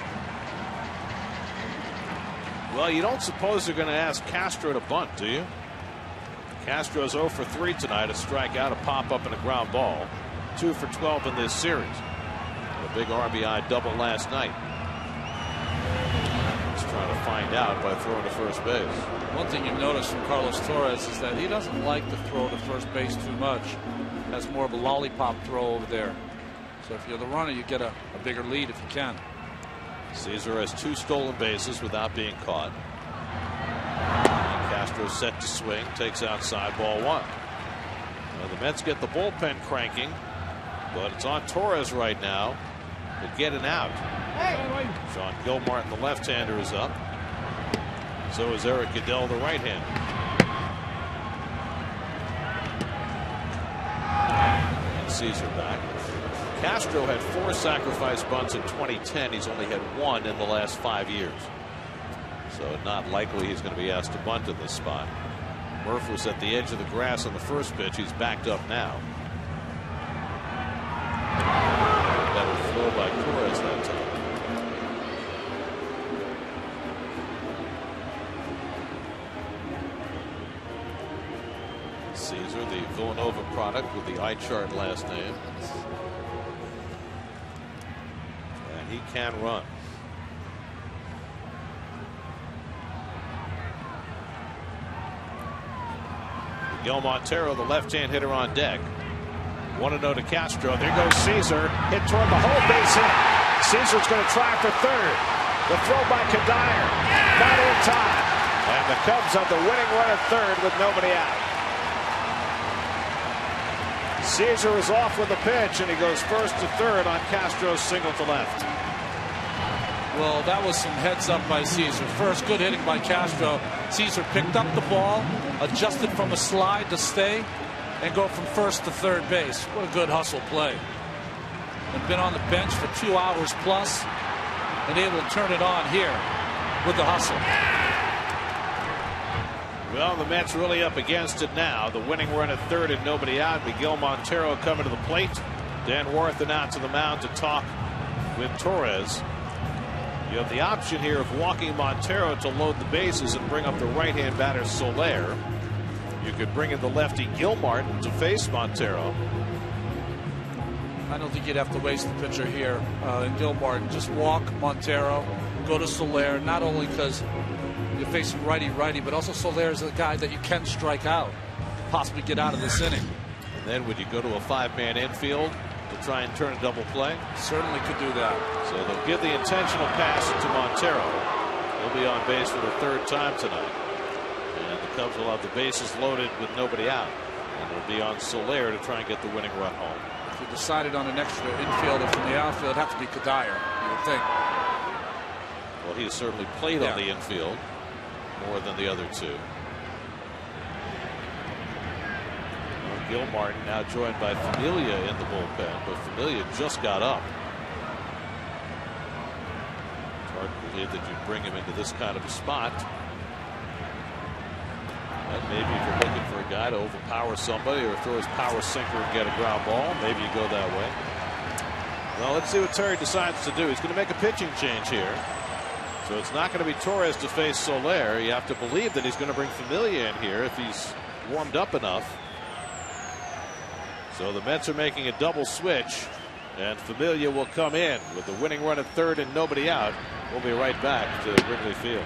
Well, you don't suppose they're going to ask Castro to bunt, do you? Castro's 0 for 3 tonight. A strikeout, a pop-up, and a ground ball. 2 for 12 in this series. A big RBI double last night. He's trying to find out by throwing to first base. One thing you've noticed from Carlos Torres is that he doesn't like to throw to first base too much. Has more of a lollipop throw over there. So if you're the runner, you get a bigger lead if you can. Caesar has 2 stolen bases without being caught. Castro set to swing, takes outside, ball 1. Now the Mets get the bullpen cranking, but it's on Torres right now to get an out. Sean Gilmartin, the left-hander, is up. So is Eric Goodell, the right-hander. And Caesar back. Castro had 4 sacrifice bunts in 2010. He's only had 1 in the last 5 years. So not likely he's going to be asked to bunt in this spot. Murph was at the edge of the grass on the first pitch. He's backed up now. Better throw by Torres that time. Caesar, the Villanova product with the eye chart last name. And he can run. Miguel Montero, the left-hand hitter, on deck. 1-0 to Castro. There goes Caesar. Hit toward the hole, base hit. Caesar's going to try for third. The throw by Kadire. Not in time. And the Cubs have the winning run at third with nobody out. Caesar is off with the pitch, and he goes first to third on Castro's single to left. Well, that was some heads up by Caesar. First, good hitting by Castro. Caesar picked up the ball, adjusted from a slide to stay, and go from first to third base. What a good hustle play. And been on the bench for 2 hours plus, and able to turn it on here with the hustle. Well, the Mets really up against it now. The winning run at third and nobody out. Miguel Montero coming to the plate. Dan Warthen out to the mound to talk with Torres. You have the option here of walking Montero to load the bases and bring up the right-hand batter Soler. You could bring in the lefty Gilmartin to face Montero. I don't think you'd have to waste the pitcher here in Gilmartin. Just walk Montero, go to Soler, not only because you're facing righty-righty, but also Soler is a guy that you can strike out, possibly get out of this inning. And then would you go to a 5-man infield to try and turn a double play? Certainly could do that. So they'll give the intentional pass to Montero. He'll be on base for the third time tonight. And the Cubs will have the bases loaded with nobody out. And it'll be on Soler to try and get the winning run home. If you decided on an extra infielder from the outfield, it'd have to be Kadire, you would think. Well, he has certainly played on the infield more than the other two. Gilmartin now joined by Familia in the bullpen, but Familia just got up. It's hard to believe that you'd bring him into this kind of a spot. And maybe if you're looking for a guy to overpower somebody or throw his power sinker and get a ground ball, maybe you go that way. Well, let's see what Terry decides to do. He's going to make a pitching change here. So it's not going to be Torres to face Soler. You have to believe that he's going to bring Familia in here if he's warmed up enough. So the Mets are making a double switch, and Familia will come in with the winning run at third and nobody out. We'll be right back to Wrigley Field.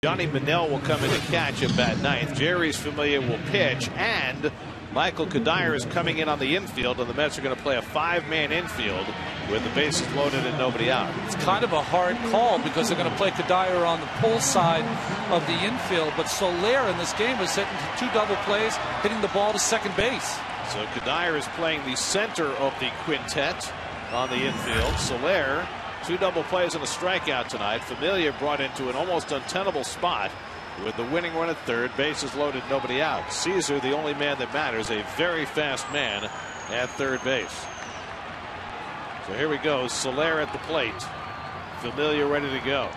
Johnny Manel will come in to catch at bat ninth. Jerry's Familia will pitch, and Michael Kadire is coming in on the infield, and the Mets are going to play a 5-man infield with the bases loaded and nobody out. It's kind of a hard call because they're going to play Kadire on the pull side of the infield, but Soler in this game is hitting 2 double plays, hitting the ball to second base. So Kadire is playing the center of the quintet on the infield. Soler, 2 double plays and a strikeout tonight. Familia brought into an almost untenable spot with the winning run at third, bases loaded, nobody out. Caesar, the only man that matters, a very fast man at third base. So here we go. Soler at the plate. Familia ready to go.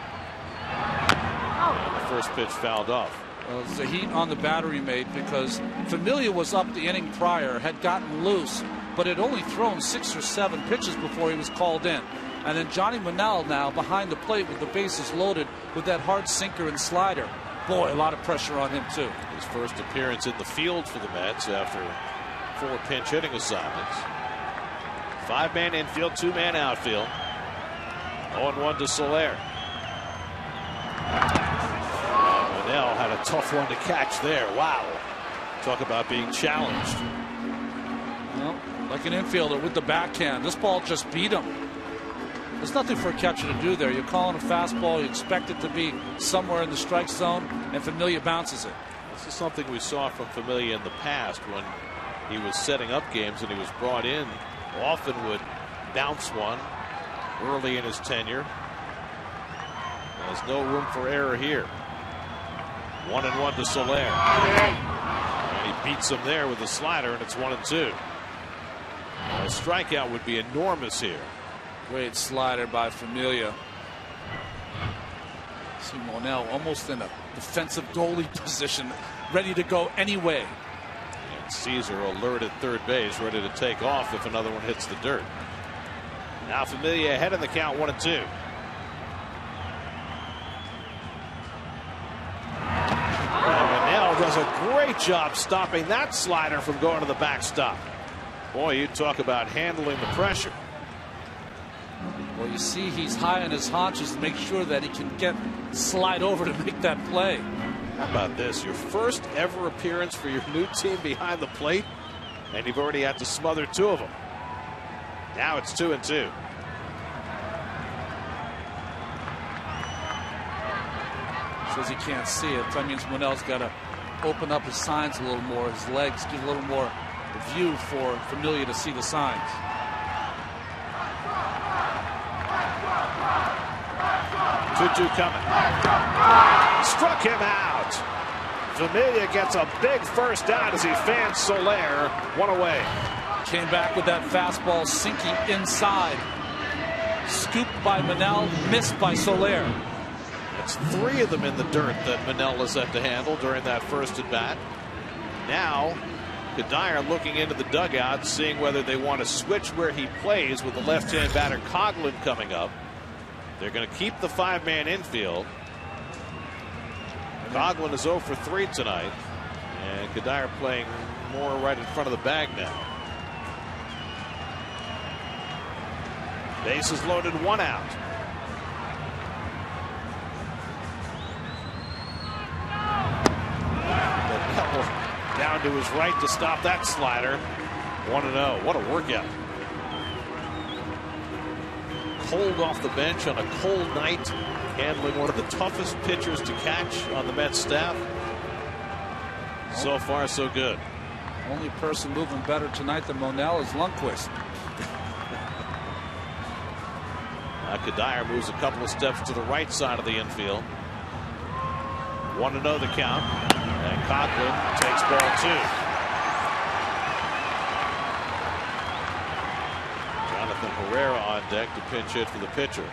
And the first pitch fouled off. Well, it's the heat on the battery mate because Familia was up the inning prior, had gotten loose, but had only thrown 6 or 7 pitches before he was called in. And then Johnny Monell now behind the plate with the bases loaded with that hard sinker and slider. Boy, a lot of pressure on him too. His first appearance in the field for the Mets after 4 pinch hitting assignments. 5-man infield, 2-man outfield. 0-1 to Soler. Monell had a tough one to catch there. Wow. Talk about being challenged. Well, like an infielder with the backhand. This ball just beat him. There's nothing for a catcher to do there. You're calling a fastball. You expect it to be somewhere in the strike zone, and Familia bounces it. This is something we saw from Familia in the past when he was setting up games and he was brought in. Often would bounce one early in his tenure. There's no room for error here. 1-1 to Soler. And he beats him there with the slider, and it's 1-2. A strikeout would be enormous here. Great slider by Familia. See Monell almost in a defensive goalie position, ready to go anyway. And Caesar alert at third base, ready to take off if another one hits the dirt. Now Familia ahead in the count, 1-2. And Monell does a great job stopping that slider from going to the backstop. Boy, you talk about handling the pressure. Well, you see he's high on his haunches to make sure that he can slide over to make that play. How about this? Your first ever appearance for your new team behind the plate, and you've already had to smother 2 of them. Now it's 2-2. Says he can't see it. That means Monell's got to open up his signs a little more, his legs, give a little more view for Familia to see the signs. 2-2 coming. Struck him out. Familia gets a big first out as he fans Soler. 1 away. Came back with that fastball sinking inside. Scooped by Monell, missed by Soler. It's 3 of them in the dirt that Monell is set to handle during that first at bat. Now Kadire looking into the dugout, seeing whether they want to switch where he plays with the left-hand batter Coghlan coming up. They're going to keep the 5-man infield. Coghlan is 0 for 3 tonight, and Kadire playing more right in front of the bag now. Bases loaded, 1 out. Down to his right to stop that slider. 1-0. What a workout. Cold off the bench on a cold night, handling one of the toughest pitchers to catch on the Mets staff. So far, so good. Only person moving better tonight than Monell is Lundqvist. Kadire moves a couple of steps to the right side of the infield. 1-0 the count. And Coghlan takes ball 2. Jonathan Herrera on deck to pinch hit for the pitcher.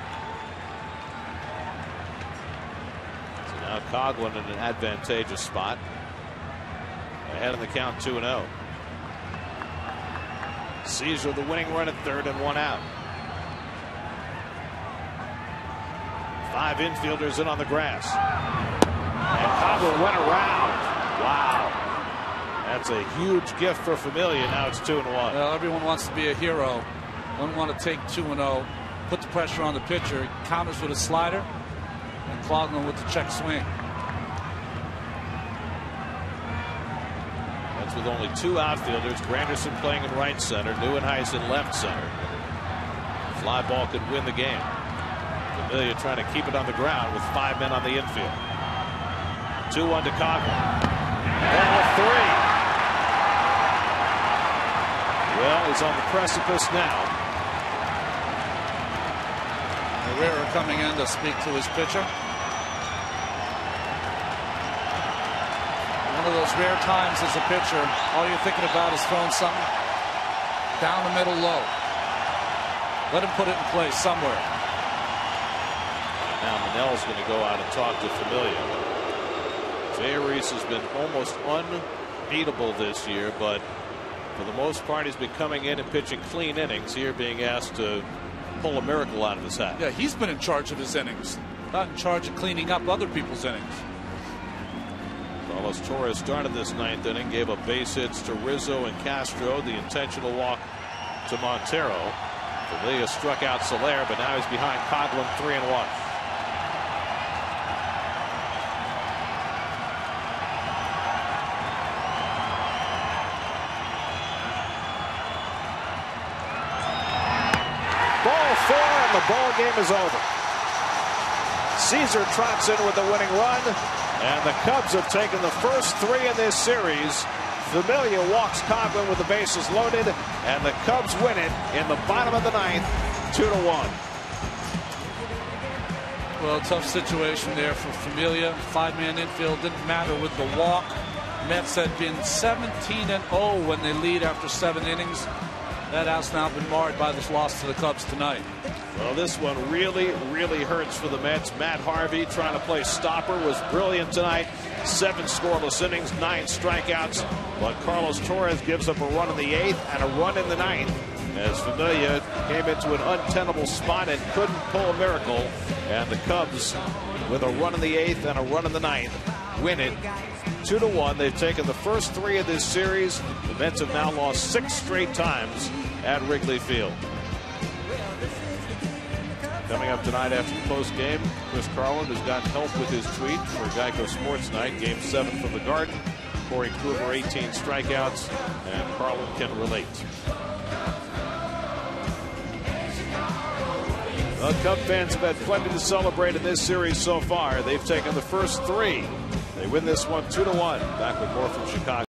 So now Coghlan in an advantageous spot. Ahead in the count, 2-0. Caesar the winning run at third and 1 out. 5 infielders in on the grass. And Coghlan went around. Wow. That's a huge gift for Familia. Now it's 2-1. Well, everyone wants to be a hero. One want to take 2-0, put the pressure on the pitcher, counters with a slider, and Coghlan with the check swing. That's with only 2 outfielders. Granderson playing in right center, Nieuwenhuis in left center. Fly ball could win the game. Familia trying to keep it on the ground with 5 men on the infield. 2-1 to Coghlan. Ball 3. Well, he's on the precipice now. Herrera coming in to speak to his pitcher. One of those rare times as a pitcher, all you're thinking about is throwing something down the middle low. Let him put it in place somewhere. Now Monell's going to go out and talk to Familia. Maris has been almost unbeatable this year, but for the most part, he's been coming in and pitching clean innings. Here, being asked to pull a miracle out of his hat. Yeah, he's been in charge of his innings, not in charge of cleaning up other people's innings. Carlos Torres started this ninth inning, gave up base hits to Rizzo and Castro, the intentional walk to Montero. Familia struck out Soler, but now he's behind Coghlan 3-1. Ball 4, and the ball game is over. Caesar trots in with the winning run, and the Cubs have taken the first 3 in this series. Familia walks Coghlan with the bases loaded, and the Cubs win it in the bottom of the ninth, 2-1. Well, tough situation there for Familia. 5-man infield didn't matter with the walk. Mets had been 17-0 when they lead after 7 innings. That has now been marred by this loss to the Cubs tonight. Well, this one really hurts for the Mets. Matt Harvey, trying to play stopper, was brilliant tonight. 7 scoreless innings, 9 strikeouts. But Carlos Torres gives up a run in the 8th and a run in the 9th as Familia came into an untenable spot and couldn't pull a miracle. And the Cubs, with a run in the 8th and a run in the 9th, win it 2-1. They've taken the first 3 of this series. The Mets have now lost 6 straight times at Wrigley Field. Coming up tonight after the post game, Chris Carlin has gotten help with his tweet for Geico Sports Night. Game 7 from the Garden. Corey Kluber, 18 strikeouts, and Carlin can relate. Well, Cub fans have had plenty to celebrate in this series so far. They've taken the first 3. They win this one 2-1. Back with more from Chicago.